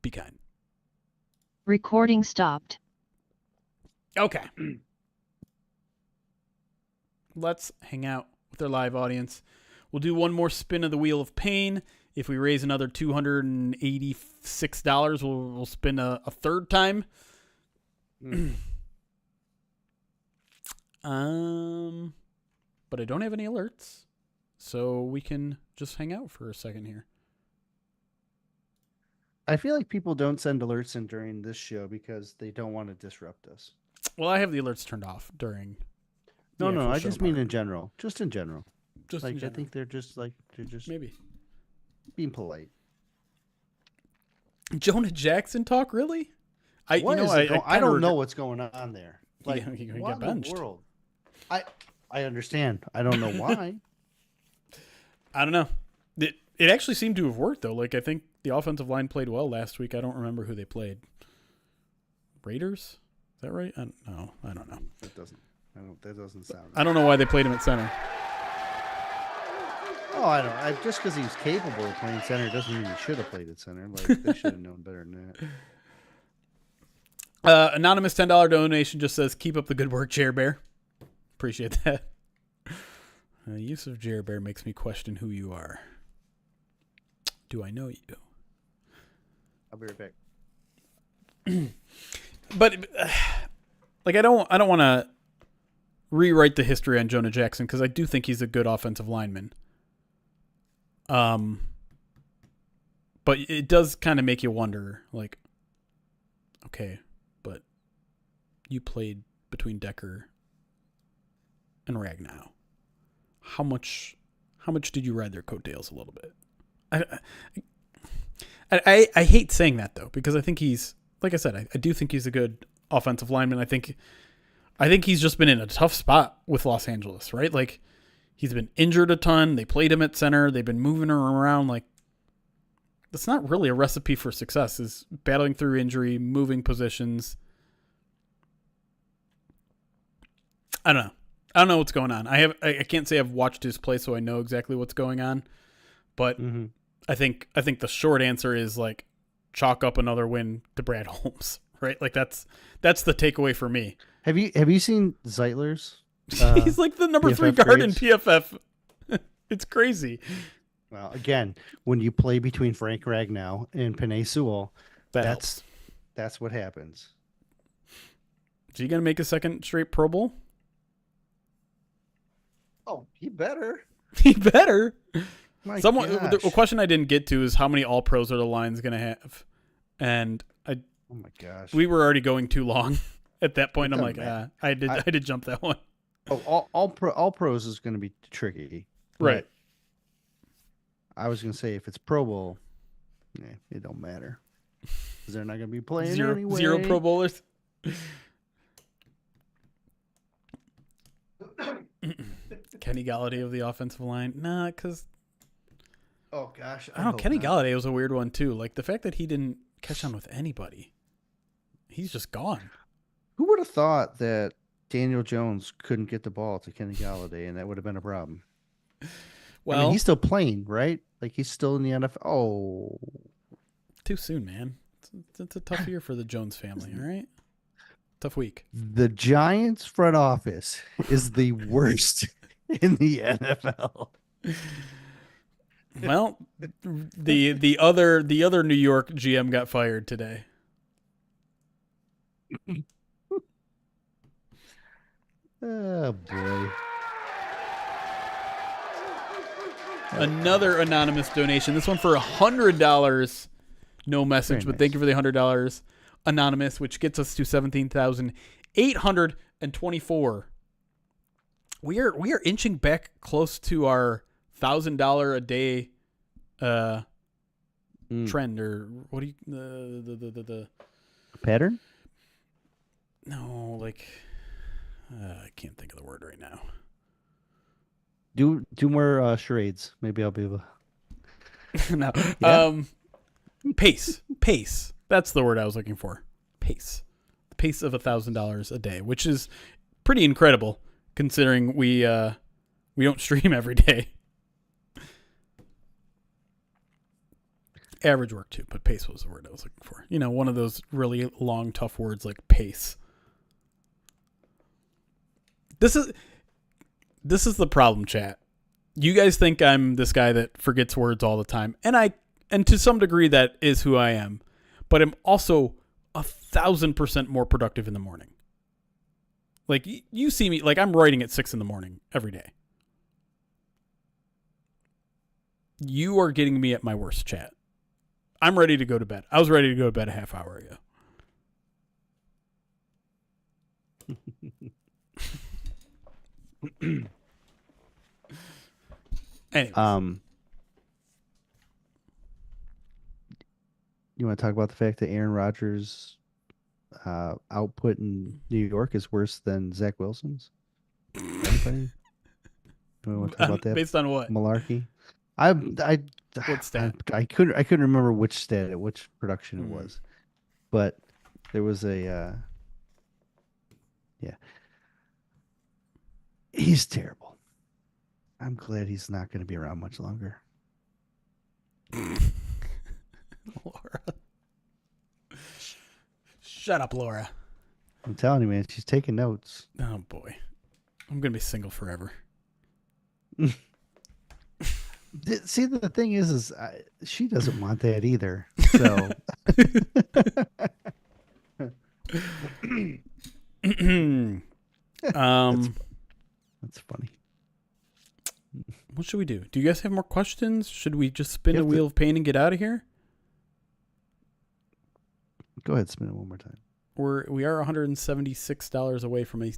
Be kind. Recording stopped. Okay. Let's hang out with our live audience. We'll do one more spin of the Wheel of Pain. If we raise another $286, we'll spin a third time. But I don't have any alerts, so we can just hang out for a second here. I feel like people don't send alerts in during this show because they don't want to disrupt us. Well, I have the alerts turned off during. No, actual I show just mean part. in general. Just in general. Just Like in I general. think they're just Maybe. being polite. Jonah Jackson talk, really? I What you know is I, it go- I I don't kinda know what's going on there. Like He what got in the benched. world? I understand. I don't know why. I don't know. It actually seemed to have worked though. Like I think the offensive line played well last week. I don't remember who they played. Raiders? Is that right? No, I don't know. That doesn't sound. I don't know why they played him at center. Oh, I don't. Just because he's capable of playing center doesn't mean he should have played at center. Like they should have known better than that. Anonymous $10 donation just says, "Keep up the good work, Chair Bear." Appreciate that. Use of Chair Bear makes me question who you are. Do I know you? I'll be right back. But like I don't want to rewrite the history on Jonah Jackson because I do think he's a good offensive lineman. But it does kind of make you wonder, like, okay, but you played between Decker and Ragnow. How much did you ride their coattails a little bit? I hate saying that though, because I think he's, like I said, I do think he's a good offensive lineman. I think he's just been in a tough spot with Los Angeles, right? Like he's been injured a ton. They played him at center. They've been moving him around. Like that's not really a recipe for success, is battling through injury, moving positions. I don't know what's going on. I can't say I've watched his play, so I know exactly what's going on. But I think the short answer is like chalk up another win to Brad Holmes, right? Like that's the takeaway for me. Have you seen Zeitler's? He's like the number PFF 3 guard grades? in PFF. It's crazy. Well, again, when you play between Frank Ragnow and Penei Sewell, Helps. that's what happens. Is he gonna make a second straight Pro Bowl? Oh, he better. He better. My The gosh. question I didn't get to is how many All Pros are the Lions gonna have, and Oh my gosh. we were already going too long at that point. It I'm doesn't like, matter. I did jump that one. Oh, all pros is going to be tricky, but Right. I was going to say if it's Pro Bowl, it don't matter because they're not going to be playing Zero anyway. Pro Bowlers. Kenny Galladay of the offensive line, nah, because Oh gosh, I don't know. Kenny Galladay was a weird one too. Like the fact that he didn't catch on with anybody, he's just gone. Who would have thought that Daniel Jones couldn't get the ball to Kenny Galladay, and that would have been a problem? Well, I mean, he's still playing, right? Like he's still in the NFL. Oh, too soon, man. It's a tough year for the Jones family. All right, tough week. the Giants front office is the worst in the NFL. Well, the other New York GM got fired today. Oh boy. Another anonymous donation. This one for $100. No message, Very but nice. thank you for the $100 anonymous, which gets us to 17,824. We are inching back close to our $1,000 a day trend, or what do you the pattern? No, like I can't think of the word right now. Do more charades. Maybe I'll be able. No. Yeah? Pace. That's the word I was looking for. Pace. The pace of $1,000 a day, which is pretty incredible considering we don't stream every day. Average work too, but pace was the word I was looking for. You know, one of those really long, tough words like pace. This is the problem, chat. You guys think I'm this guy that forgets words all the time, and to some degree that is who I am, but I'm also 1,000% more productive in the morning. Like you see me, like I'm writing at 6 a.m. every day. You are getting me at my worst, chat. I'm ready to go to bed. I was ready to go to bed a half hour ago. Anyways. You want to talk about the fact that Aaron Rodgers' output in New York is worse than Zach Wilson's? Anybody? Do you want to talk about that? Based on what? Malarkey. What stat? I couldn't remember which production it was, but there was a yeah. He's terrible. I'm glad he's not going to be around much longer. Laura. Shut up, Laura. I'm telling you, man, she's taking notes. Oh boy, I'm gonna be single forever. See, the thing is she doesn't want that either. So, that's funny. What should we do? Do you guys have more questions? Should we just spin the wheel of pain and get out of here? Go ahead, spin it one more time. We are $176 away from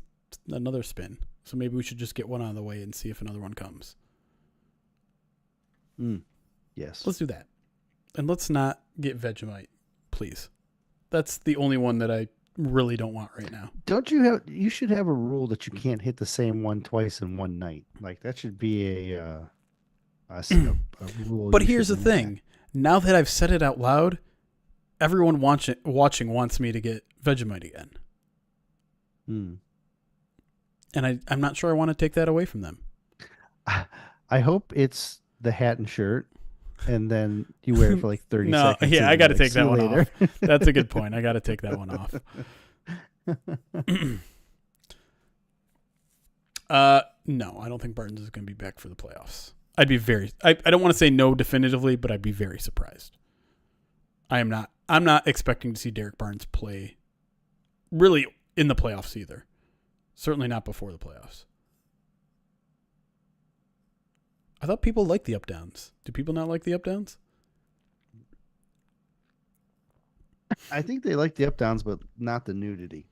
another spin, so maybe we should just get one out of the way and see if another one comes. Yes. Let's do that. And let's not get Vegemite, please. That's the only one that I really don't want right now. You should have a rule that you can't hit the same one twice in one night. Like that should be a rule. But here's the thing. Now that I've said it out loud, everyone watching wants me to get Vegemite again. And I'm not sure I want to take that away from them. I hope it's the hat and shirt, and then you wear it for like 30 seconds. Yeah, I got to take that one off. That's a good point. I got to take that one off. No, I don't think Barton's is going to be back for the playoffs. I'd be I don't want to say no definitively, but I'd be very surprised. I'm not expecting to see Derek Barnes play really in the playoffs either. Certainly not before the playoffs. I thought people liked the up-downs. Do people not like the up-downs? I think they like the up-downs, but not the nudity.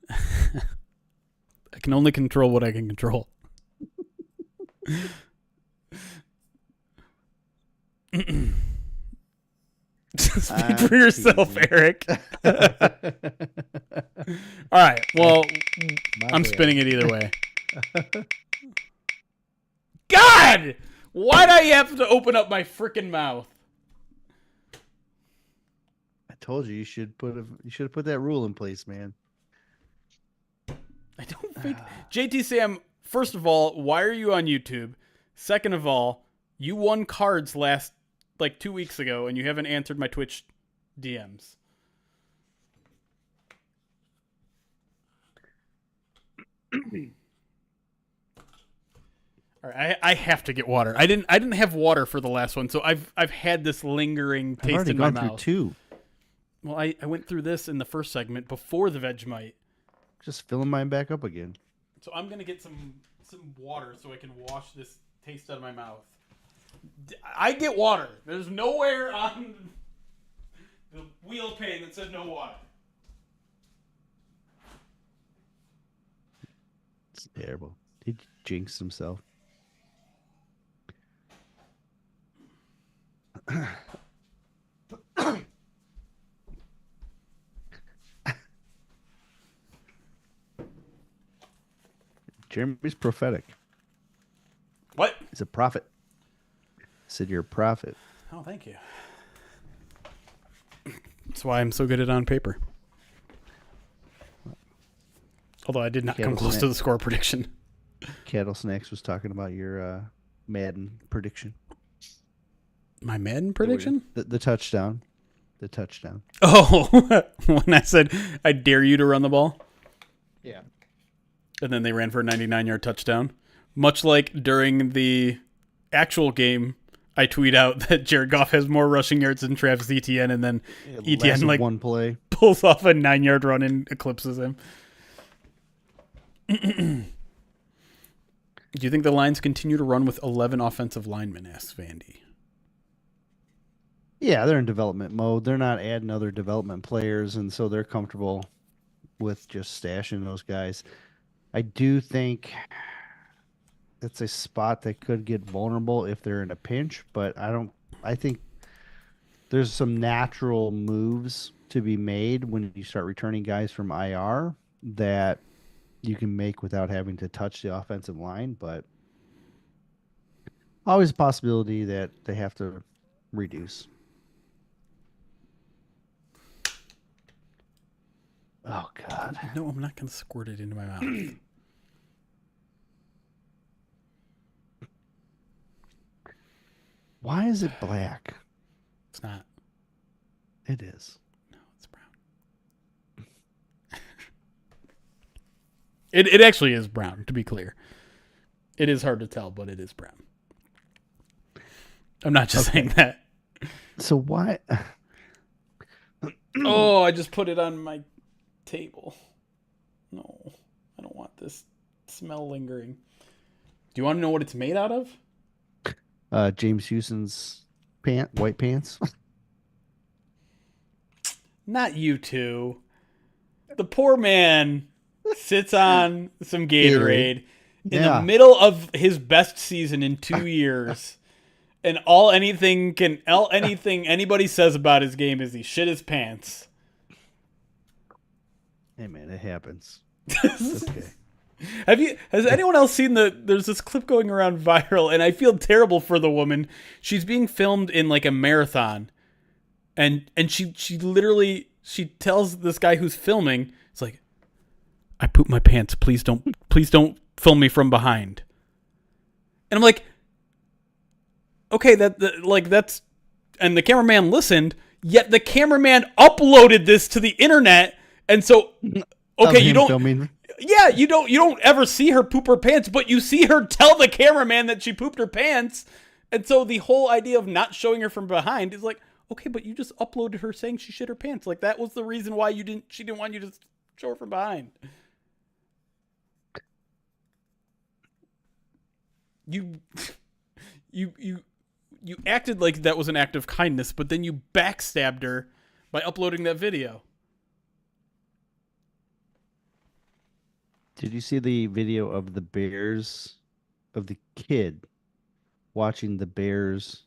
I can only control what I can control. Speak for yourself, Erik. All right. Well, I'm spinning it either way. God! Why'd I have to open up my freaking mouth? I told you should have put that rule in place, man. I don't think JT Sam, first of all, why are you on YouTube? Second of all, you won cards last like 2 weeks ago and you haven't answered my Twitch DMs. All right, I have to get water. I didn't have water for the last one, so I've had this lingering taste in my mouth. I've already gone through 2. Well, I went through this in the first segment before the Vegemite. Just filling mine back up again. So I'm gonna get some water so I can wash this taste out of my mouth. I get water. There's nowhere on the wheel of pain that said no water. Terrible. He jinxed himself. Jeremy's prophetic. What? He's a prophet. I said you're a prophet. Oh, thank you. That's why I'm so good at on paper. Although I did not come close to the score prediction. Cattle Snacks was talking about your Madden prediction. My Madden prediction? The touchdown. The touchdown. Oh, when I said, I dare you to run the ball. Yeah. And then they ran for a 99-yard touchdown. Much like during the actual game, I tweet out that Jared Goff has more rushing yards than Travis Etienne, and then Etienne like one play pulls off a 9-yard run and eclipses him. Do you think the Lions continue to run with 11 offensive linemen, asks Vandy. Yeah, they're in development mode. They're not adding other development players, and so they're comfortable with just stashing those guys. I do think it's a spot that could get vulnerable if they're in a pinch, but I think there's some natural moves to be made when you start returning guys from IR that you can make without having to touch the offensive line, but always a possibility that they have to reduce. Oh, God. No, I'm not going to squirt it into my mouth. Why is it black? It's not. It is. No, it's brown. It actually is brown, to be clear. It is hard to tell, but it is brown. I'm not just saying that. So why? Oh, I just put it on my table. No, I don't want this smell lingering. Do you want to know what it's made out of? James Houston's white pants. Not you two. The poor man sits on some Gatorade in the middle of his best season in 2 years. And anything anybody says about his game is he shit his pants. Hey man, it happens. Okay. Has anyone else seen there's this clip going around viral, and I feel terrible for the woman. She's being filmed in like a marathon. And she literally tells this guy who's filming, it's like, I pooped my pants. Please don't film me from behind. And I'm like, okay, that's, and the cameraman listened, yet the cameraman uploaded this to the internet. And so, okay, you don't, filming. Yeah, you don't ever see her poop her pants, but you see her tell the cameraman that she pooped her pants. And so the whole idea of not showing her from behind is like, okay, but you just uploaded her saying she shit her pants. Like that was the reason why she didn't want you to show her from behind. You acted like that was an act of kindness, but then you backstabbed her by uploading that video. Did you see the video of the Bears, of the kid watching the Bears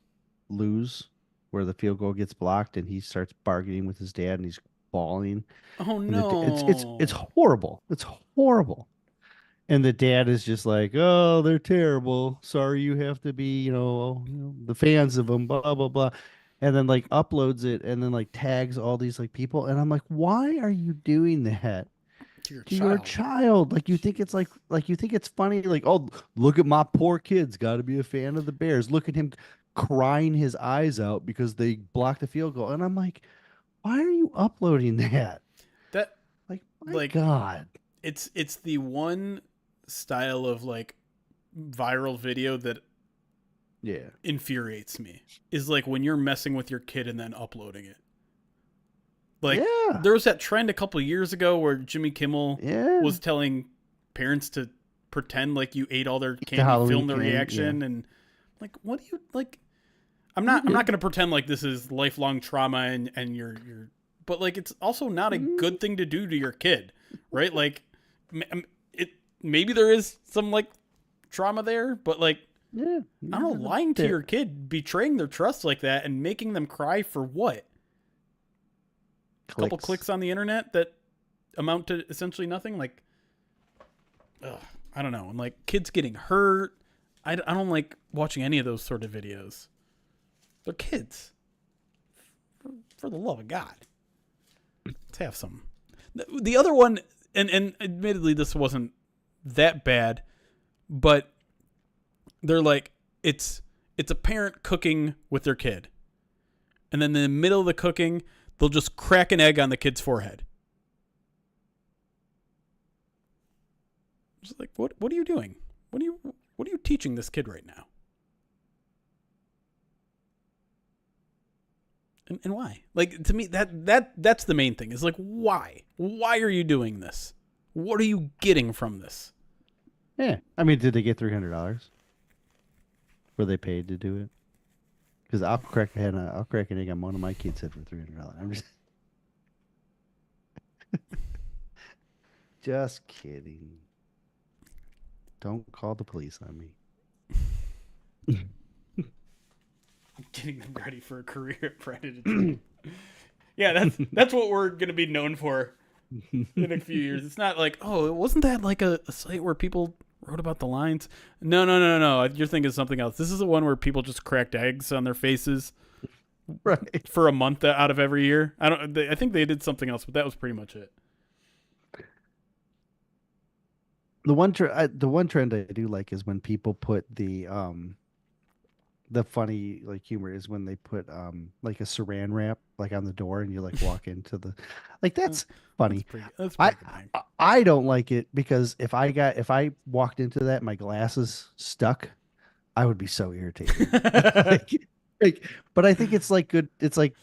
lose, where the field goal gets blocked and he starts bargaining with his dad and he's bawling? Oh no! It's horrible. It's horrible. And the dad is just like, "Oh, they're terrible. Sorry, you have to be, the fans of them." Blah blah blah, and then like uploads it and then like tags all these like people, and I'm like, "Why are you doing that?" To your child. Like you think it's like you think it's funny, like, oh, look at my poor kids, got to be a fan of the Bears. Look at him crying his eyes out because they blocked the field goal. And I'm like, why are you uploading that? My God. It's the one style of like viral video that infuriates me is like when you're messing with your kid and then uploading it. Like, there was that trend a couple of years ago where Jimmy Kimmel was telling parents to pretend like you ate all their candy, film the reaction, and like, what do you like? I'm not going to pretend like this is lifelong trauma and you're, but like it's also not a good thing to do to your kid, right? Like, maybe there is some like trauma there, but like Yeah. I don't know, lying to your kid, betraying their trust like that, and making them cry for what? A couple clicks on the internet that amount to essentially nothing. Like, I don't know. And like kids getting hurt. I don't like watching any of those sort of videos. They're kids. For the love of God. Let's have some. The other one, and admittedly this wasn't that bad, but they're like, it's a parent cooking with their kid. And then in the middle of the cooking, they'll just crack an egg on the kid's forehead. Just like, what are you doing? What are you teaching this kid right now? And why? Like, to me, that's the main thing. Is like, why? Why are you doing this? What are you getting from this? Yeah. I mean, did they get $300? Were they paid to do it? Because I'll crack an egg on one of my kids' head for $300. I'm just kidding. Don't call the police on me. Getting them ready for a career at Predator. Yeah, that's what we're gonna be known for in a few years. It's not like, oh, wasn't that like a site where people wrote about the lines? No. You're thinking of something else. This is the one where people just cracked eggs on their faces, Right. for a month out of every year. I think they did something else, but that was pretty much it. The one trend I do like is when people put the funny like humor is when they put like a saran wrap like on the door and you like walk into the like that's funny. That's pretty good. I don't like it because if I walked into that and my glasses stuck, I would be so irritated. But I think it's like good. It's like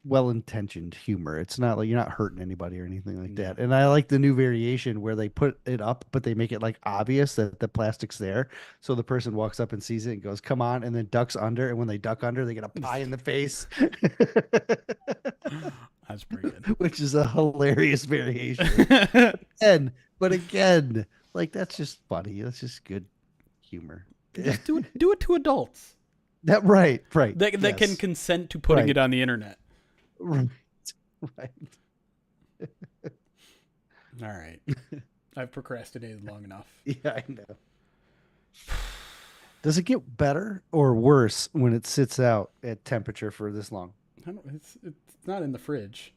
well-intentioned humor. It's not like you're not hurting anybody or anything like that. And I like the new variation where they put it up, but they make it like obvious that the plastic's there. So the person walks up and sees it and goes, "Come on," and then ducks under. And when they duck under, they get a pie in the face. That's pretty good. Which is a hilarious variation. But again, like that's just funny. That's just good humor. Just do it to adults. That right. That can consent to putting it on the internet. Right. All right. I've procrastinated long enough. Yeah, I know. Does it get better or worse when it sits out at temperature for this long? It's not in the fridge.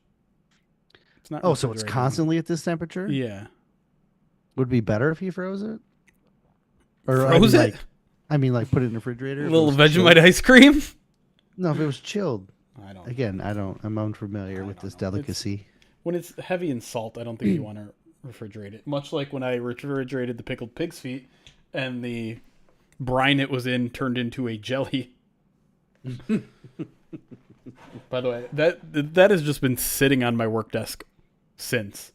It's not. Oh, so it's constantly at this temperature? Yeah. Would it be better if you froze it? Or Froze it? I mean, like put it in the refrigerator. A little Vegemite ice cream? No, if it was chilled. I don't. Again, I'm unfamiliar with this delicacy. When it's heavy in salt, I don't think you want to refrigerate it. Much like when I refrigerated the pickled pig's feet and the brine it was in turned into a jelly. By the way, that has just been sitting on my work desk since.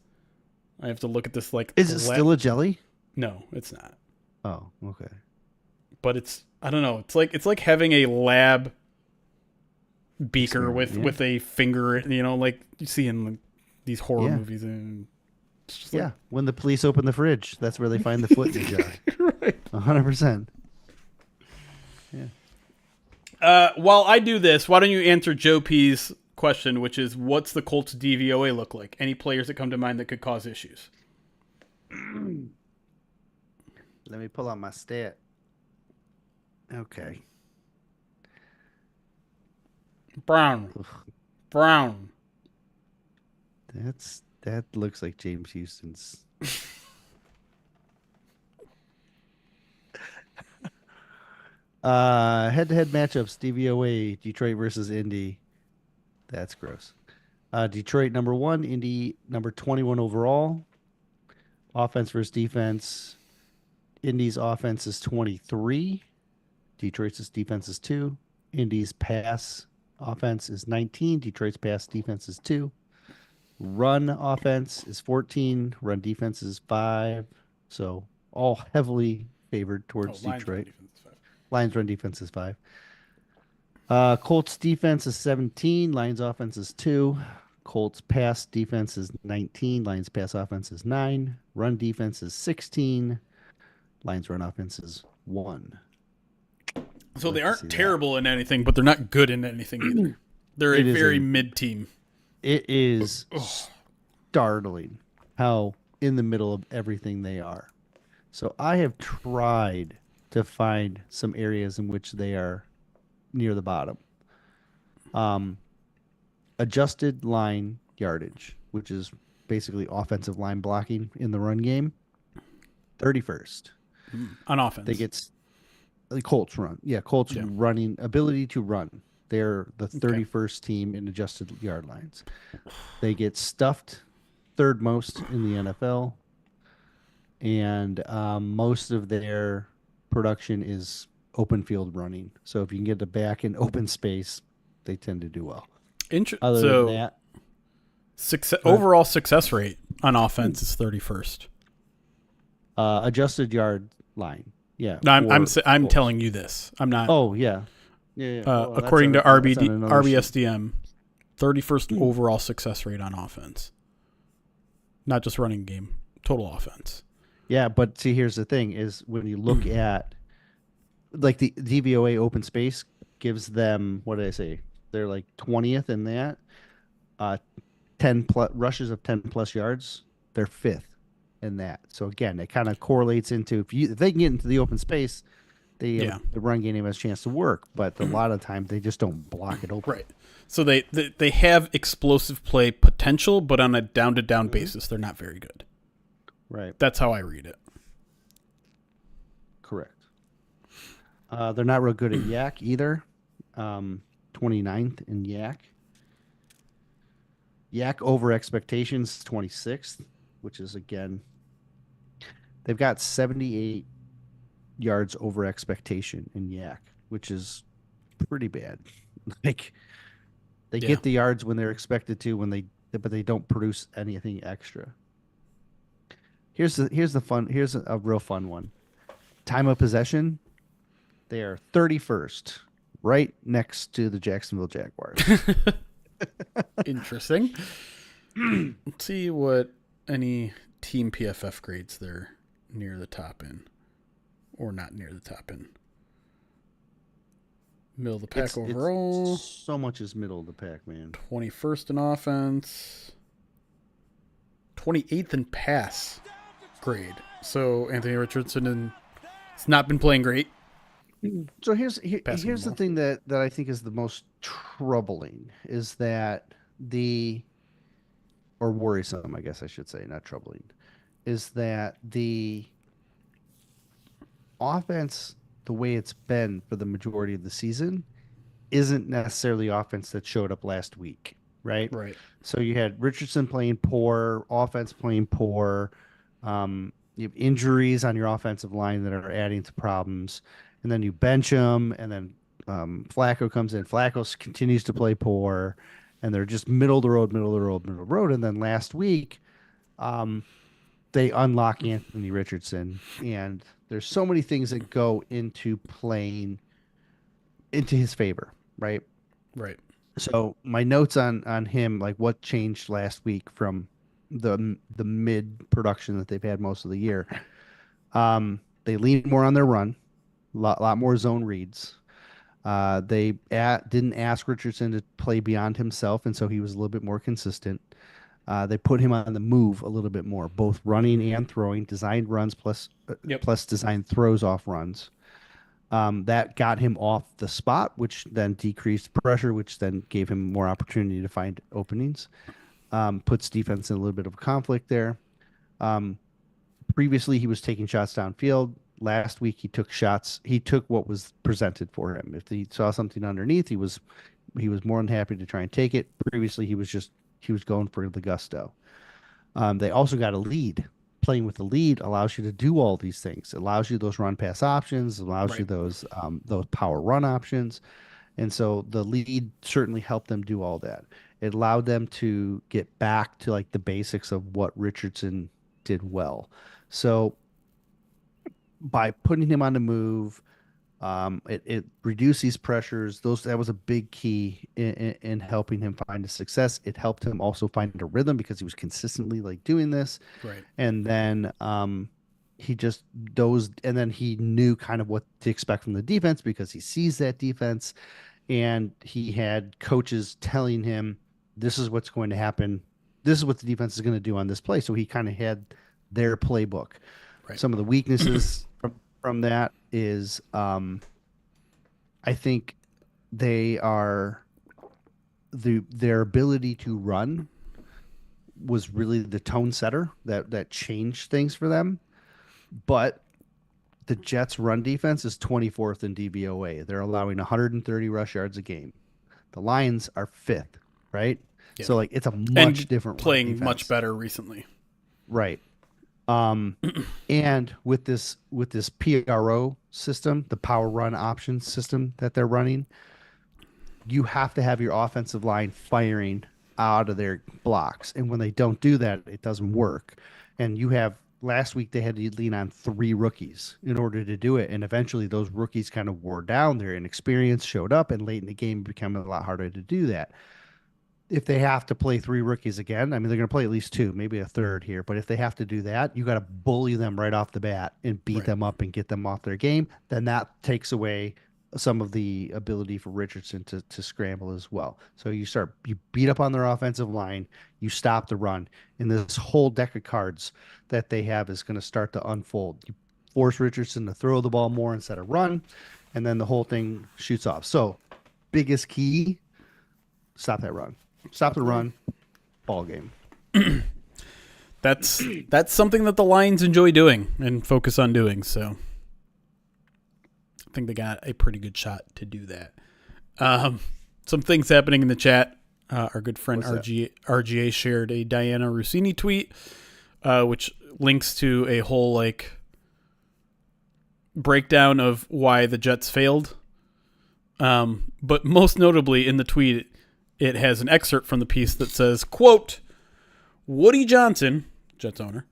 I have to look at this like. Is it still a jelly? No, it's not. Oh, okay. But I don't know. It's like having a lab beaker with a finger, like you see in these horror movies, and it's just like, when the police open the fridge, that's where they find the foot in the jar. Right. 100%. Yeah. While I do this, why don't you answer Joe P's question, which is, what's the Colts DVOA look like? Any players that come to mind that could cause issues? Let me pull out my stat. Okay. Brown. That looks like James Houston's. Head-to-head matchups: DVOA, Detroit versus Indy. That's gross. Detroit number 1, Indy number 21 overall. Offense versus defense. Indy's offense is 23. Detroit's defense is 2. Indy's pass offense is 19. Detroit's pass defense is 2. Run offense is 14. Run defense is 5. So all heavily favored towards Detroit. Lions run defense is 5. Colts defense is 17. Lions offense is 2. Colts pass defense is 19. Lions pass offense is 9. Run defense is 16. Lions run offense is 1. So Like they to aren't see that. terrible in anything, but they're not good in anything either. They're a It is very a- mid team. It is startling how in the middle of everything they are. So I have tried to find some areas in which they are near the bottom. Adjusted line yardage, which is basically offensive line blocking in the run game, 31st. On offense. They get the Colts run. Yeah, Colts Yeah. running ability to run. They're the Okay. 31st team in adjusted yard lines. They get stuffed third most in the NFL, and most of their production is open field running. So if you can get the back in open space, they tend to do well. Other So than that, overall success rate on offense is 31st. adjusted yard line. Yeah. No, I'm for I'm Colts. telling you this. I'm not. Oh yeah, yeah. Well, that's according to on- that's on another sheet. RBSDM, 31st overall success rate on offense. Not just running game, total offense. Yeah, but see, here's the thing: is when you look at like the DVOA open space gives them, what did I say? They're like 20th in that. 10 plus rushes of 10 plus yards. They're 5th in that. So again, it kind of correlates into if they can get into the open space, the run game has a chance to work. But a lot of times they just don't block it open. Right. So they have explosive play potential, but on a down to down basis, they're not very good. Right. That's how I read it. Correct. They're not real good at yak either. 29th in yak. Yak over expectations, 26th, which is again, they've got 78 yards over expectation in yak, which is pretty bad. Like they get the yards when they're expected to, but they don't produce anything extra. Here's a real fun one. Time of possession, they are 31st, right next to the Jacksonville Jaguars. Interesting. Let's see what any team PFF grades they're near the top in, or not near the top in. Middle of the pack overall. So much is middle of the pack, man. 21st in offense. 28th in pass grade. So Anthony Richardson has not been playing great. So here's the ball. thing that I think is the most troubling is that or worrisome, I guess I should say, not troubling, is that the offense, the way it's been for the majority of the season, isn't necessarily offense that showed up last week, right? Right. So you had Richardson playing poor, offense playing poor. You have injuries on your offensive line that are adding to problems, and then you bench him, and then Flacco comes in. Flacco continues to play poor, and they're just middle of the road. And then last week, they unlock Anthony Richardson, and there's so many things that go into playing into his favor, right? Right. So my notes on him, like what changed last week from the mid production that they've had most of the year. They lean more on their run, lot more zone reads. They didn't ask Richardson to play beyond himself, and so he was a little bit more consistent. They put him on the move a little bit more, both running and throwing, designed runs plus designed throws off runs. That got him off the spot, which then decreased pressure, which then gave him more opportunity to find openings. Puts defense in a little bit of a conflict there. Previously, he was taking shots downfield. Last week, he took shots. He took what was presented for him. If he saw something underneath, he was more than happy to try and take it. Previously, he was going for the gusto. They also got a lead. Playing with the lead allows you to do all these things. It allows you those run pass options. Allows you those power run options. And so the lead certainly helped them do all that. It allowed them to get back to like the basics of what Richardson did well. So by putting him on the move, It reduced these pressures. That was a big key in helping him find a success. It helped him also find a rhythm because he was consistently like doing this. Right. And then he just dozed, and then he knew kind of what to expect from the defense because he sees that defense, and he had coaches telling him this is what's going to happen. This is what the defense is going to do on this play. So he kind of had their playbook. Right. Some of the weaknesses from that is I think their ability to run was really the tone setter that changed things for them. But the Jets' run defense is 24th in DVOA. They're allowing 130 rush yards a game. The Lions are 5th, right? Yeah. So like it's a much different run playing defense. much better recently. Right. And with this PRO system, the power run option system that they're running, you have to have your offensive line firing out of their blocks. And when they don't do that, it doesn't work. And last week they had to lean on 3 rookies in order to do it. And eventually those rookies kind of wore down. Their inexperience showed up, and late in the game it became a lot harder to do that. If they have to play 3 rookies again, I mean, they're going to play at least 2, maybe a third here. But if they have to do that, you got to bully them right off the bat and beat them up and get them off their game. Then that takes away some of the ability for Richardson to scramble as well. So you beat up on their offensive line, you stop the run, and this whole deck of cards that they have is going to start to unfold. You force Richardson to throw the ball more instead of run, and then the whole thing shoots off. So biggest key, stop that run. Stop the run, ball game. That's something that the Lions enjoy doing and focus on doing. So I think they got a pretty good shot to do that. Some things happening in the chat. Our good friend RGA shared a Diana Rossini tweet, which links to a whole like breakdown of why the Jets failed. But most notably in the tweet, it has an excerpt from the piece that says, quote, Woody Johnson, Jets owner,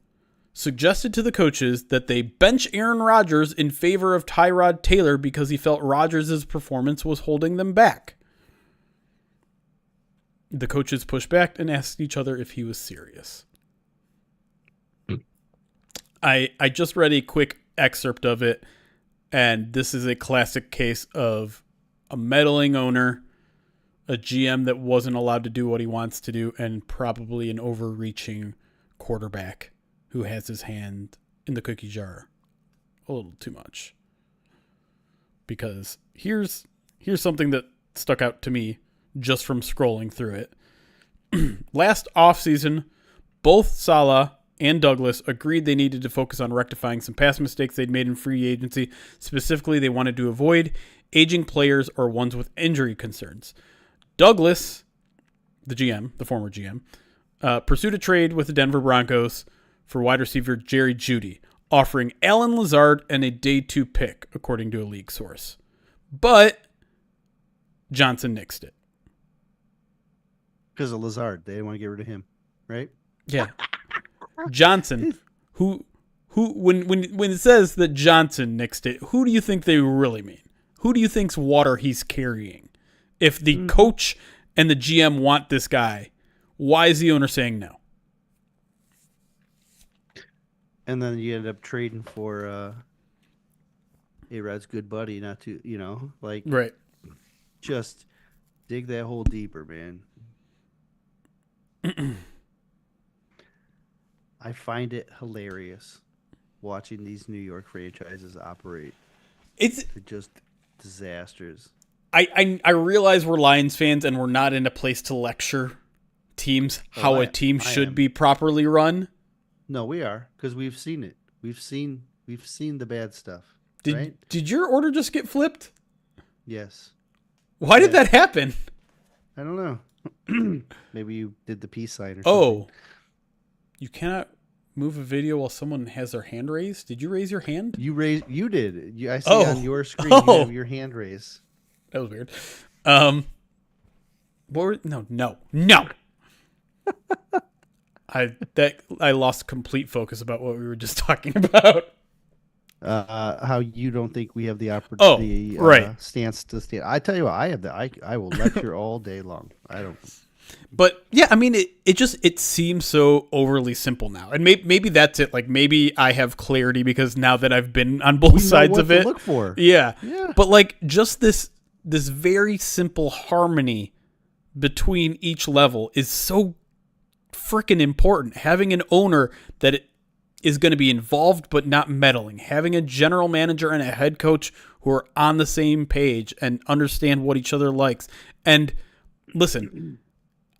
suggested to the coaches that they bench Aaron Rodgers in favor of Tyrod Taylor because he felt Rodgers' performance was holding them back. The coaches pushed back and asked each other if he was serious. I just read a quick excerpt of it, and this is a classic case of a meddling owner, a GM that wasn't allowed to do what he wants to do, and probably an overreaching quarterback who has his hand in the cookie jar a little too much. Because here's something that stuck out to me just from scrolling through it. Last offseason, both Saleh and Douglas agreed they needed to focus on rectifying some past mistakes they'd made in free agency. Specifically, they wanted to avoid aging players or ones with injury concerns. Douglas, the GM, the former GM, pursued a trade with the Denver Broncos for wide receiver Jerry Jeudy, offering Alan Lazard and a day 2 pick, according to a league source. But Johnson nixed it. Because of Lazard. They didn't want to get rid of him, right? Yeah. Johnson, who when it says that Johnson nixed it, who do you think they really mean? Who do you think's water he's carrying? If the coach and the GM want this guy, why is the owner saying no? And then you end up trading for A-Rod's good buddy, not to, like, Right. Just dig that hole deeper, man. I find it hilarious watching these New York franchises operate. They're just disasters. I realize we're Lions fans and we're not in a place to lecture teams how a team should be properly run. No, we are, because we've seen it. We've seen the bad stuff. Did your order just get flipped? Yes. Why did that happen? I don't know. Maybe you did the peace sign or something. Oh. You cannot move a video while someone has their hand raised? Did you raise your hand? You did. I see on your screen you have your hand raised. That was weird. No. I lost complete focus about what we were just talking about. how you don't think we have the Oh, opportunity, right. stance to stand. I tell you what, I have the. I will lecture all day long. I don't. But yeah, I mean, it seems so overly simple now, and maybe that's it. Like maybe I have clarity because now that I've been on both We know sides what of to it. look for. Yeah. Yeah. But like just this very simple harmony between each level is so freaking important. Having an owner that is going to be involved but not meddling. Having a general manager and a head coach who are on the same page and understand what each other likes. And listen,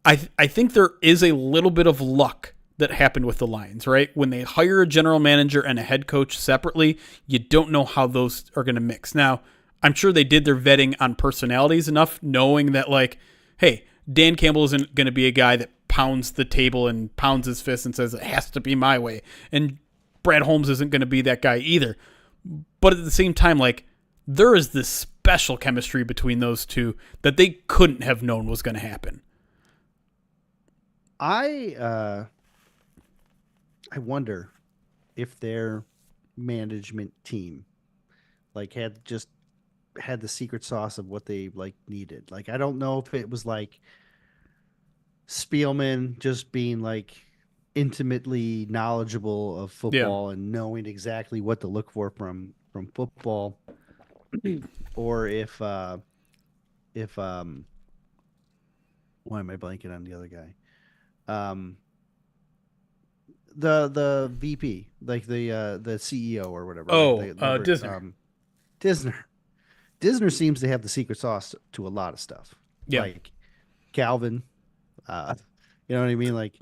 I think there is a little bit of luck that happened with the Lions, right? When they hire a general manager and a head coach separately, you don't know how those are going to mix. Now, I'm sure they did their vetting on personalities enough, knowing that, like, hey, Dan Campbell isn't going to be a guy that pounds the table and pounds his fist and says it has to be my way. And Brad Holmes isn't going to be that guy either. But at the same time, like, there is this special chemistry between those two that they couldn't have known was going to happen. I wonder if their management team like had the secret sauce of what they like needed. Like I don't know if it was like Spielman just being like intimately knowledgeable of Yeah. football and knowing exactly what to look for from football, or if why am I blanking on the other guy? The VP, like the CEO or whatever. Oh, like Disney. Disner. Disner seems to have the secret sauce to a lot of stuff. Yeah. Like Calvin, you know what I mean? Like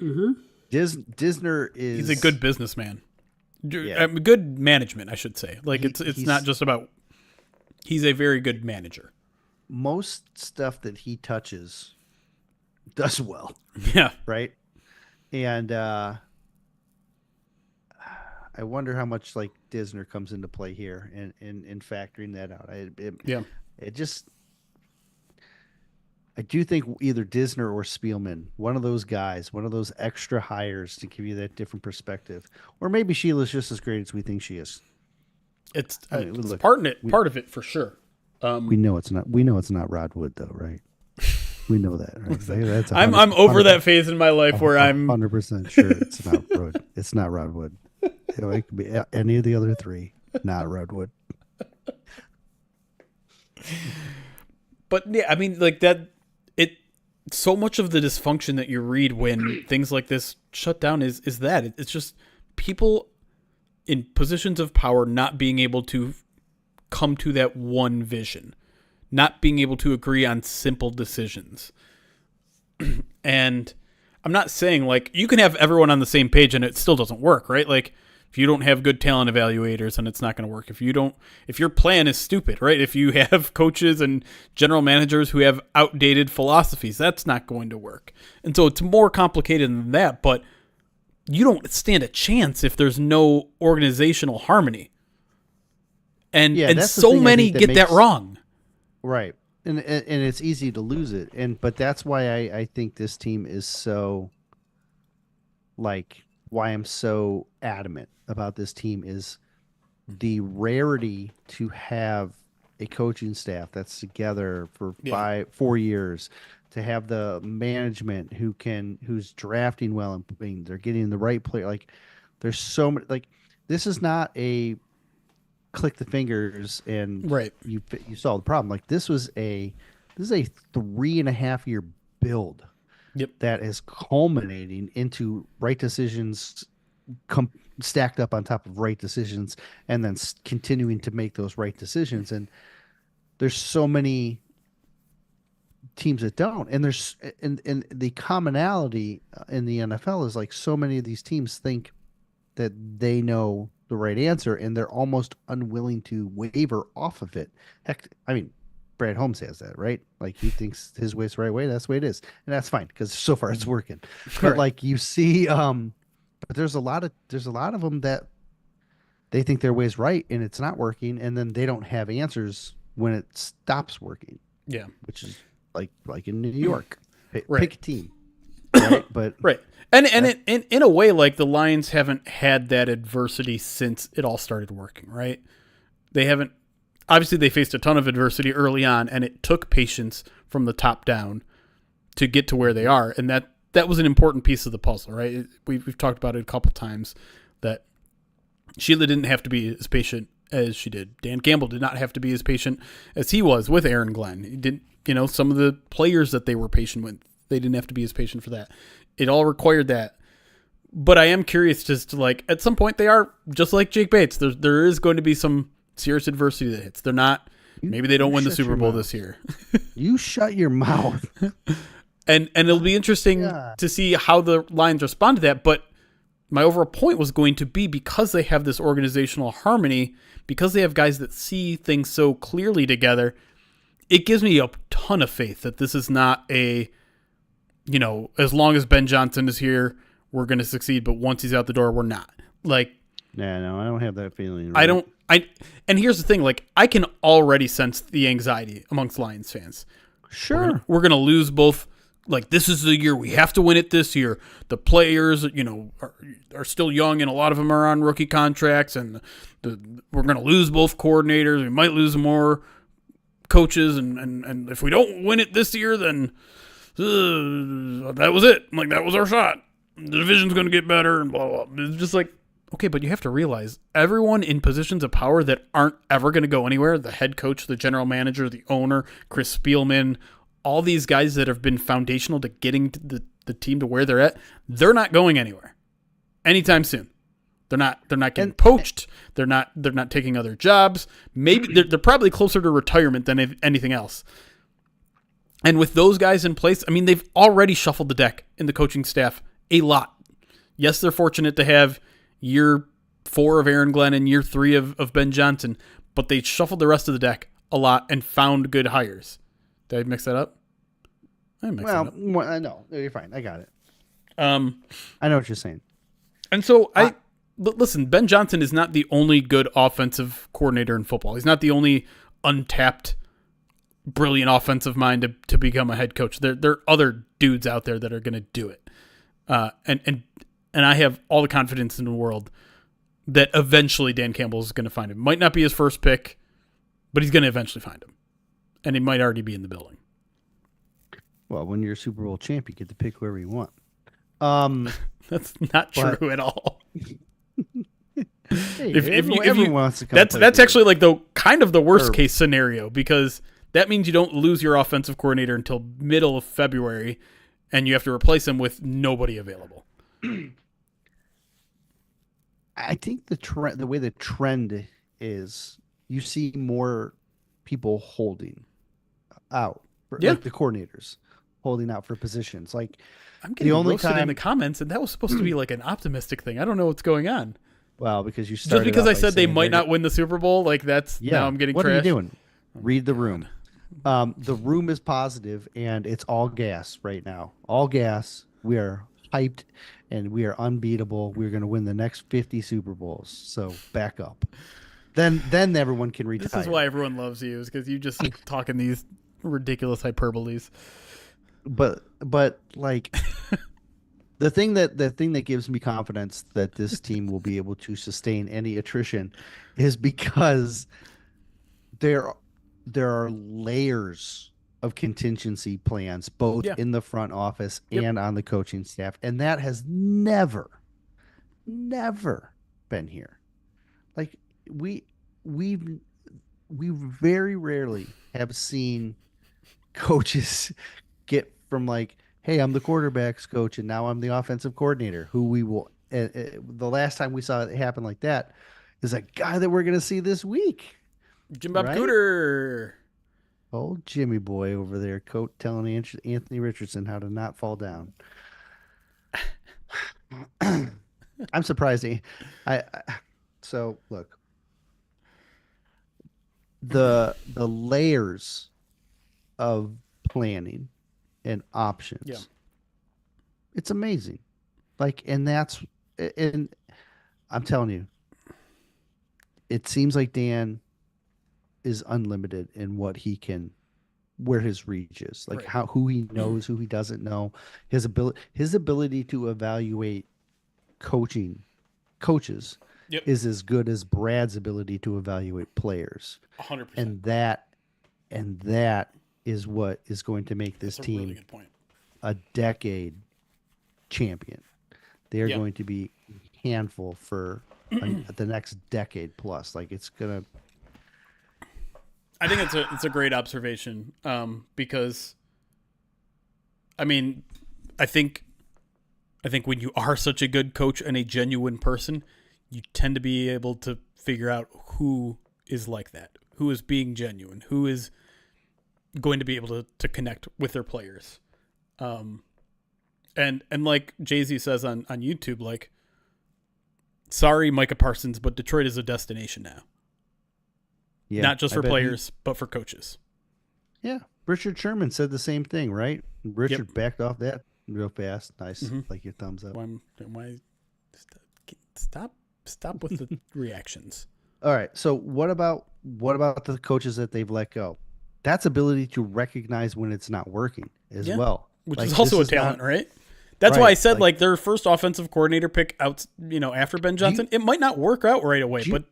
Disner is He's a good businessman. Yeah. Good management, I should say. Like it's he's- not just about. He's a very good manager. most stuff that he touches does well, Yeah. right? And I wonder how much like Disner comes into play here in factoring that out. Yeah. It just I do think either Disner or Spielman, one of those guys, one of those extra hires to give you that different perspective, or maybe Sheila's just as great as we think she is. It's, I mean, it's look, part of it for sure. We know it's not. We know it's not Rod Wood though, right? We know that, right? That's I'm over that phase in my life where I'm 100% sure it's not Rod. It's not Rod Wood. It could be any of the other three, not Rod Wood. But yeah, I mean, like that. So much of the dysfunction that you read when things like this shut down is that it's just people in positions of power not being able to come to that one vision, not being able to agree on simple decisions. And I'm not saying like you can have everyone on the same page and it still doesn't work, right? Like if you don't have good talent evaluators, and it's not going to work. If your plan is stupid, right? If you have coaches and general managers who have outdated philosophies, that's not going to work. And so it's more complicated than that, but you don't stand a chance if there's no organizational harmony. And that's the so thing I many think get that wrong. Right. And it's easy to lose it. But that's why I think this team is so like why I'm so adamant about this team is the rarity to have a coaching staff that's together for 4 years, to have the management who's drafting well and they're getting the right player. Like there's so many, like this is not a click the fingers and Right. you solve the problem. Like this is a 3.5 year build. Yep. That is culminating into right decisions stacked up on top of right decisions, and then continuing to make those right decisions. And there's so many teams that don't. And there's and the commonality in the NFL is like so many of these teams think that they know the right answer, and they're almost unwilling to waver off of it. Heck, I mean, Brad Holmes has that, right? Like he thinks his way's the right way. That's the way it is, and that's fine because so far it's working. But like you see, but there's a lot of them that they think their way's right and it's not working, and then they don't have answers when it stops working. Yeah. Which is like in New York, Right. pick a team. right? But Right. And in a way, like the Lions haven't had that adversity since it all started working, right? They haven't. Obviously, they faced a ton of adversity early on, and it took patience from the top down to get to where they are, and that was an important piece of the puzzle, right? We've talked about it a couple times that Sheila didn't have to be as patient as she did. Dan Campbell did not have to be as patient as he was with Aaron Glenn. He didn't, some of the players that they were patient with, they didn't have to be as patient for that. It all required that. But I am curious just to, like, at some point they are just like Jake Bates. There is going to be some serious adversity that hits. They're not. Maybe they don't win the Super Bowl this year. You shut your mouth. And it'll be interesting to see how the Lions respond to that. But my overall point was going to be, because they have this organizational harmony, because they have guys that see things so clearly together, it gives me a ton of faith that this is not a, as long as Ben Johnson is here, we're going to succeed. But once he's out the door, we're not. Like, yeah, no, I don't have that feeling. Right? And here's the thing, like, I can already sense the anxiety amongst Lions fans. Sure. We're going to lose both. Like, this is the year we have to win it this year. The players, are still young, and a lot of them are on rookie contracts, and we're going to lose both coordinators. We might lose more coaches, and if we don't win it this year, then that was it. Like, that was our shot. The division's going to get better, and blah, blah, blah. It's just like, okay, but you have to realize everyone in positions of power that aren't ever going to go anywhere, the head coach, the general manager, the owner, Chris Spielman, all these guys that have been foundational to getting the team to where they're at, they're not going anywhere anytime soon. They're not getting poached. They're not taking other jobs. Maybe they're probably closer to retirement than anything else. And with those guys in place, I mean, they've already shuffled the deck in the coaching staff a lot. Yes, they're fortunate to have year 4 of Aaron Glenn and year 3 of Ben Johnson, but they shuffled the rest of the deck a lot and found good hires. Did I mix that up? I mixed that up. Well, no, you're fine. I got it. I know what you're saying. And so listen, Ben Johnson is not the only good offensive coordinator in football. He's not the only untapped, brilliant offensive mind to become a head coach. There are other dudes out there that are going to do it. And I have all the confidence in the world that eventually Dan Campbell is going to find him. Might not be his first pick, but he's going to eventually find him. And he might already be in the building. Well, when you're a Super Bowl champ, you get to pick whoever you want. That's not true at all. Hey, if you wants to come that's actually like the kind of the worst case scenario, because that means you don't lose your offensive coordinator until middle of February, and you have to replace him with nobody available. I think the way the trend is, you see more people holding out, like the coordinators holding out for positions. Like, I'm getting roasted in the comments, and that was supposed to be like an optimistic thing. I don't know what's going on. Well, because you started just because I said they saying might not win the Super Bowl, like that's now I'm getting what trashed. are you doing? Read the room. The room is positive, and it's all gas right now. All gas. We are hyped, and we are unbeatable. We're going to win the next 50 Super Bowls. So back up. Then everyone can retire. This is why everyone loves you, is because you just talking these ridiculous hyperboles. But like the thing that gives me confidence that this team will be able to sustain any attrition is because there are layers of contingency plans, both in the front office and on the coaching staff, and that has never been here. Like, we very rarely have seen coaches get from like, hey, I'm the quarterbacks coach, and now I'm the offensive coordinator, who we will. The last time we saw it happen like that is a guy that we're going to see this week. Jim Bob Cooter. Old Jimmy boy over there, telling Anthony Richardson how to not fall down. I'm surprised. So look, the layers of planning and options, it's amazing. Like, and I'm telling you, it seems like Dan is unlimited in what he can where his reach is, like Right. who he knows, who he doesn't know, his ability to evaluate coaches Yep. is as good as Brad's ability to evaluate players. 100%. And that is what is going to make this That's a really team good point. a decade champion. They are Yep. going to be a handful for the next decade plus. Like it's gonna. I think it's a great observation because, I mean, I think when you are such a good coach and a genuine person, you tend to be able to figure out who is like that, who is being genuine, who is going to be able to connect with their players. And like Jay-Z says on YouTube, like, sorry, Micah Parsons, but Detroit is a destination now. Yeah, Not just I for bet players, but for coaches. Yeah, Richard Sherman said the same thing, right? Richard backed off that real fast. Nice, like your thumbs up. Why stop with the reactions. All right. So what about the coaches that they've let go? That's ability to recognize when it's not working as well, Which like, is also a this talent, not- right? That's why I Right, said like- their first offensive coordinator pick out, after Ben Johnson, it might not work out right away, but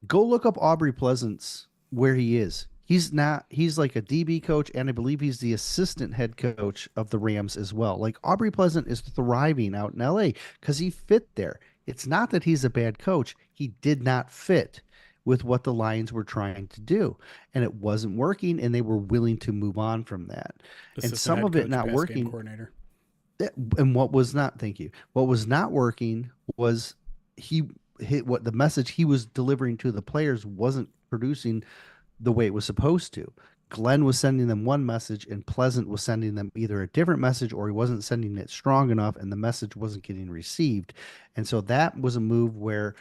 Go look up Aubrey Pleasance where he is. He's like a DB coach, and I believe he's the assistant head coach of the Rams as well. Like Aubrey Pleasant is thriving out in LA because he fit there. It's not that he's a bad coach. He did not fit with what the Lions were trying to do, and it wasn't working, and they were willing to move on from that. assistant And some head of it coach, not pass game working. coordinator. And what was not, thank you. What was not working was what the message he was delivering to the players wasn't producing the way it was supposed to. Glenn was sending them one message, and Pleasant was sending them either a different message, or he wasn't sending it strong enough, and the message wasn't getting received. And so that was a move where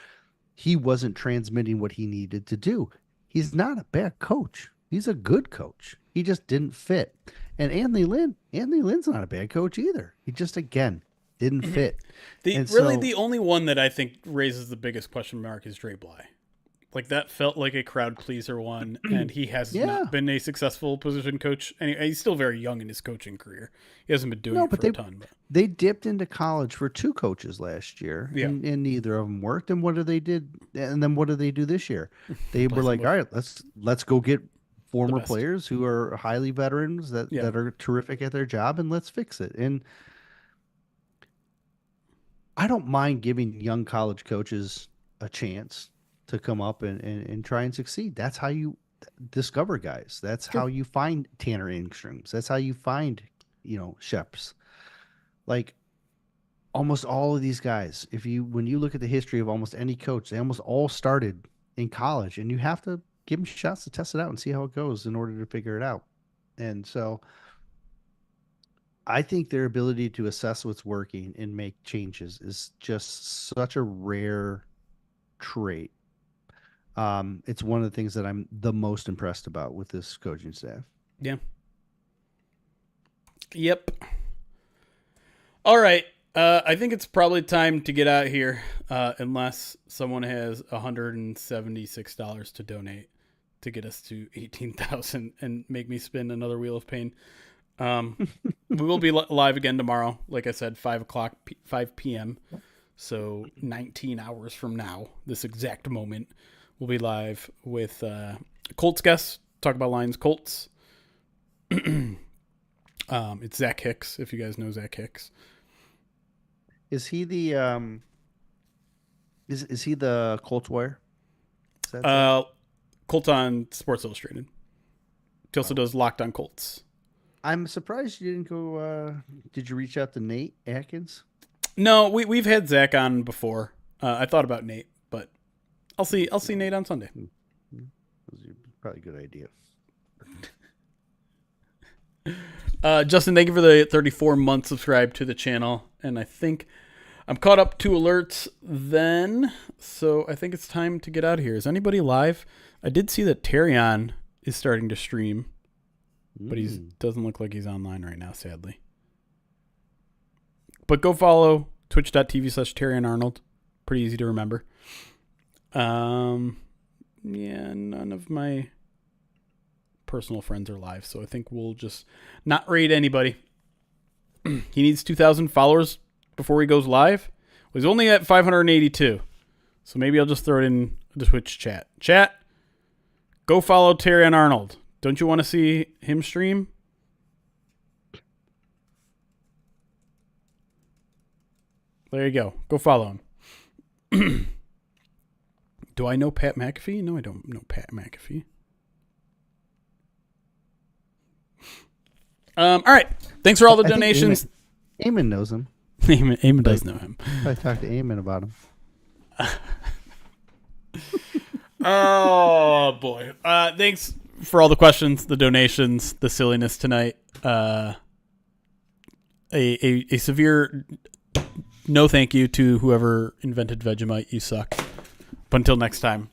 he wasn't transmitting what he needed to do. He's not a bad coach. He's a good coach. He just didn't fit. And Anthony Lynn's not a bad coach either. He just, again, didn't fit. The only one that I think raises the biggest question mark is Dre Bly. Like, that felt like a crowd pleaser one, and he has not been a successful position coach. And he's still very young in his coaching career. He hasn't been doing it for a ton. But they dipped into college for two coaches last year, and neither of them worked. And what did they do this year? They were like, all right, let's go get former players who are highly veterans that are terrific at their job, and let's fix it. And I don't mind giving young college coaches a chance to come up and try and succeed. That's how you discover guys. That's how you find Tanner Ingstroms. That's how you find, Sheps. Like almost all of these guys, when you look at the history of almost any coach, they almost all started in college, and you have to give them shots to test it out and see how it goes in order to figure it out. And so I think their ability to assess what's working and make changes is just such a rare trait. It's one of the things that I'm the most impressed about with this coaching staff. yeah. Yep. All right. I think it's probably time to get out of here, unless someone has $176 to donate to get us to 18,000 and make me spin another wheel of pain. We will be live again tomorrow. Like I said, 5 p.m. So 19 hours from now, this exact moment, we'll be live with Colts guests. Talk about Lions Colts. It's Zach Hicks, if you guys know Zach Hicks. Is he the is he the Colts wire? Colts on Sports Illustrated. He also does Locked on Colts. I'm surprised you didn't go. Did you reach out to Nate Atkins? No, we've had Zach on before. I thought about Nate, but I'll see Nate on Sunday. Probably a good idea. Justin, thank you for the 34-month subscribe to the channel, and I think I'm caught up to alerts then, so I think it's time to get out of here. Is anybody live? I did see that Terrion is starting to stream, but he doesn't look like he's online right now, sadly. But go follow twitch.tv/TerrionArnold. Pretty easy to remember. Yeah, none of my personal friends are live. So I think we'll just not raid anybody. He needs 2,000 followers before he goes live. Well, he's only at 582. So maybe I'll just throw it in the Twitch chat. Chat, go follow Terry and Arnold. Don't you want to see him stream? There you go. Go follow him. Do I know Pat McAfee? No, I don't know Pat McAfee. All right. Thanks for all the I think donations. Eamon knows him. Eamon does know him. I talked to Eamon about him. Oh, boy. Thanks for all the questions, the donations, the silliness tonight. A severe no thank you to whoever invented Vegemite. You suck. But until next time.